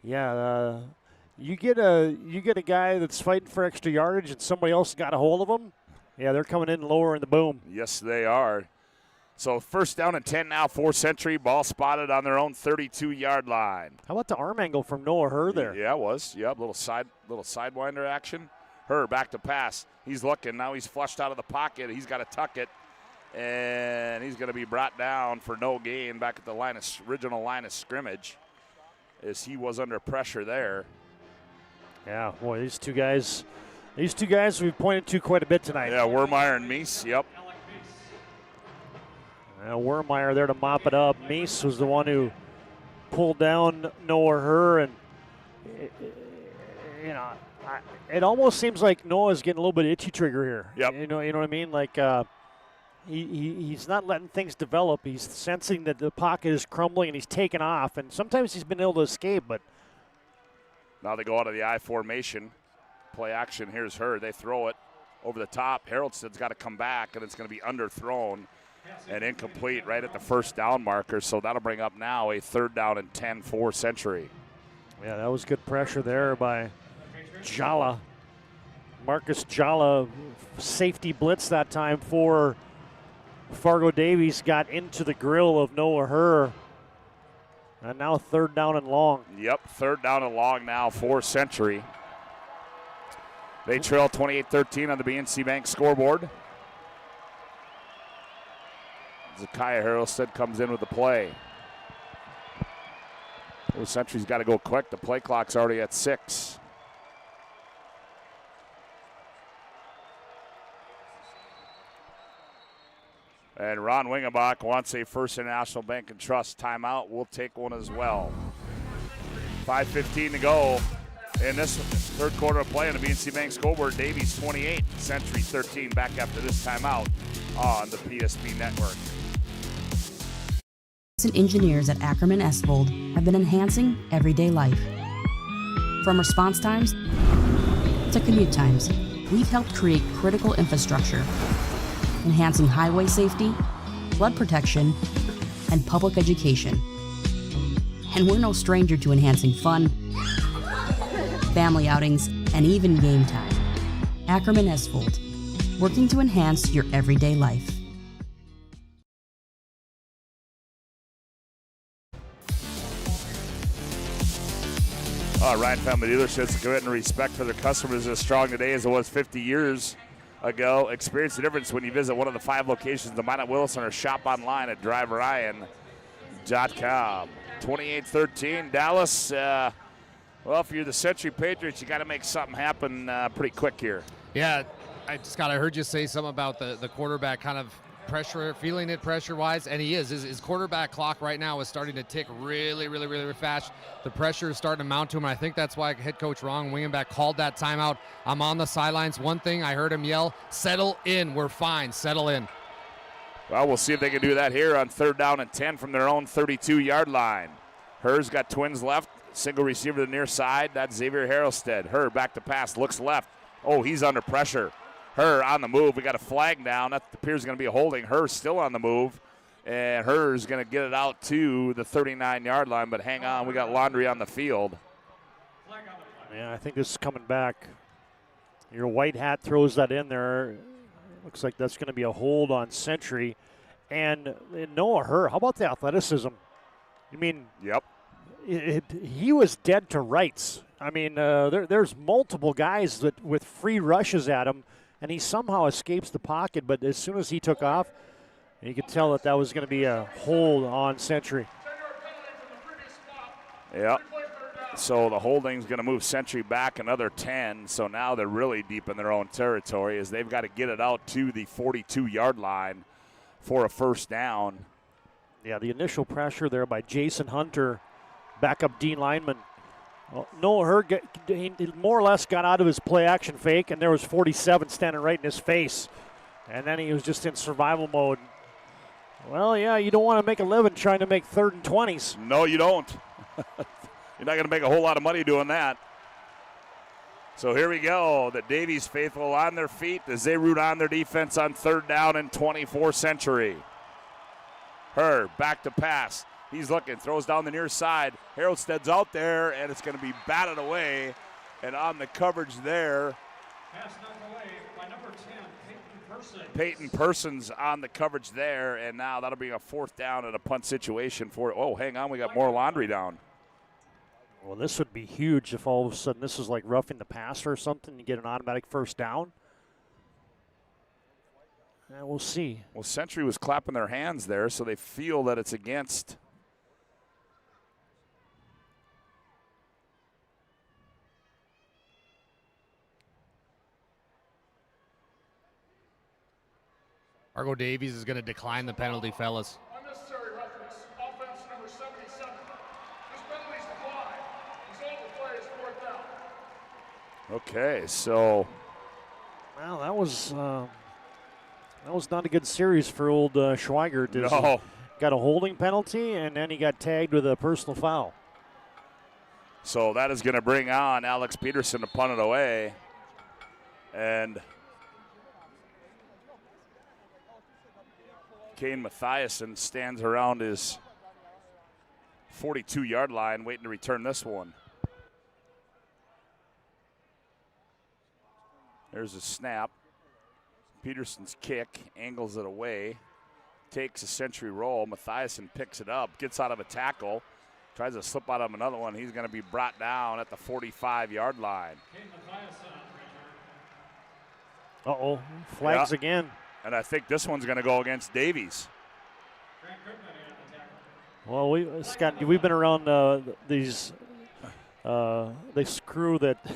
you get a guy that's fighting for extra yardage and somebody else got a hold of him. Yeah, they're coming in lower in the boom. Yes, they are. So 1st down and 10 now for Century. Ball spotted on their own 32-yard line. How about the arm angle from Noah Herr there? Yeah, it was. Yep, little sidewinder action. Herr back to pass. He's looking. Now he's flushed out of the pocket. He's got to tuck it. And he's going to be brought down for no gain back at the original line of scrimmage as he was under pressure there. Yeah, boy, these two guys we've pointed to quite a bit tonight. Yeah, Wermeyer and Meese, yep. Wermeyer there to mop it up. Meese was the one who pulled down Noah Herr, and it almost seems like Noah's getting a little bit itchy trigger here. Yep. You know what I mean? Like he's not letting things develop. He's sensing that the pocket is crumbling and he's taking off, and sometimes he's been able to escape, but Now they go out of the I formation. Play action. Here's her. They throw it over the top. Haraldsted's got to come back, and it's going to be underthrown and incomplete right at the first down marker. So that'll bring up now a 3rd down and 10 for Century. Yeah, that was good pressure there by Jala. Marcus Jala, safety blitz that time for Fargo Davies, got into the grill of Noah Herr. And now 3rd down and long. Yep, 3rd down and long now for Century. They trail 28-13 on the BNC Bank scoreboard. Zakiah Harrelstead comes in with the play. Oh, Century's got to go quick. The play clock's already at 6. And Ron Wingenbach wants a First International Bank and Trust timeout. We'll take one as well. 5:15 to go in this 3rd quarter of play on the BNC Bank scoreboard. Davies 28, Century 13. Back after this timeout on the PSP network. And engineers at Ackerman Estvold have been enhancing everyday life. From response times to commute times, we've helped create critical infrastructure, enhancing highway safety, flood protection, and public education. And we're no stranger to enhancing fun, family outings, and even game time. Ackerman Estvold, working to enhance your everyday life. Ryan Family Dealerships, commitment and respect for their customers is as strong today as it was 50 years ago. Experience the difference when you visit one of the 5 locations of Minot Wilson or shop online at driverryan.com. 28-13, Dallas. Well, if you're the Century Patriots, you got to make something happen pretty quick here. Yeah, I heard you say something about the quarterback kind of feeling it pressure-wise, and he is. His quarterback clock right now is starting to tick really, really, really fast. The pressure is starting to mount to him, and I think that's why head coach Ron Wingenbach called that timeout. I'm on the sidelines. One thing I heard him yell, settle in, we're fine, settle in. Well, we'll see if they can do that here on 3rd down and 10 from their own 32-yard line. Herr's got twins left, single receiver to the near side. That's Xavier Harrelstead. Herr back to pass, looks left. Oh, he's under pressure. Herr on the move. We got a flag down. That appears going to be a holding. Herr still on the move. And Herr's going to get it out to the 39-yard line. But hang on, we got Laundry on the field. Yeah, I think this is coming back. Your white hat throws that in there. Looks like that's going to be a hold on Century. And Noah Herr, how about the athleticism? I mean, yep. He was dead to rights. I mean, there's multiple guys that with free rushes at him, and he somehow escapes the pocket. But as soon as he took off, you could tell that was going to be a hold on Century. Yep. So the holding's going to move Century back another 10. So now they're really deep in their own territory as they've got to get it out to the 42-yard line for a first down. Yeah, the initial pressure there by Jason Hunter, backup D lineman. Well, Noah Herr, he more or less got out of his play-action fake, and there was 47 standing right in his face. And then he was just in survival mode. Well, yeah, you don't want to make a living trying to make 3rd and 20s. No, you don't. You're not going to make a whole lot of money doing that. So here we go. The Davies faithful on their feet as they root on their defense on 3rd down and 24 Century. Herr back to pass. He's looking, throws down the near side. Haraldsted's out there, and it's going to be batted away. And on the coverage there, pass knocked away by number 10, Peyton Persons. Peyton Persons on the coverage there, and now that'll be a 4th down and a punt situation for it. Oh, hang on, we got more Laundry down. Well, this would be huge if all of a sudden this is like roughing the passer or something. You get an automatic first down. And we'll see. Well, Century was clapping their hands there, so they feel that it's against. Fargo Davies is going to decline the penalty, fellas. Unnecessary roughness. Offense number 77. This penalty's declined. Result of play is 4th down. Okay, so. Well, that was not a good series for old Schweigert. No. Got a holding penalty, and then he got tagged with a personal foul. So that is going to bring on Alex Peterson to punt it away. And Kane Mathiasen stands around his 42-yard line waiting to return this one. There's a snap. Peterson's kick, angles it away, takes a century roll. Mathiasen picks it up, gets out of a tackle, tries to slip out of another one. He's going to be brought down at the 45-yard line. Uh-oh, flags again. And I think this one's going to go against Davies. Well, Scott, we've been around this crew that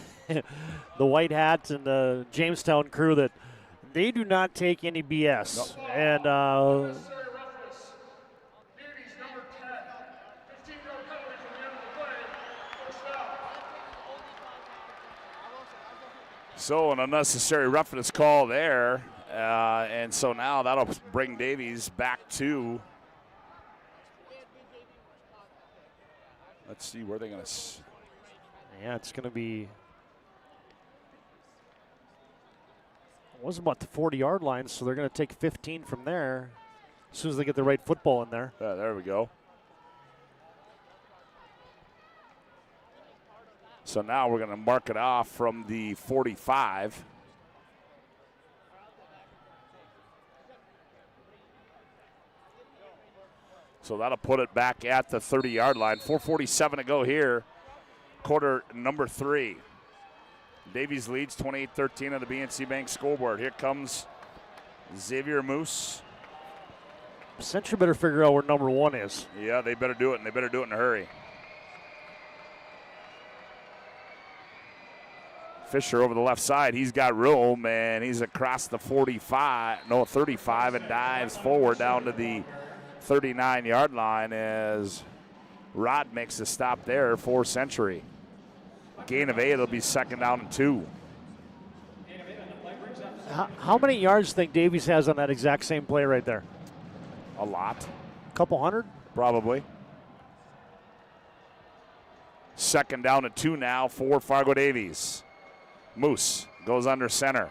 the White Hats and the Jamestown crew that they do not take any BS. Nope. And so an unnecessary roughness call there. And so now that'll bring Davies back to, let's see where they're going to. Yeah, it's going to be, it was about the 40-yard line, so they're going to take 15 from there as soon as they get the right football in there. There we go. So now we're going to mark it off from the 45. So that'll put it back at the 30-yard line. 4:47 to go here, quarter number 3. Davies leads 28-13 on the BNC Bank scoreboard. Here comes Xavier Moose. Century better figure out where number 1 is. Yeah, they better do it, and they better do it in a hurry. Fisher over the left side. He's got room, and he's across the 35, and dives forward down to the 39-yard line as Rod makes a stop there for Century. Gain of 8, it'll be 2nd down and 2. How many yards do you think Davies has on that exact same play right there? A lot. A couple hundred? Probably. 2nd down and 2 now for Fargo Davies. Moose goes under center.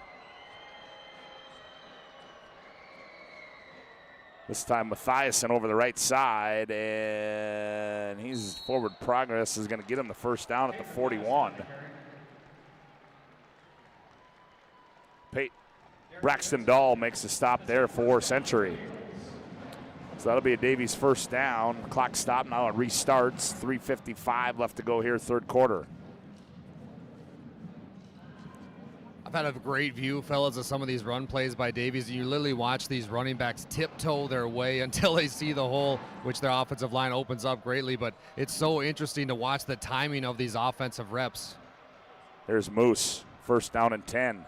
This time Mathiasen over the right side, and his forward progress is going to get him the 1st down at the 41. Braxton Dahl makes a stop there for Century. So that'll be a Davies 1st down. Clock stop now, it restarts. 3:55 left to go here, 3rd quarter. I've had a great view, fellas, of some of these run plays by Davies. You literally watch these running backs tiptoe their way until they see the hole, which their offensive line opens up greatly. But it's so interesting to watch the timing of these offensive reps. There's Moose, 1st down and 10.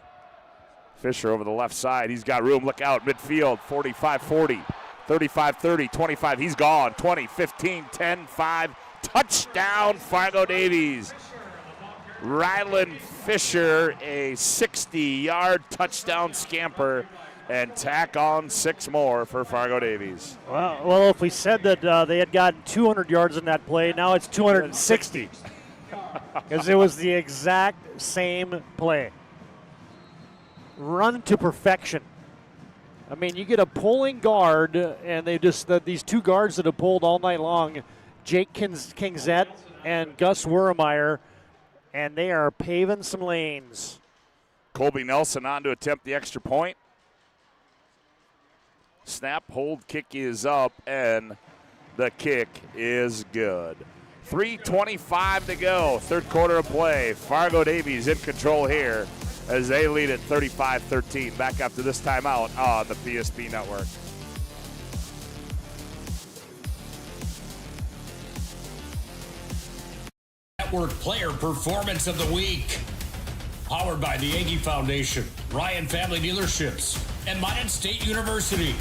Fisher over the left side. He's got room. Look out, midfield, 45-40, 35-30, 25. He's gone. 20, 15, 10, 5. Touchdown, Fargo Davies. Ryland Fisher, a 60-yard touchdown scamper, and tack on 6 more for Fargo Davies. Well, if we said that they had gotten 200 yards in that play, now it's 260. Because it was the exact same play. Run to perfection. I mean, you get a pulling guard, and they just, these 2 guards that have pulled all night long, Jake Kingzett and Gus Wermeyer, and they are paving some lanes. Colby Nelson on to attempt the extra point. Snap, hold, kick is up, and the kick is good. 3:25 to go, 3rd quarter of play. Fargo Davies in control here as they lead at 35-13. Back after this timeout on the PSP Network. Network Player Performance of the Week. Powered by the Aggie Foundation, Ryan Family Dealerships, and Minot State University.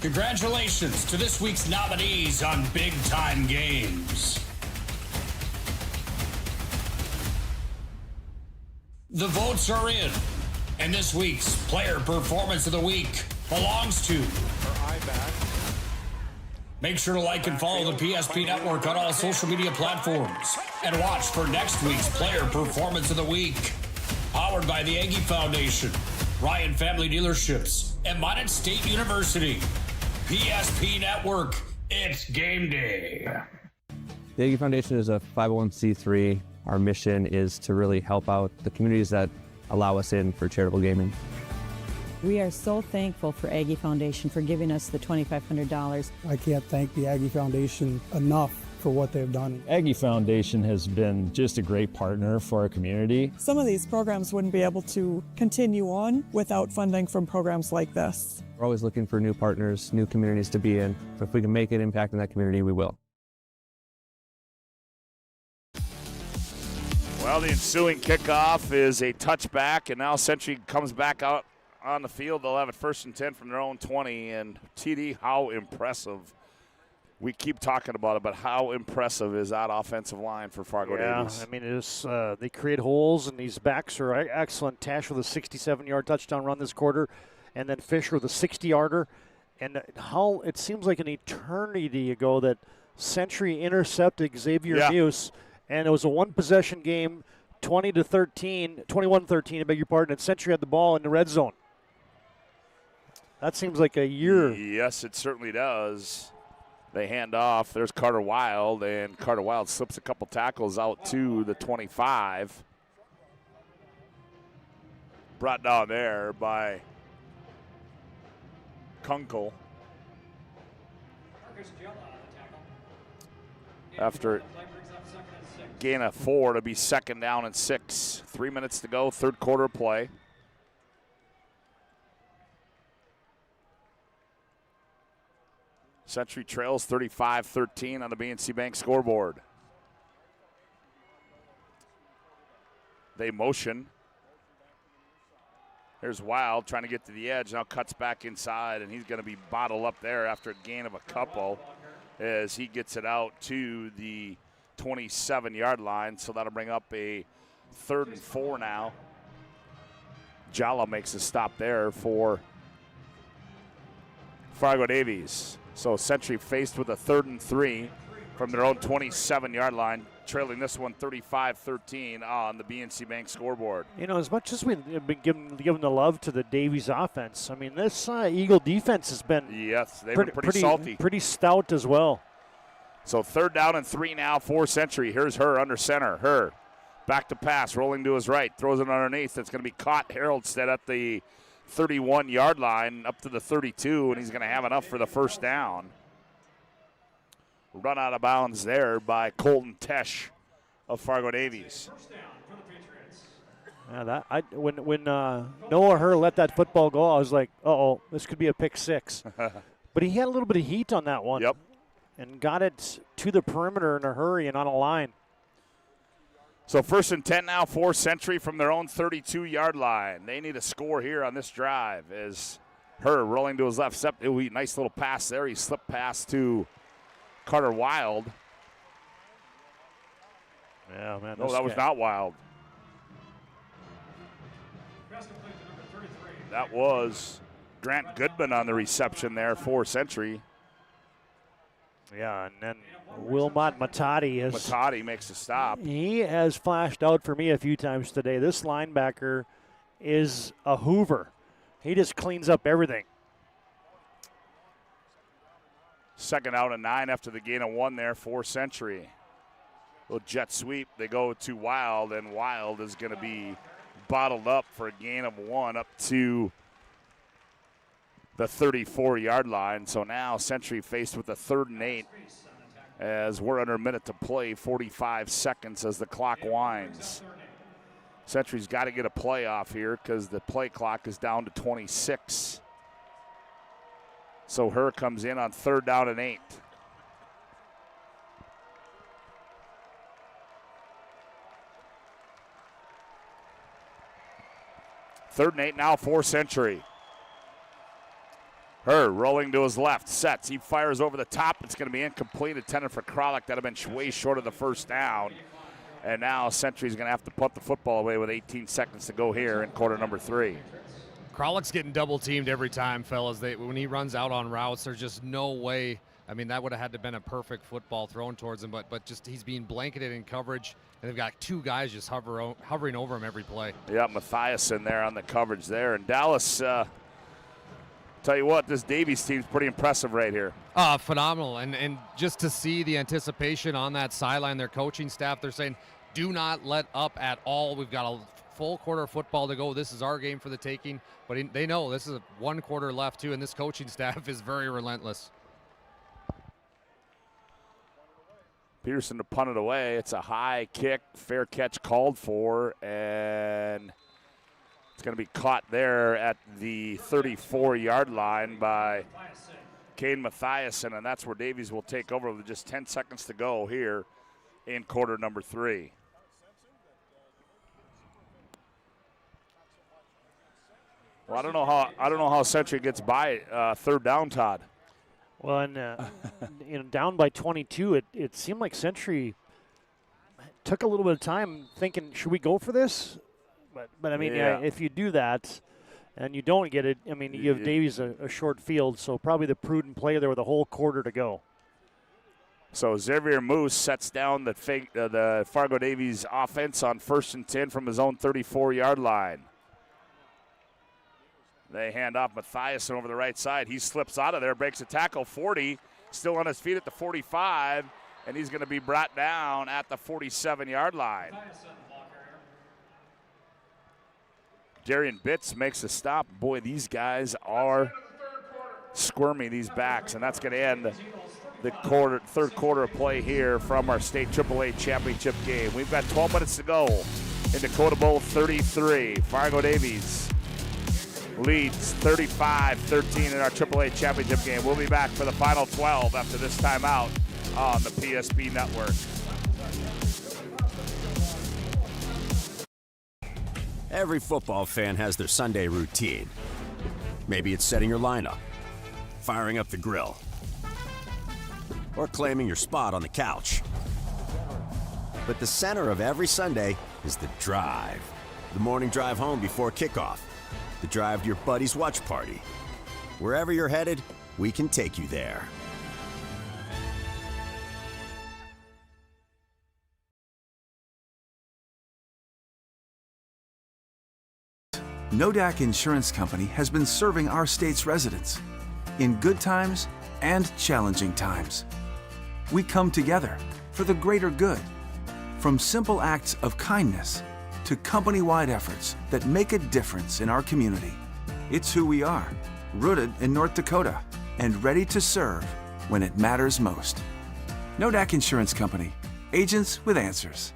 Congratulations to this week's nominees on Big Time Games. The votes are in, and this week's Player Performance of the Week belongs to Make sure to like and follow the PSP Network on all social media platforms. And watch for next week's Player Performance of the Week. Powered by the Aggie Foundation, Ryan Family Dealerships, and Minot State University. PSP Network, it's game day. The Aggie Foundation is a 501c3. Our mission is to really help out the communities that allow us in for charitable gaming. We are so thankful for Aggie Foundation for giving us the $2,500. I can't thank the Aggie Foundation enough for what they've done. Aggie Foundation has been just a great partner for our community. Some of these programs wouldn't be able to continue on without funding from programs like this. We're always looking for new partners, new communities to be in. So if we can make an impact in that community, we will. Well, the ensuing kickoff is a touchback, and now Century comes back out on the field. They'll have it 1st and 10 from their own 20. And TD, how impressive. We keep talking about it, but how impressive is that offensive line for Fargo Davies? I mean, it's, they create holes, and these backs are excellent. Tash with a 67-yard touchdown run this quarter, and then Fisher with a 60-yarder. And how it seems like an eternity ago that Century intercepted Xavier Muse, and it was a one-possession game, 21-13, I beg your pardon, and Century had the ball in the red zone. That seems like a year. Yes, it certainly does. They hand off. There's Carter Wild, and Carter Wild slips a couple tackles out to the 25. Brought down there by Kunkel. After gain of 4 to be 2nd down and 6. 3 minutes to go, third quarter play. Century trails 35-13 on the BNC Bank scoreboard. They motion. Here's Wild trying to get to the edge. Now cuts back inside, and he's going to be bottled up there after a gain of a couple as he gets it out to the 27-yard line. So that'll bring up a 3rd and 4 now. Jala makes a stop there for Fargo Davies. So Century faced with a 3rd and 3 from their own 27-yard line, trailing this one 35-13 on the BNC Bank scoreboard. You know, as much as we've been giving the love to the Davies offense, I mean, this Eagle defense has been they've been pretty salty. Pretty stout as well. So 3rd down and 3 now for Century. Here's Her under center. Her back to pass, rolling to his right, throws it underneath. It's going to be caught Haroldstead at the 31-yard line up to the 32, and he's going to have enough for the 1st down. Run out of bounds there by Colton Tesh of Fargo Davies. Yeah, when Noah Herr let that football go, I was like, uh-oh, this could be a pick 6. But he had a little bit of heat on that one. Yep. And got it to the perimeter in a hurry and on a line. So 1st and 10 now for Century from their own 32-yard line. They need a score here on this drive as Herr rolling to his left. Nice little pass there. He slipped past to Carter Wild. Yeah, man. No, that was not Wild. That was Grant Goodman on the reception there for Century. Yeah, and then Wilmot Matadi makes a stop. He has flashed out for me a few times today. This linebacker is a Hoover. He just cleans up everything. 2nd out and 9 after the gain of 1 there for Century. Little jet sweep. They go to Wild, and Wild is going to be bottled up for a gain of 1 up to the 34-yard line. So now Century faced with a 3rd and 8 as we're under a minute to play, 45 seconds as the clock winds. Century's got to get a play off here because the play clock is down to 26. So Herr comes in on 3rd down and 8. Third and 8 now for Century. Herr rolling to his left, sets. He fires over the top. It's going to be incomplete, intended for Kralik. That would have been way short of the 1st down. And now Century's going to have to punt the football away with 18 seconds to go here in quarter number 3. Kralik's getting double teamed every time, fellas. When he runs out on routes, there's just no way I mean, that would have had to have been a perfect football thrown towards him, but just he's being blanketed in coverage, and they've got two guys just hovering over him every play. Yeah, Matthias in there on the coverage there. And Dallas, tell you what, this Davies team's pretty impressive right here. Phenomenal. And just to see the anticipation on that sideline, their coaching staff, they're saying, do not let up at all. We've got a full quarter of football to go. This is our game for the taking. But they know this is 1 quarter left, too, and this coaching staff is very relentless. Peterson to punt it away. It's a high kick, fair catch called for, and it's going to be caught there at the 34-yard line by Kane Mathiasen, and that's where Davies will take over with just 10 seconds to go here in quarter number 3. Well, I don't know how Century gets by third down, Todd. Well, and down by 22, it seemed like Century took a little bit of time thinking, should we go for this? But I mean, if you do that and you don't get it, I mean, you give Davies a short field, so probably the prudent play there with a whole quarter to go. So Xavier Moose sets down the Fargo Davies offense on 1st and 10 from his own 34-yard line. They hand off Mathiasen over the right side. He slips out of there, breaks a tackle, 40, still on his feet at the 45, and he's going to be brought down at the 47-yard line. Darian Bitts makes a stop. Boy, these guys are squirmy, these backs, and that's going to end the third quarter of play here from our state AAA championship game. We've got 12 minutes to go in Dakota Bowl 33. Fargo Davies leads 35-13 in our AAA championship game. We'll be back for the final 12 after this timeout on the PSP Network. Every football fan has their Sunday routine. Maybe it's setting your lineup, firing up the grill, or claiming your spot on the couch. But the center of every Sunday is the drive. The morning drive home before kickoff. The drive to your buddy's watch party. Wherever you're headed, we can take you there. Nodak Insurance Company has been serving our state's residents in good times and challenging times. We come together for the greater good, from simple acts of kindness to company-wide efforts that make a difference in our community. It's who we are, rooted in North Dakota and ready to serve when it matters most. Nodak Insurance Company, agents with answers.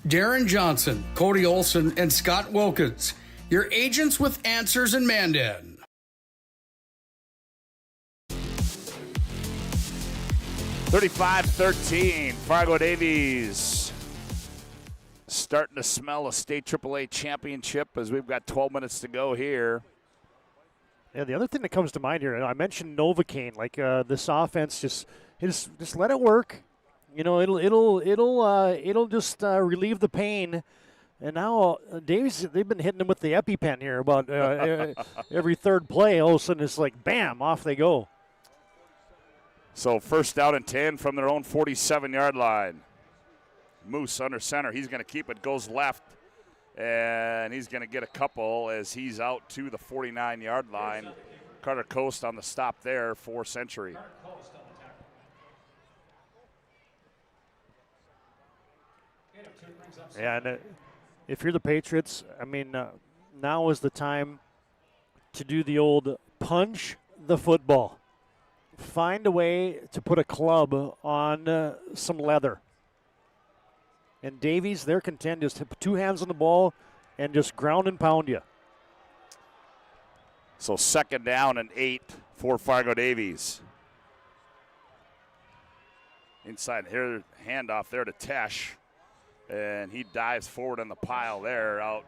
Darren Johnson, Cody Olson, and Scott Wilkins, your agents with answers in Mandan. (35-13), Fargo Davies starting to smell a state AAA championship as we've got 12 minutes to go here. Yeah, the other thing that comes to mind here, and I mentioned Novocaine, like this offense, just let it work. You know, it'll just relieve the pain. And now Davies, they've been hitting him with the EpiPen here about every third play. All of a sudden, it's like bam, off they go. So 1st down and 10 from their own 47-yard line. Moose under center. He's going to keep it, goes left, and he's going to get a couple as he's out to the 49-yard line. Carter Coast on the stop there for Century. Yeah, and if you're the Patriots, I mean, now is the time to do the old punch the football. Find a way to put a club on some leather. And Davies, they're content just to put 2 hands on the ball and just ground and pound you. So 2nd down and 8 for Fargo Davies. Inside here, handoff there to Tesh. And he dives forward on the pile there out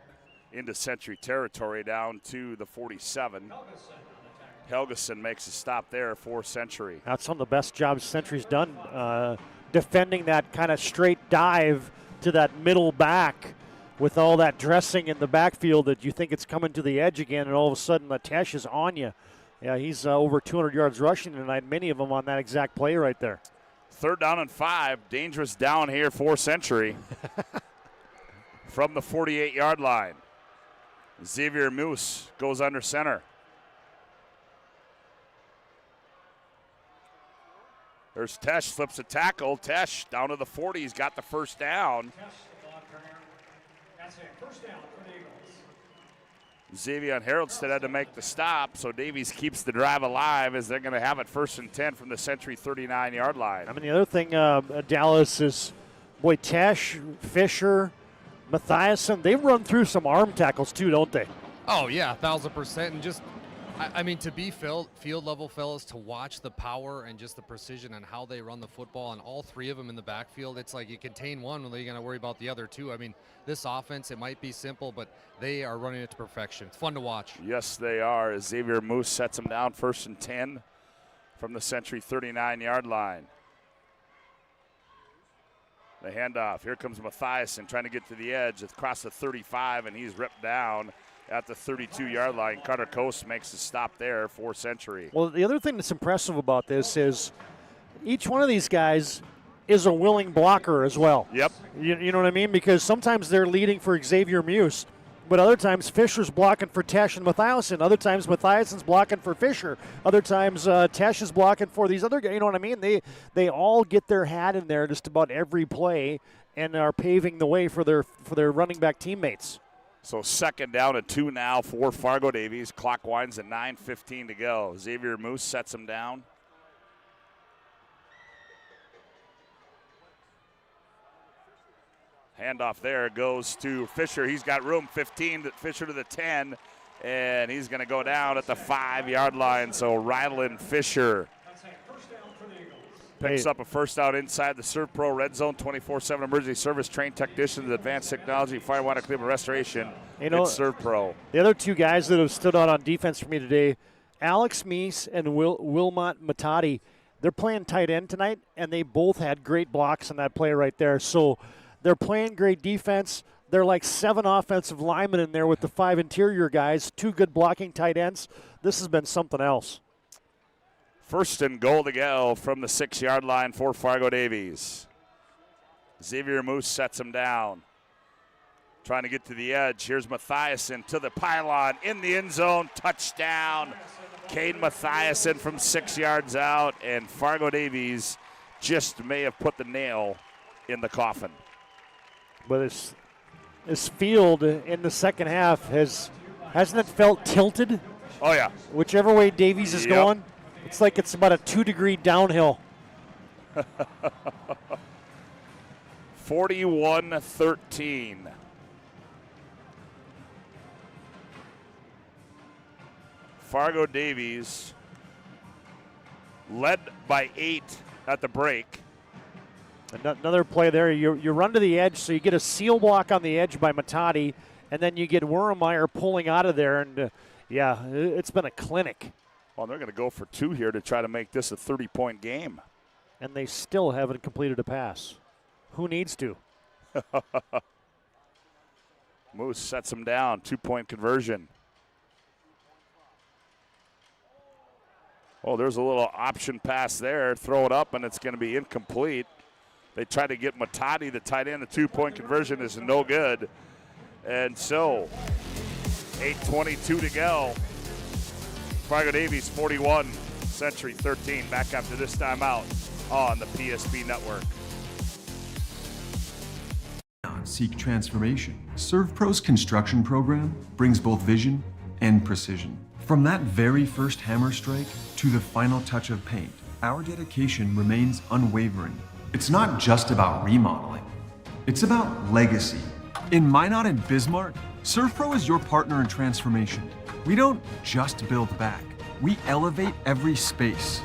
into Century territory down to the 47. Helgeson makes a stop there for Century. That's one of the best jobs Century's done, defending that kind of straight dive to that middle back with all that dressing in the backfield that you think it's coming to the edge again, and all of a sudden the Tesh is on you. Yeah, he's over 200 yards rushing tonight, many of them on that exact play right there. 3rd down and 5. Dangerous down here for Century. From the 48-yard line. Xavier Moose goes under center. There's Tesh, flips a tackle. Tesh down to the 40. He's got the first down. That's it. First down for the Eagles. Xavier Haroldstead had to make the stop, so Davies keeps the drive alive as they're going to have it 1st and 10 from the Century 39-yard line. I mean, the other thing, Dallas is, boy, Tesh, Fisher, Mathiasen, they run through some arm tackles too, don't they? Oh, yeah, 1,000%. And just, I mean, to be field level fellas, to watch the power and just the precision and how they run the football, and all 3 of them in the backfield, it's like you contain one, well, you're going to worry about the other 2. I mean, this offense, it might be simple, but they are running it to perfection. It's fun to watch. Yes, they are. As Xavier Moose sets them down 1st and 10 from the Century 39-yard line. The handoff. Here comes Mathiasen trying to get to the edge across the 35, and he's ripped down at the 32-yard line. Carter Coast makes the stop there for Century. Well, the other thing that's impressive about this is each one of these guys is a willing blocker as well. Yep. You know what I mean? Because sometimes they're leading for Xavier Muse, but other times Fisher's blocking for Tesh and Mathiasen. Other times Mathiasen's blocking for Fisher. Other times Tesh is blocking for these other guys. You know what I mean? They all get their hat in there just about every play and are paving the way for their running back teammates. So 2nd down and 2 now for Fargo Davies. Clock winds at 9:15 to go. Xavier Moose sets him down. Handoff there goes to Fisher. He's got room, 15, Fisher to the 10, and he's going to go down at the 5-yard line. So Rylan Fisher picks up a first down inside the Serve Pro Red Zone, 24/7 emergency service, trained technicians, advanced technology, fire, water, cleaning, restoration. It's Serve Pro. The other 2 guys that have stood out on defense for me today, Alex Meese and Wilmot Matadi, they're playing tight end tonight, and they both had great blocks on that play right there. So they're playing great defense. They're like 7 offensive linemen in there with the 5 interior guys, 2 good blocking tight ends. This has been something else. 1st and goal to go from the 6-yard line for Fargo Davies. Xavier Moose sets him down. Trying to get to the edge. Here's Mathiasen to the pylon in the end zone. Touchdown. Caden Mathiasen from 6 yards out, and Fargo Davies just may have put the nail in the coffin. But this field in the second half hasn't it felt tilted? Oh, yeah. Whichever way Davies is going, it's like it's about a 2-degree downhill. 41-13. Fargo Davies led by 8 at the break. Another play there. You run to the edge, so you get a seal block on the edge by Matadi, and then you get Wermeyer pulling out of there. And, yeah, it's been a clinic. Well, they're going to go for 2 here to try to make this a 30-point game. And they still haven't completed a pass. Who needs to? Moose sets him down. 2-point conversion. Oh, there's a little option pass there. Throw it up, and it's going to be incomplete. They try to get Matadi, the tight end. The 2-point conversion is no good. And so, 8:22 to go. Fargo Davies 41, Century 13. Back after this timeout on the PSB Network. Seek transformation. ServPro's construction program brings both vision and precision. From that very first hammer strike to the final touch of paint, our dedication remains unwavering. It's not just about remodeling, it's about legacy. In Minot and Bismarck, ServPro is your partner in transformation. We don't just build back, we elevate every space.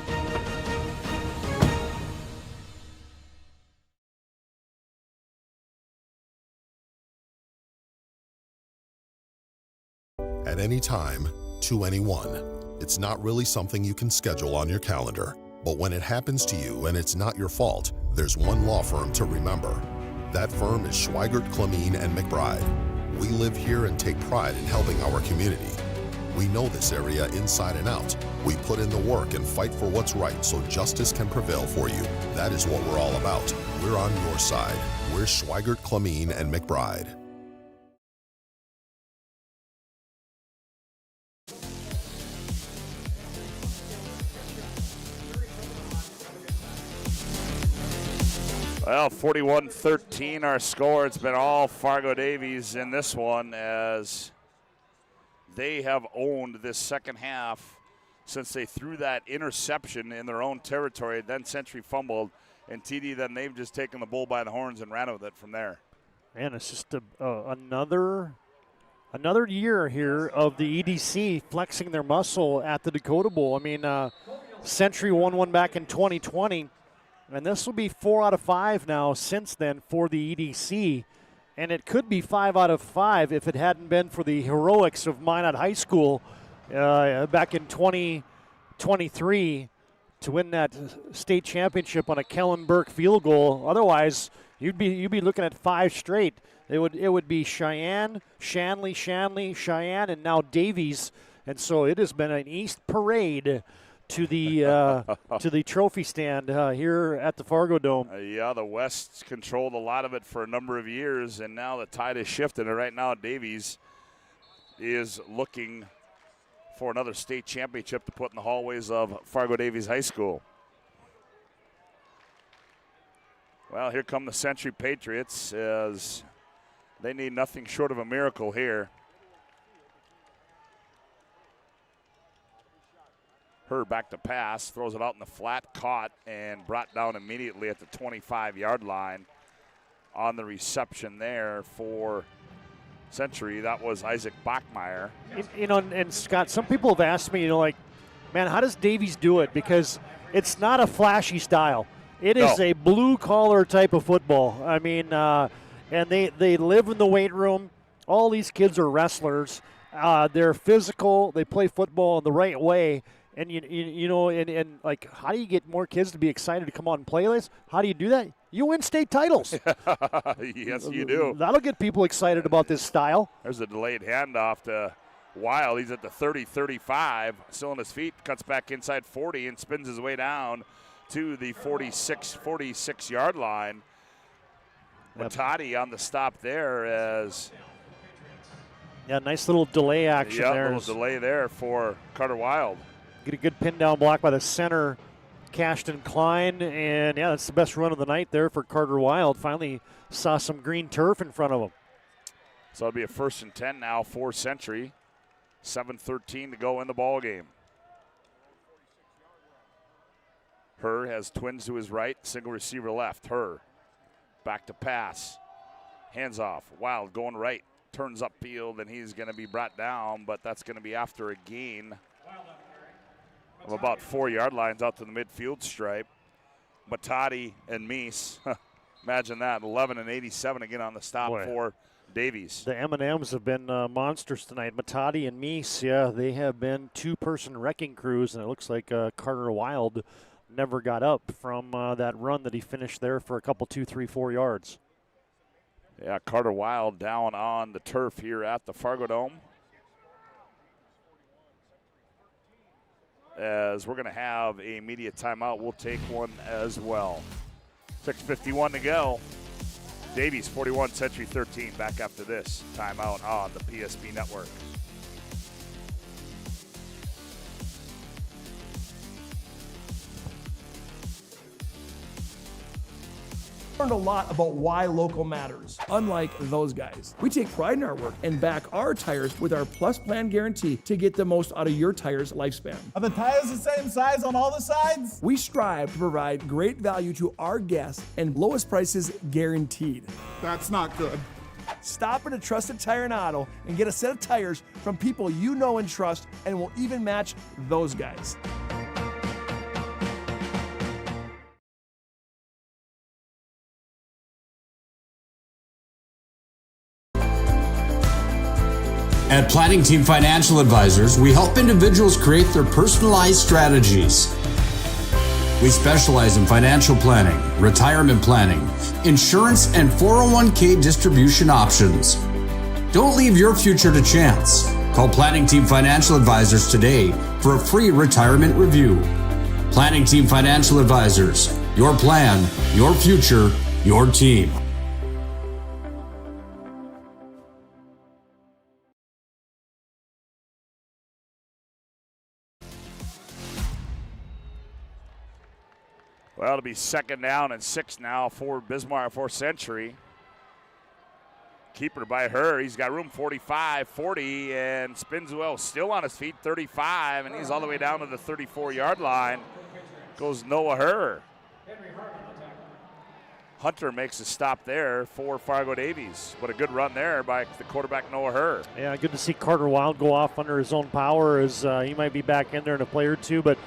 At any time, to anyone. It's not really something you can schedule on your calendar. But when it happens to you and it's not your fault, there's one law firm to remember. That firm is Schweigert, Clemeen, and McBride. We live here and take pride in helping our community. We know this area inside and out. We put in the work and fight for what's right so justice can prevail for you. That is what we're all about. We're on your side. We're Schweigert, Clamine, and McBride. Well, 41-13 our score. It's been all Fargo Davies in this one as they have owned this second half since they threw that interception in their own territory. Then Century fumbled, and TD, then they've just taken the bull by the horns and ran with it from there. Man, it's just another year here of the EDC flexing their muscle at the Dakota Bowl. I mean, Century won one back in 2020. And this will be 4 out of 5 now since then for the EDC. And it could be 5 out of 5 if it hadn't been for the heroics of Minot High School back in 2023 to win that state championship on a Kellen Burke field goal. Otherwise, you'd be looking at 5 straight. It would be Cheyenne, Shanley, Cheyenne, and now Davies. And so it has been an East parade to the trophy stand here at the Fargo Dome. Yeah, the West controlled a lot of it for a number of years, and now the tide has shifted. And right now, Davies is looking for another state championship to put in the hallways of Fargo Davies High School. Well, here come the Century Patriots as they need nothing short of a miracle here. Her back to pass, throws it out in the flat, caught, and brought down immediately at the 25-yard line on the reception there for Century. That was Isaac Bachmeyer. And Scott, some people have asked me, like, man, how does Davies do it? Because it's not a flashy style. It is a blue-collar type of football. I mean, and they live in the weight room. All these kids are wrestlers. They're physical. They play football in the right way. And, you know, and like, how do you get more kids to be excited to come out and play this? How do you do that? You win state titles. Yes, you do. That'll get people excited about this style. There's a delayed handoff to Wild. He's at the 30-35, still on his feet, cuts back inside 40 and spins his way down to the 46-yard line. Matati on the stop there as... Yeah, nice little delay action there. Yeah, little delay there for Carter Wild. Get a good pin down block by the center, Cashton Klein, and yeah, that's the best run of the night there for Carter Wild. Finally saw some green turf in front of him. So it'll be a 1st and 10 now for Century. 7:13 to go in the ball game. Herr has twins to his right, single receiver left. Herr back to pass, hands off. Wild going right, turns upfield, and he's going to be brought down, but that's going to be after a gain of about 4 yard lines out to the midfield stripe. Matati and Meese, imagine that, 11 and 87 again on the stop for Davies. The M&Ms have been monsters tonight. Matati and Meese, yeah, they have been 2-person wrecking crews, and it looks like Carter Wild never got up from that run that he finished there for a couple, 2, 3, 4 yards. Yeah, Carter Wild down on the turf here at the Fargo Dome. As we're going to have a media timeout, we'll take one as well. 6:51 to go. Davies 41, Century 13. Back after this timeout on the PSP Network. Learned a lot about why local matters. Unlike those guys, we take pride in our work and back our tires with our Plus Plan guarantee to get the most out of your tire's lifespan. Are the tires the same size on all the sides? We strive to provide great value to our guests and lowest prices guaranteed. That's not good. Stop at a trusted tire and auto and get a set of tires from people you know and trust, and will even match those guys. At Planning Team Financial Advisors, we help individuals create their personalized strategies. We specialize in financial planning, retirement planning, insurance, and 401k distribution options. Don't leave your future to chance. Call Planning Team Financial Advisors today for a free retirement review. Planning Team Financial Advisors. Your plan, your future, your team. Well, it'll be 2nd down and 6 now for Bismarck, for Century. Keeper by her. He's got room 45, 40, and spins well. Still on his feet, 35, and he's all the way down to the 34-yard line. Goes Noah Herr. Hunter makes a stop there for Fargo Davies. What a good run there by the quarterback, Noah Herr. Yeah, good to see Carter Wild go off under his own power, as he might be back in there in a play or two. But,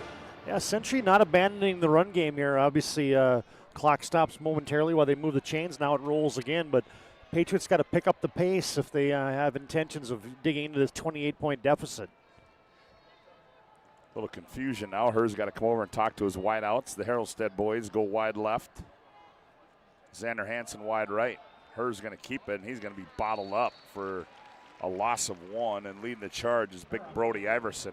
yeah, Century not abandoning the run game here. Obviously, clock stops momentarily while they move the chains. Now it rolls again, but Patriots got to pick up the pace if they have intentions of digging into this 28-point deficit. A little confusion now. Herr's got to come over and talk to his wideouts. The Harolstead boys go wide left. Xander Hansen wide right. Herr's going to keep it, and he's going to be bottled up for a loss of 1. And leading the charge is big Brody Iverson.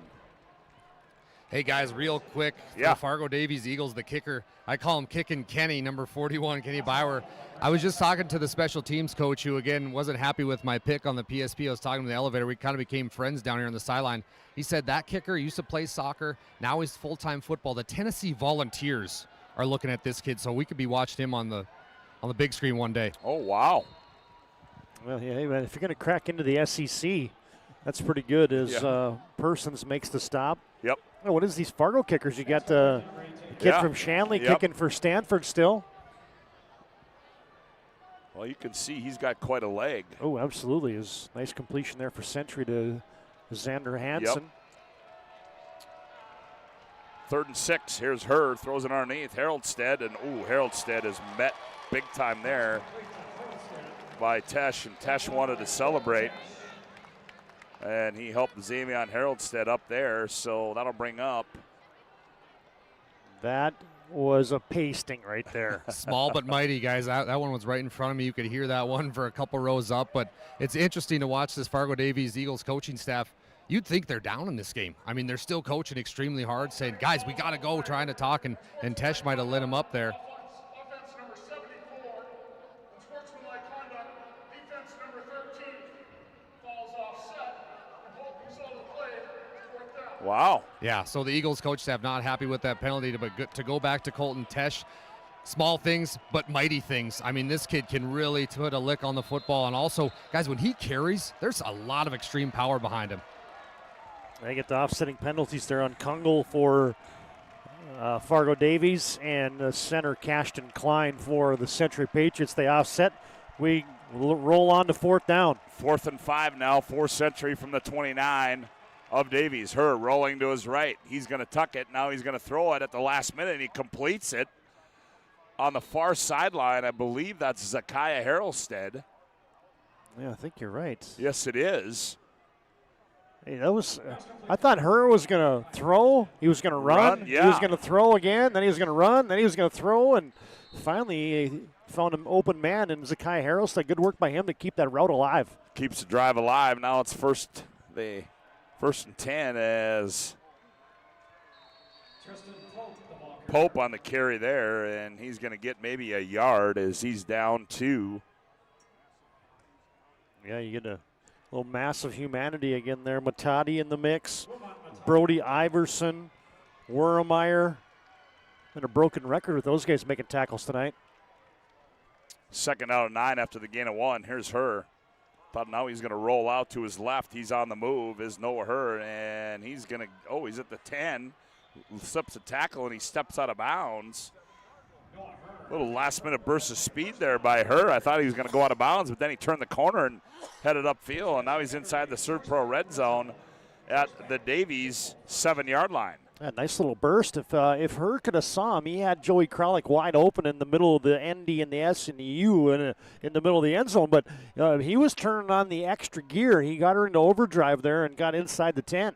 Hey, guys, real quick. Yeah. The Fargo Davies Eagles, the kicker. I call him Kicking Kenny, number 41, Kenny Bauer. I was just talking to the special teams coach, who, again, wasn't happy with my pick on the PSP. I was talking to the elevator. We kind of became friends down here on the sideline. He said that kicker used to play soccer. Now he's full-time football. The Tennessee Volunteers are looking at this kid, so we could be watching him on the big screen one day. Oh, wow. Well, yeah, if you're going to crack into the SEC, that's pretty good, as Persons makes the stop. Yep. Oh, what is these Fargo kickers? You got the kid from Shanley kicking for Stanford still. Well, you can see he's got quite a leg. Oh, absolutely. Is nice completion there for Century to Xander Hansen. Yep. 3rd and 6. Here's Herr, throws it underneath. Harolstead, and Harolstead is met big time there by Tesh, and Tesh wanted to celebrate. And he helped Zamian Harolstead up there, so that'll bring up. That was a pasting right there. Small but mighty, guys. That one was right in front of me. You could hear that one for a couple rows up. But it's interesting to watch this Fargo Davies Eagles coaching staff. You'd think they're down in this game. I mean, they're still coaching extremely hard, saying, guys, we got to go, trying to talk. And Tesh might have lit him up there. Offense number 74, unsportsmanlike conduct. Defense number 13 falls offset. Wow. Yeah, so the Eagles coach staff not happy with that penalty, but to go back to Colton Tesh, small things but mighty things. I mean, this kid can really put a lick on the football. And also, guys, when he carries, there's a lot of extreme power behind him. They get the offsetting penalties there on Kungle for Fargo Davies and center Cashton Klein for the Century Patriots. They offset. We roll on to 4th down. 4th and 5 now for Century from the 29 of Davies. Herr rolling to his right. He's going to tuck it. Now he's going to throw it at the last minute, and he completes it on the far sideline. I believe that's Zakiah Harolstead. Yeah, I think you're right. Yes, it is. Hey, that was. I thought Herr was going to throw. He was going to run. Yeah. He was going to throw again. Then he was going to run. Then he was going to throw. And finally, he found an open man in Zakiah Harolstead. Good work by him to keep that route alive. Keeps the drive alive. Now it's first and 10 as Pope on the carry there, and he's going to get maybe a yard as he's down 2. Yeah, you get a little mass of humanity again there. Matadi in the mix, Brody Iverson, Wermeyer, and a broken record with those guys making tackles tonight. 2nd out of 9 after the gain of 1. Here's Herr. Thought now he's going to roll out to his left. He's on the move, is Noah Herr, and he's going to, he's at the 10. Slips a tackle, and he steps out of bounds. Little last-minute burst of speed there by Herr. I thought he was going to go out of bounds, but then he turned the corner and headed upfield, and now he's inside the Serve Pro red zone at the Davies 7-yard line. Yeah, nice little burst. If Herr could have saw him, he had Joey Kralik wide open in the middle of the ND and the S and the U in the middle of the end zone, but he was turning on the extra gear. He got her into overdrive there and got inside the 10.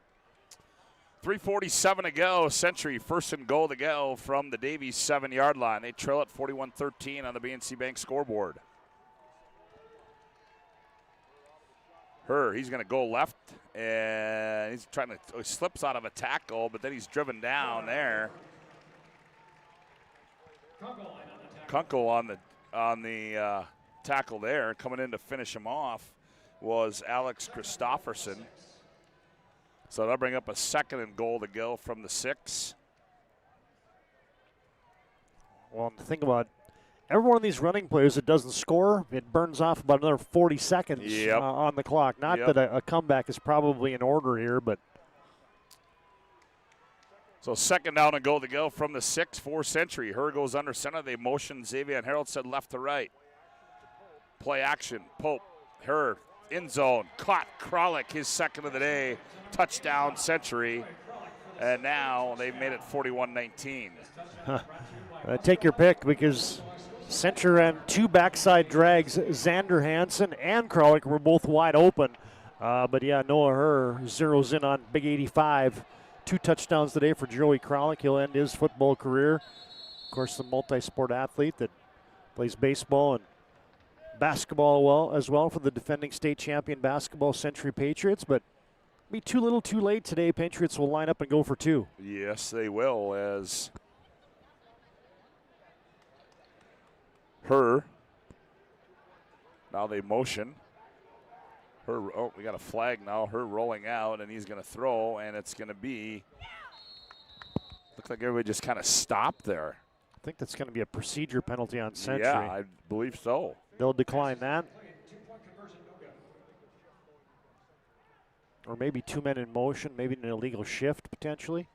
3:47 to go. Century 1st and goal to go from the Davies 7-yard line. They trail at 41-13 on the BNC Bank scoreboard. Herr, he's going to go left And he's trying to, he slips out of a tackle, but then he's driven down there. Kunkel on the tackle there. Coming in to finish him off was Alex Christofferson. So that'll bring up a 2nd and goal to go from the 6. Well, think about every one of these running plays that doesn't score, it burns off about another 40 seconds on the clock. Not that a comeback is probably in order here, but. So 2nd down and goal to go from the 6 for Century. Herr goes under center. They motion Xavier and Harold said left to right. Play action. Pope, Herr, in zone. Caught Kralik, his 2nd of the day. Touchdown, Century. And now they've made it 41-19. Take your pick because Century ran 2 backside drags. Xander Hansen and Kralik were both wide open. But yeah, Noah Herr zeroes in on Big 85. 2 touchdowns today for Joey Kralik. He'll end his football career. Of course, the multi-sport athlete that plays baseball and basketball as well for the defending state champion basketball Century Patriots. But be too little too late today. Patriots will line up and go for 2. Yes, they will, as Herr. Now they motion. Herr, oh, we got a flag now. Herr rolling out, and he's going to throw, and it's going to be, looks like everybody just kind of stopped there. I think that's going to be a procedure penalty on Century. Yeah, I believe so. They'll decline that. Or maybe 2 men in motion, maybe an illegal shift potentially.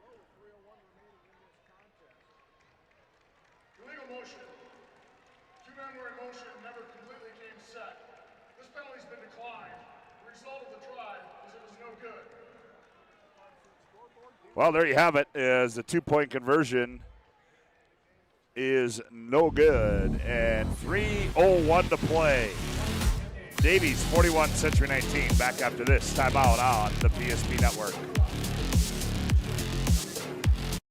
Illegal motion. 2 men were in motion, never completely came set. This penalty's been declined. The result of the try is it was no good. Well, there you have it, as the 2-point conversion is no good, and 3:01 to play. Davies 41, Century 19. Back after this timeout on the PSP Network.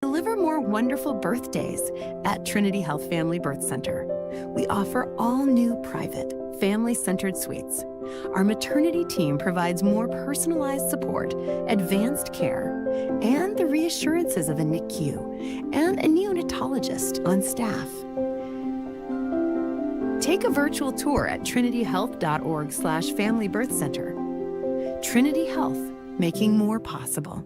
Deliver more wonderful birthdays at Trinity Health Family Birth Center. We offer all new private, family-centered suites. Our maternity team provides more personalized support, advanced care, and the reassurances of a NICU and a neonatologist on staff. Take a virtual tour at trinityhealth.org/Family Birth Center. Trinity Health, making more possible.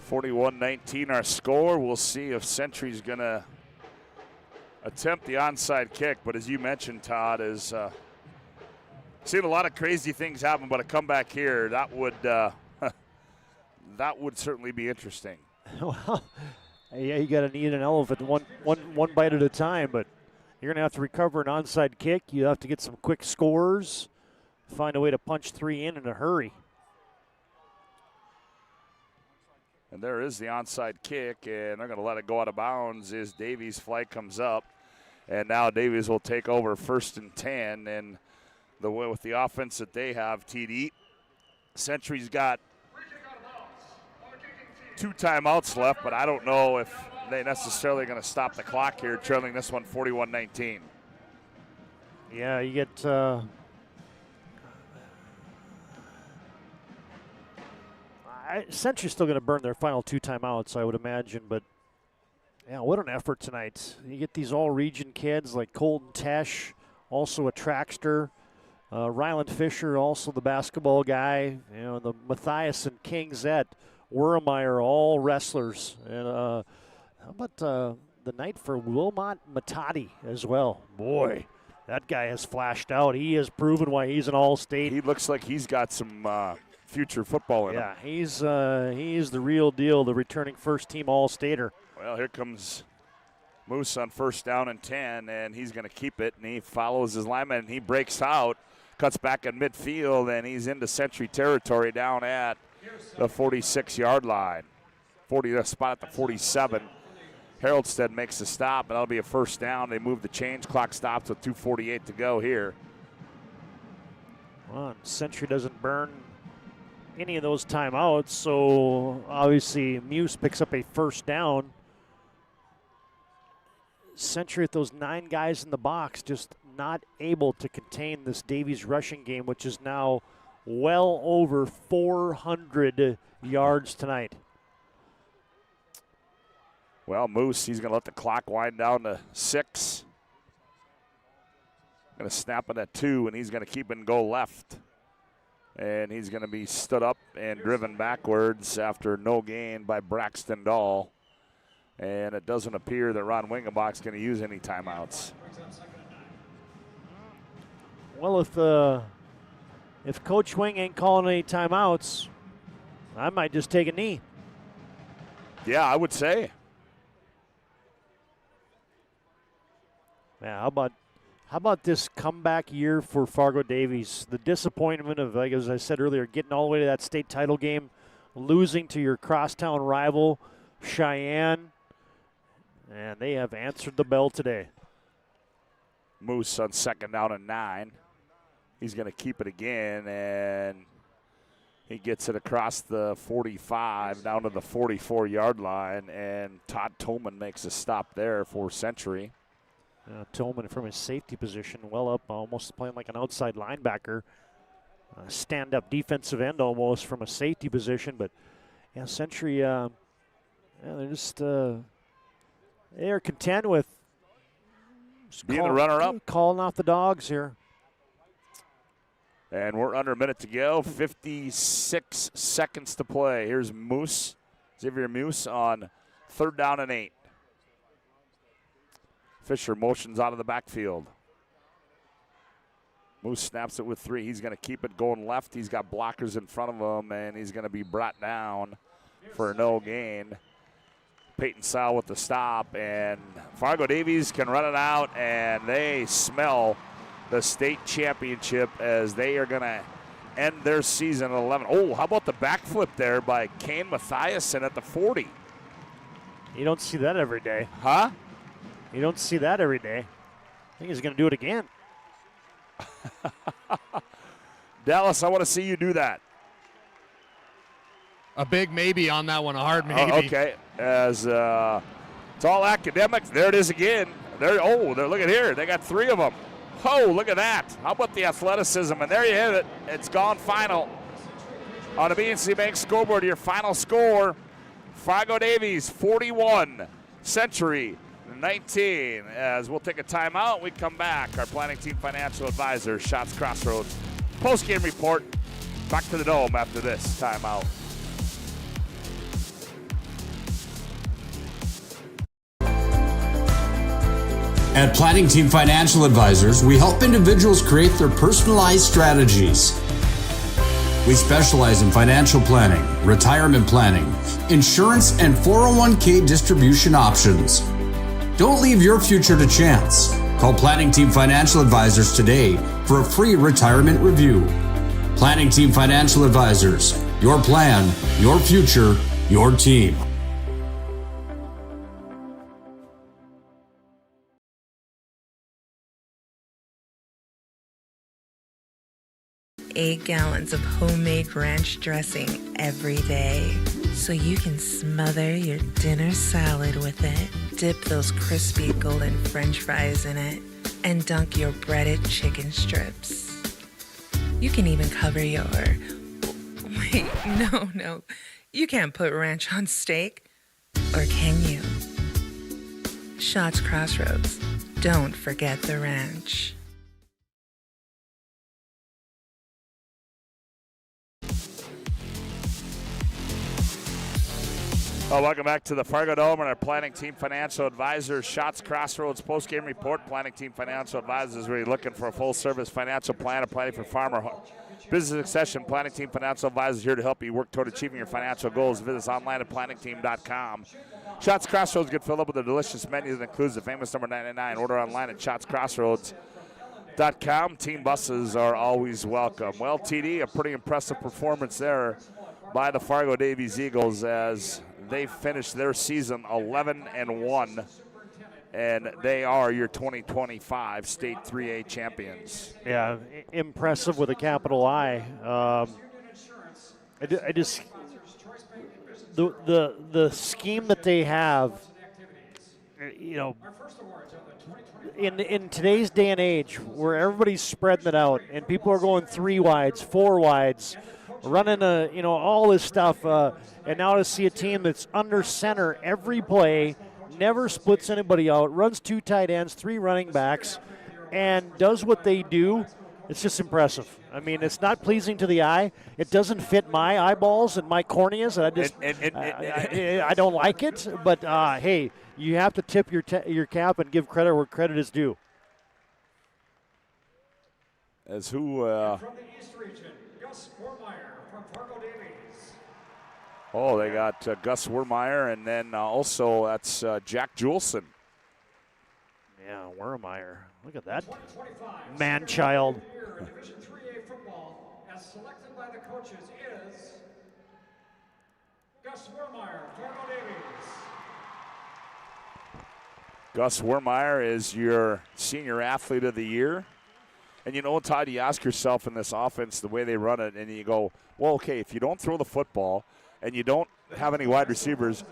(41-19) our score. We'll see if Century's going to attempt the onside kick, but as you mentioned, Todd, is seen a lot of crazy things happen, but a comeback here, that would that would certainly be interesting. Well, yeah, you got to eat an elephant one bite at a time, but you're going to have to recover an onside kick. You have to get some quick scores, find a way to punch 3 in a hurry. And there is the onside kick, and they're going to let it go out of bounds as Davies' flag comes up. And now Davies will take over 1st and 10, and the way with the offense that they have, TD. Century's got 2 timeouts left, but I don't know if they necessarily going to stop the clock here, trailing this one 41-19. Yeah, you get Century's still going to burn their final 2 timeouts, I would imagine, but yeah, what an effort tonight. You get these all-region kids like Colton Tesh, also a trackster, Ryland Fisher, also the basketball guy, you know, the Matthias and King Zet, Wermeyer, all wrestlers. And how about the night for Wilmot Matati as well? Boy, that guy has flashed out. He has proven why he's an all-state. He looks like he's got some future football in him. Yeah, he's the real deal, the returning first-team all-stater. Well, here comes Moose on 1st down and 10, and he's going to keep it, and he follows his lineman, and he breaks out, cuts back in midfield, and he's into Century territory down at the 46-yard line. Spot at the 47. Haroldstead makes the stop, and that'll be a 1st down. They move the change. Clock stops with 2:48 to go here. Well, Century doesn't burn any of those timeouts, so obviously Muse picks up a first down. Century with those 9 guys in the box, just not able to contain this Davies rushing game, which is now well over 400 yards tonight. Well, Moose, he's going to let the clock wind down to 6. Going to snap it at 2, and he's going to keep it and go left. And he's going to be stood up and driven backwards after no gain by Braxton Dahl. And it doesn't appear that Ron Wingenbach's going to use any timeouts. Well, if Coach Wing ain't calling any timeouts, I might just take a knee. Yeah, I would say. Yeah, how about this comeback year for Fargo Davies? The disappointment of, like as I said earlier, getting all the way to that state title game, losing to your crosstown rival, Cheyenne, and they have answered the bell today. Moose on 2nd down and 9. He's going to keep it again, and he gets it across the 45 down to the 44-yard line, and Todd Tolman makes a stop there for Century. Tolman from his safety position, well up, almost playing like an outside linebacker. Stand-up defensive end almost from a safety position. But, yeah, Century, they're just they are content with being the runner-up. Calling off the dogs here. And we're under a minute to go, 56 seconds to play. Here's Moose, Xavier Moose on 3rd down and 8. Fisher motions out of the backfield. Moose snaps it with 3. He's going to keep it going left. He's got blockers in front of him, and he's going to be brought down for no gain. Peyton Sal with the stop, and Fargo Davies can run it out, and they smell the state championship as they are going to end their season at 11. Oh, how about the backflip there by Kane Mathiasen at the 40? You don't see that every day. Huh? You don't see that every day. I think he's going to do it again. Dallas, I want to see you do that. A big maybe on that one, a hard maybe. Okay, as it's all academics. There it is again. They're look at here. They got 3 of them. Oh, look at that. How about the athleticism? And there you have it. It's gone final. On the BNC Bank scoreboard, your final score, Fargo Davies 41, Century 19. As we'll take a timeout, we come back. Our planning team financial advisor, Shots Crossroads, post-game report. Back to the Dome after this timeout. At Planning Team Financial Advisors, we help individuals create their personalized strategies. We specialize in financial planning, retirement planning, insurance, and 401k distribution options. Don't leave your future to chance. Call Planning Team Financial Advisors today for a free retirement review. Planning Team Financial Advisors, your plan, your future, your team. Eight gallons of homemade ranch dressing every day, so you can smother your dinner salad with it, dip those crispy golden French fries in it, and dunk your breaded chicken strips. You can even cover your... Wait, no. You can't put ranch on steak. Or can you? Shots Crossroads. Don't forget the ranch. Well, welcome back to the Fargo Dome and our Planning Team Financial Advisors, Shots Crossroads post-game report. Planning Team Financial Advisors, where you're looking for a full-service financial plan and planning for farmer business succession. Planning Team Financial Advisors here to help you work toward achieving your financial goals. Visit us online at planningteam.com. Shots Crossroads get filled up with a delicious menu that includes the famous number 99. Order online at shotscrossroads.com. Team buses are always welcome. Well, TD, a pretty impressive performance there by the Fargo Davies Eagles as they finished their season 11-1, and they are your 2025 state 3A champions. Yeah, impressive with a capital I. I just the scheme that they have, you know, in today's day and age where everybody's spreading it out and people are going 3 wides, 4 wides, running all this stuff, and now to see a team that's under center every play, never splits anybody out, runs 2 tight ends, 3 running backs, and does what they do. It's just impressive. I mean, it's not pleasing to the eye. It doesn't fit my eyeballs and my corneas. I don't like it. But hey, you have to tip your cap and give credit where credit is due. As who? From the East Region, Gus Warmeyer from Fargo Davies. Oh, they got Gus Wermeyer, and then also that's Jack Juleson. Yeah, Wermeyer. Look at that man-child. Division 3A football, as selected by the coaches, is Gus Wermeyer, Fargo Davies. Gus Wermeyer is your senior athlete of the year. And you know, Todd, you ask yourself in this offense, the way they run it, and you go, well, okay, if you don't throw the football and you don't have any wide receivers,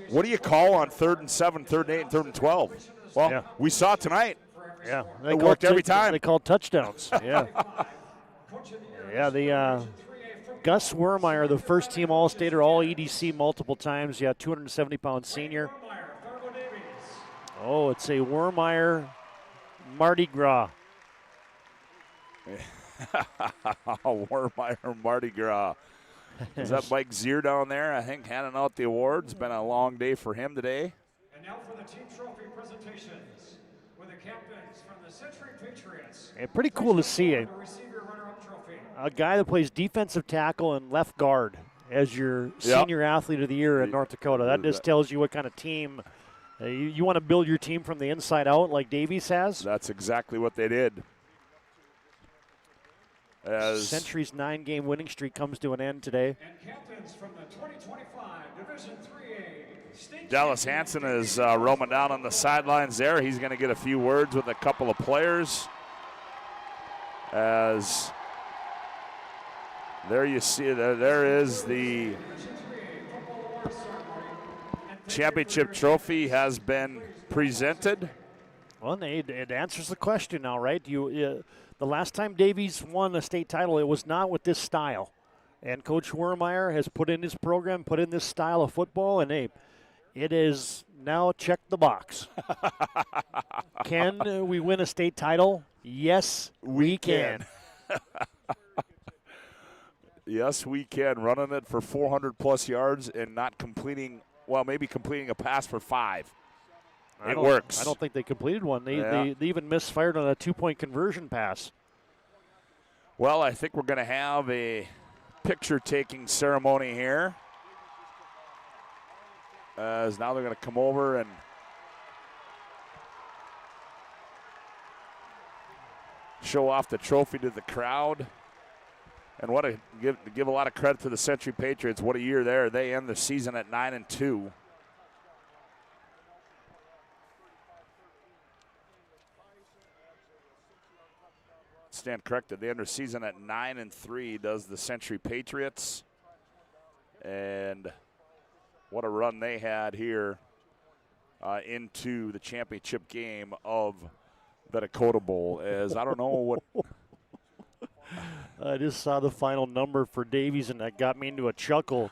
what do you call on 3rd and 7, 3rd and 8, and 3rd and 12? Well, we saw it tonight. Yeah, it worked every time. They called touchdowns. Yeah, yeah. The Gus Wermeyer, the first team All-Stater, All EDC multiple times. Yeah, 270-pound senior. Oh, it's a Wermeyer Mardi Gras. Wermeyer Mardi Gras. Is that Mike Zier down there? I think handing out the awards. Been a long day for him today. And now for the team trophy presentations with the captains from the Century Patriots. And pretty cool to see a guy that plays defensive tackle and left guard as your senior athlete of the year in North Dakota. That just tells you what kind of team you want to build your team from the inside out, like Davies has. That's exactly what they did. As Century's 9-game winning streak comes to an end today. And captains from the 2025 Division 3A State Dallas Hansen is roaming down on the sidelines there. He's going to get a few words with a couple of players. As there you see, there is the championship trophy has been presented. Well, it answers the question now, right? The last time Davies won a state title, it was not with this style. And Coach Wermeyer has put in his program, put in this style of football, and it is now checked the box. Can we win a state title? Yes, we can. Yes, we can. Running it for 400-plus yards and not completing, well, maybe completing a pass for 5. It works. I don't think they completed one. They even misfired on a 2-point conversion pass. Well, I think we're going to have a picture-taking ceremony here. As now they're going to come over and show off the trophy to the crowd. And what give a lot of credit to the Century Patriots. What a year there. They end the season at 9-2. Stand corrected. They end their season at 9-3. Does the Century Patriots? And what a run they had here into the championship game of the Dakota Bowl. As I don't know what. I just saw the final number for Davies, and that got me into a chuckle.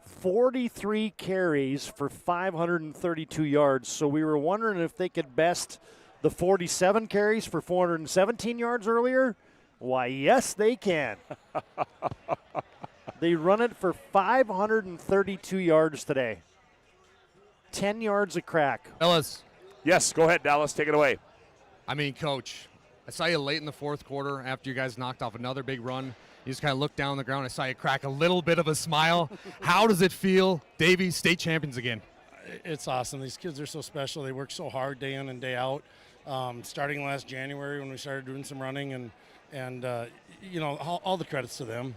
43 carries for 532 yards. So we were wondering if they could best the 47 carries for 417 yards earlier. Why, yes, they can. They run it for 532 yards today. 10 yards a crack. Ellis. Yes, go ahead, Dallas. Take it away. I mean, Coach, I saw you late in the fourth quarter after you guys knocked off another big run. You just kind of looked down on the ground. I saw you crack a little bit of a smile. How does it feel, Davies, state champions again? It's awesome. These kids are so special. They work so hard day in and day out. Starting last January when we started doing some running, and you know, all the credits to them.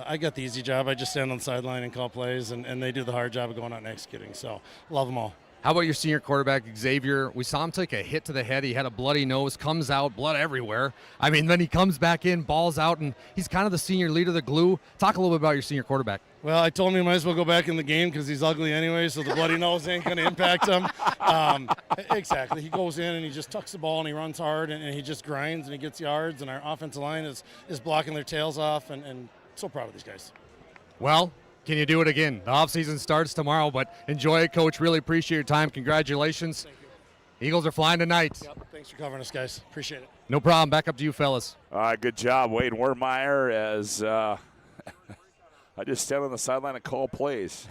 I got the easy job. I just stand on the sideline and call plays, and they do the hard job of going out and executing. So love them all. How about your senior quarterback, Xavier? We saw him take a hit to the head. He had a bloody nose, comes out, blood everywhere. I mean, then he comes back in, balls out, and he's kind of the senior leader, the glue. Talk a little bit about your senior quarterback. Well, I told him he might as well go back in the game because he's ugly anyway, so the bloody nose ain't going to impact him. Exactly. He goes in and he just tucks the ball and he runs hard and he just grinds and he gets yards, and our offensive line is blocking their tails off, and so proud of these guys. Well, can you do it again? The offseason starts tomorrow, but enjoy it, Coach. Really appreciate your time. Congratulations. Eagles are flying tonight. Yep. Thanks for covering us, guys. Appreciate it. No problem. Back up to you, fellas. Good job, Wade Wermeyer, as I just stand on the sideline and call plays.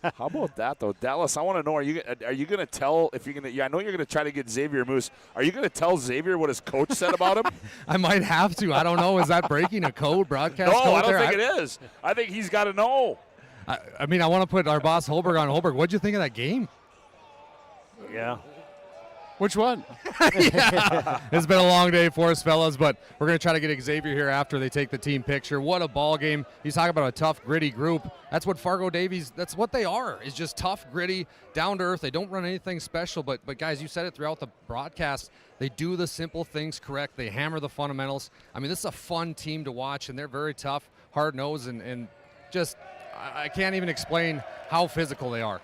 How about that, though? Dallas, I want to know, are you going to tell, if you're going to, I know you're going to try to get Xavier Moose. Are you going to tell Xavier what his coach said about him? I might have to. I don't know. Is that breaking a code, broadcast code? No, I don't think it is. I think he's got to know. I mean, I want to put our boss Holberg on. Holberg, what'd you think of that game? Yeah. Which one? Yeah. It's been a long day for us, fellas, but we're going to try to get Xavier here after they take the team picture. What a ball game. You talk about a tough, gritty group. That's what Fargo Davies, that's what they are, is just tough, gritty, down to earth. They don't run anything special, but guys, you said it throughout the broadcast. They do the simple things correct. They hammer the fundamentals. I mean, this is a fun team to watch, and they're very tough, hard-nosed, and just I can't even explain how physical they are.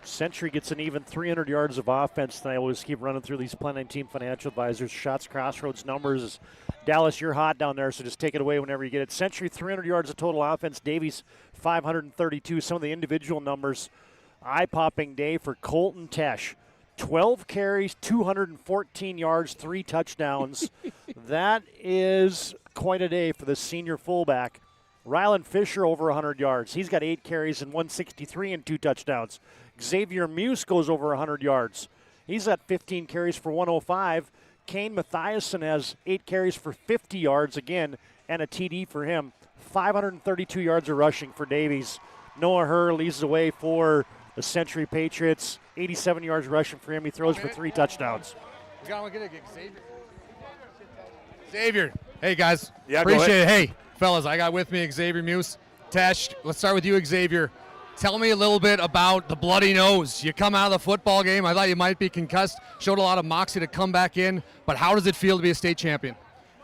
Century gets an even 300 yards of offense tonight. We'll just keep running through these Planning Team Financial Advisors shots, crossroads, numbers. Dallas, you're hot down there, so just take it away whenever you get it. Century, 300 yards of total offense. Davies, 532. Some of the individual numbers. Eye-popping day for Colton Tesh. 12 carries, 214 yards, 3 touchdowns. That is quite a day for the senior fullback. Rylan Fisher over 100 yards. He's got 8 carries and 163 and 2 touchdowns. Xavier Muse goes over 100 yards. He's at 15 carries for 105. Kane Mathiasen has 8 carries for 50 yards again, and a TD for him. 532 yards of rushing for Davies. Noah Herr leads the way for the Century Patriots. 87 yards rushing for him. He throws for 3 touchdowns. We got to get Xavier. Xavier. Hey, guys. Yeah, appreciate it. Hey, fellas, I got with me Xavier Muse. Tesh, let's start with you, Xavier. Tell me a little bit about the bloody nose. You come out of the football game. I thought you might be concussed. Showed a lot of moxie to come back in. But how does it feel to be a state champion?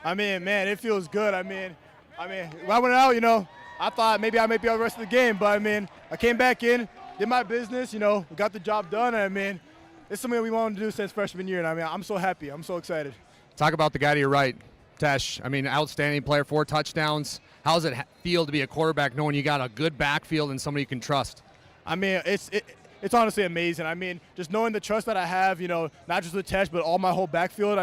I mean, man, it feels good. I mean, when I went out, I thought maybe I might be out the rest of the game. But, I came back in, did my business, got the job done. And, it's something we wanted to do since freshman year. And, I'm so happy. I'm so excited. Talk about the guy to your right, Tesh. Outstanding player, 4 touchdowns. How does it feel to be a quarterback knowing you got a good backfield and somebody you can trust? It's honestly amazing. Just knowing the trust that I have, not just with Tesh, but all my whole backfield,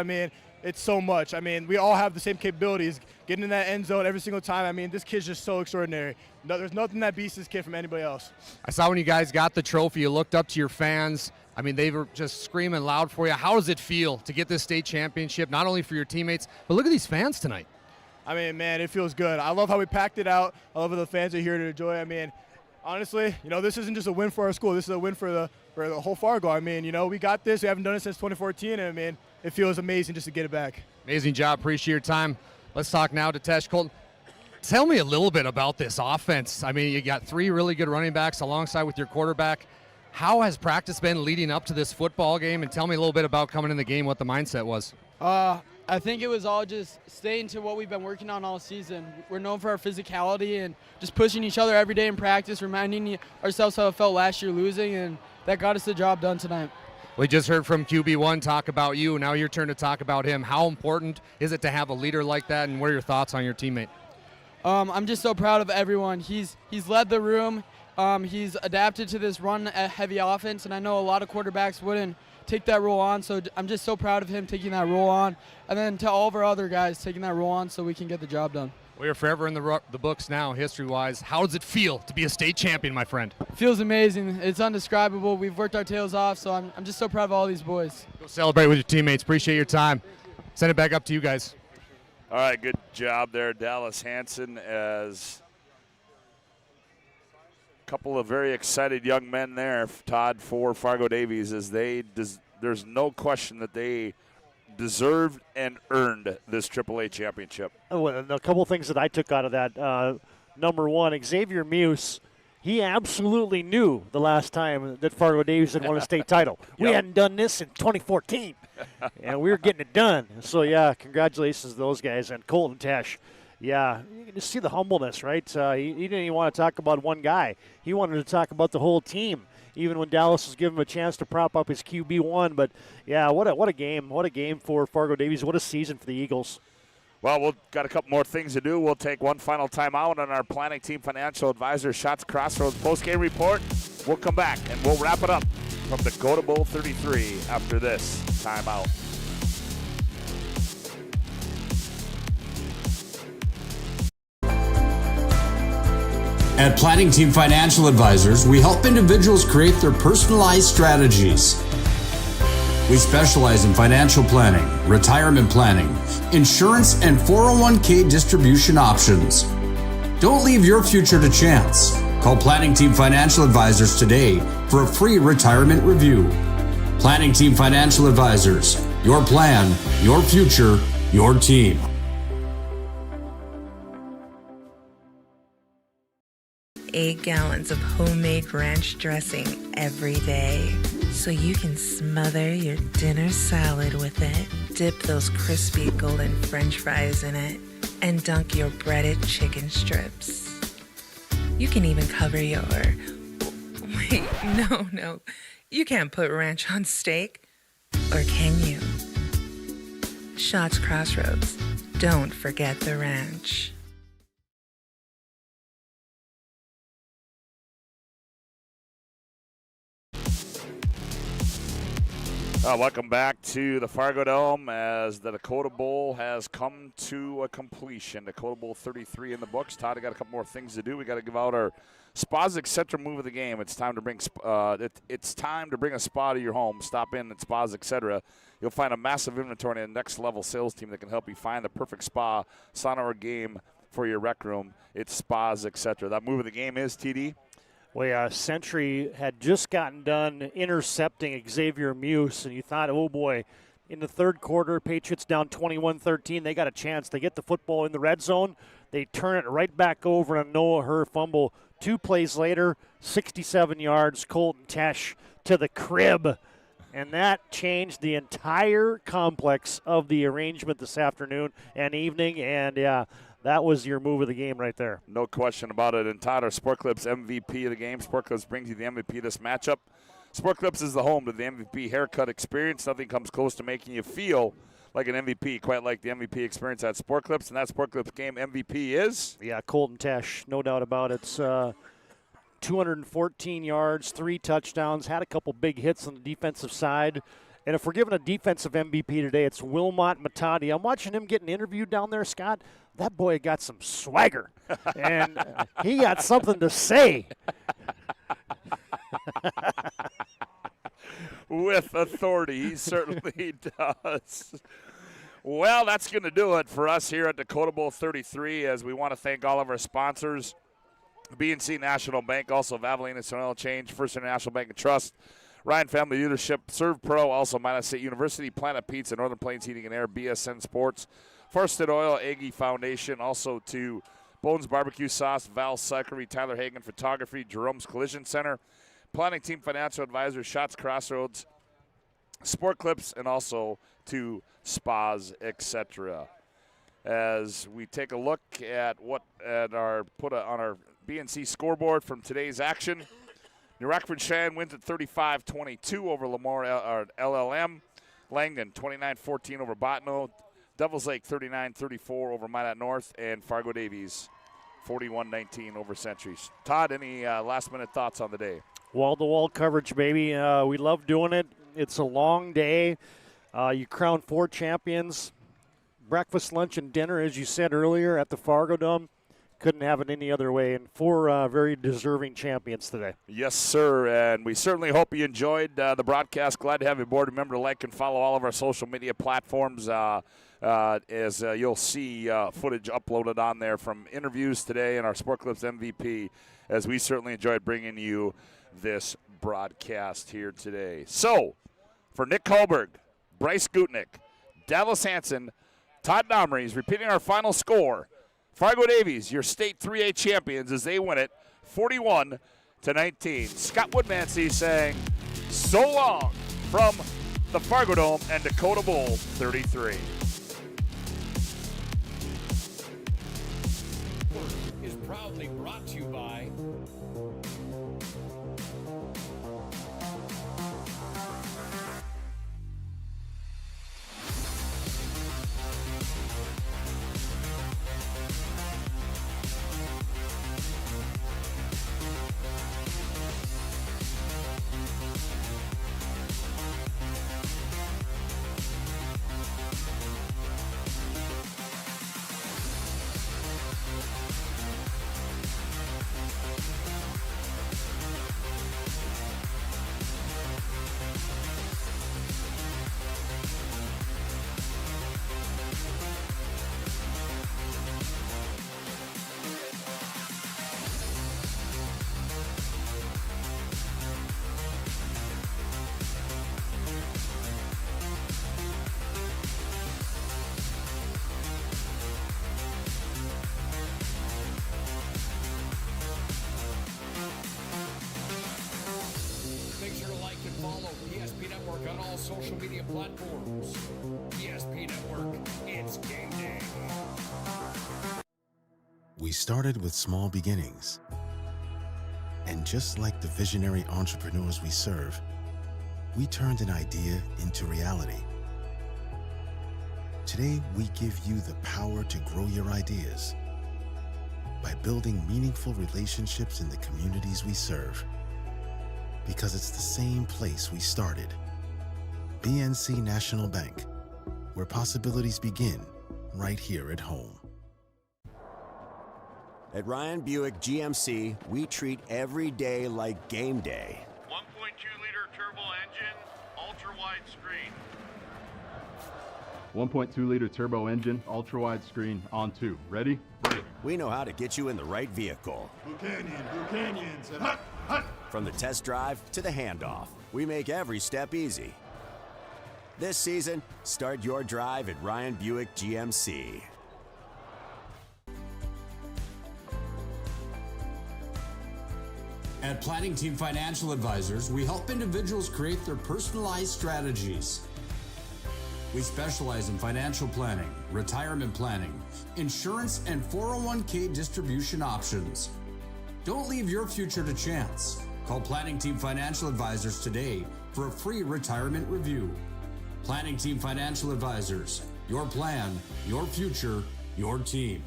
it's so much. We all have the same capabilities. Getting in that end zone every single time, this kid's just so extraordinary. No, there's nothing that beats this kid from anybody else. I saw when you guys got the trophy, you looked up to your fans. They were just screaming loud for you. How does it feel to get this state championship, not only for your teammates, but look at these fans tonight. Man, it feels good. I love how we packed it out. I love how the fans are here to enjoy. Honestly, this isn't just a win for our school. This is a win for the whole Fargo. We got this. We haven't done it since 2014, and it feels amazing just to get it back. Amazing job. Appreciate your time. Let's talk now to Tesh Colton. Tell me a little bit about this offense. You got 3 really good running backs alongside with your quarterback. How has practice been leading up to this football game? And tell me a little bit about coming in the game, what the mindset was. I think it was all just staying to what we've been working on all season. We're known for our physicality and just pushing each other every day in practice, reminding ourselves how it felt last year losing, and that got us the job done tonight. We just heard from QB1 talk about you. Now your turn to talk about him. How important is it to have a leader like that, and what are your thoughts on your teammate? I'm just so proud of everyone. He's led the room. He's adapted to this run-heavy offense, and I know a lot of quarterbacks wouldn't take that role on, so I'm just so proud of him taking that role on, and then to all of our other guys taking that role on so we can get the job done. We are forever in the books now, history-wise. How does it feel to be a state champion, my friend? It feels amazing. It's undescribable. We've worked our tails off, so I'm just so proud of all these boys. Go celebrate with your teammates. Appreciate your time. Send it back up to you guys. All right, good job there, Dallas Hansen, as a couple of very excited young men there, Todd, for Fargo Davies, as there's no question that they deserved and earned this AAA championship. A couple things that I took out of that. Number one, Xavier Muse, he absolutely knew the last time that Fargo Davies had won a state title. We hadn't done this in 2014, and we were getting it done. So, yeah, congratulations to those guys. And Colton Tesh, Yeah, you can just see the humbleness, right? He didn't even want to talk about one guy. He wanted to talk about the whole team, even when Dallas was giving him a chance to prop up his QB1. But, yeah, what a game. What a game for Fargo Davies. What a season for the Eagles. Well, we've got a couple more things to do. We'll take one final timeout on our Planning Team Financial Advisor Shots Crossroads postgame report. We'll come back, and we'll wrap it up from Dakota Bowl 33 after this timeout. At Planning Team Financial Advisors, we help individuals create their personalized strategies. We specialize in financial planning, retirement planning, insurance, and 401k distribution options. Don't leave your future to chance. Call Planning Team Financial Advisors today for a free retirement review. Planning Team Financial Advisors, your plan, your future, your team. Eight gallons of homemade ranch dressing every day, so you can smother your dinner salad with it. Dip those crispy golden French fries in it, and dunk your breaded chicken strips. You can even cover your... Wait, no. You can't put ranch on steak. Or can you? Shots Crossroads. Don't forget the ranch. Welcome back to the Fargo Dome as the Dakota Bowl has come to a completion. Dakota Bowl 33 in the books. Todd, I got a couple more things to do. We got to give out our Spas Etc. move of the game. It's time to bring a spa to your home. Stop in at Spas Etc. You'll find a massive inventory and a next level sales team that can help you find the perfect spa, sauna, or game for your rec room. It's Spas Etc. That move of the game is TD. Well, Century had just gotten done intercepting Xavier Muse, and you thought, oh boy, in the third quarter, Patriots down 21-13. They got a chance. They get the football in the red zone. They turn it right back over on Noah Herr fumble. 2 plays later, 67 yards, Colton Tesh to the crib. And that changed the entire complex of the arrangement this afternoon and evening. And, yeah, that was your move of the game right there. No question about it. And Todd, our Sport Clips MVP of the game. Sport Clips brings you the MVP of this matchup. Sport Clips is the home to the MVP haircut experience. Nothing comes close to making you feel like an MVP, quite like the MVP experience at Sport Clips. And that Sport Clips game MVP is? Yeah, Colton Tesh, no doubt about it. It's 214 yards, 3 touchdowns, had a couple big hits on the defensive side. And if we're giving a defensive MVP today, it's Wilmot Matadi. I'm watching him getting interviewed down there, Scott. That boy got some swagger, and he got something to say. With authority, he certainly does. Well, that's going to do it for us here at Dakota Bowl 33, as we want to thank all of our sponsors, BNC National Bank, also Valvoline Oil Change, First International Bank and Trust, Ryan Family Leadership, Serve Pro, also Minot State University, Planet Pizza, Northern Plains Heating and Air, BSN Sports, Forested Oil, Aggie Foundation, also to Bones Barbecue Sauce, Val Cyclery, Tyler Hagen Photography, Jerome's Collision Center, Planning Team Financial Advisors, Shots Crossroads, Sport Clips, and also to Spas Etc. As we take a look at what on our BNC scoreboard from today's action, New Rockford Cheyenne wins at 35-22 over Lamar LLM. Langdon 29-14 over Bottineau. Devils Lake 39-34 over Minot North, and Fargo Davies 41-19 over Centuries. Todd, any last-minute thoughts on the day? Wall-to-wall coverage, baby. We love doing it. It's a long day. You crown 4 champions. Breakfast, lunch, and dinner, as you said earlier, at the Fargo Dome. Couldn't have it any other way, and 4 very deserving champions today. Yes, sir, and we certainly hope you enjoyed the broadcast. Glad to have you aboard. Remember to like and follow all of our social media platforms as you'll see footage uploaded on there from interviews today and our Sport Clips MVP, as we certainly enjoyed bringing you this broadcast here today. So, for Nick Kohlberg, Bryce Gutnick, Dallas Hansen, Todd Domrey's repeating our final score. Fargo Davies, your state 3A champions, as they win it 41-19. Scott Woodmansey saying so long from the Fargo Dome and Dakota Bowl 33. is proudly brought to you by Make sure to like and follow PSP Network on all social media platforms. PSP Network, it's game day. We started with small beginnings. And just like the visionary entrepreneurs we serve, we turned an idea into reality. Today, we give you the power to grow your ideas by building meaningful relationships in the communities we serve. Because it's the same place we started. BNC National Bank, where possibilities begin right here at home. At Ryan Buick GMC, we treat every day like game day. 1.2-liter turbo engine, ultra-wide screen. 1.2-liter turbo engine, ultra-wide screen, on 2. Ready? Break. We know how to get you in the right vehicle. Buchanans, and hut, hut. From the test drive to the handoff, we make every step easy. This season, start your drive at Ryan Buick GMC. At Planning Team Financial Advisors, we help individuals create their personalized strategies. We specialize in financial planning, retirement planning, insurance, and 401k distribution options. Don't leave your future to chance. Call Planning Team Financial Advisors today for a free retirement review. Planning Team Financial Advisors, your plan, your future, your team.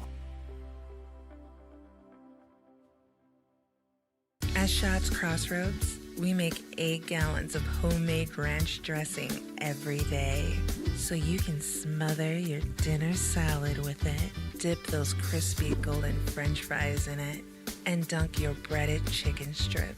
At Shots Crossroads, we make 8 gallons of homemade ranch dressing every day, so you can smother your dinner salad with it, dip those crispy golden French fries in it, and dunk your breaded chicken strips.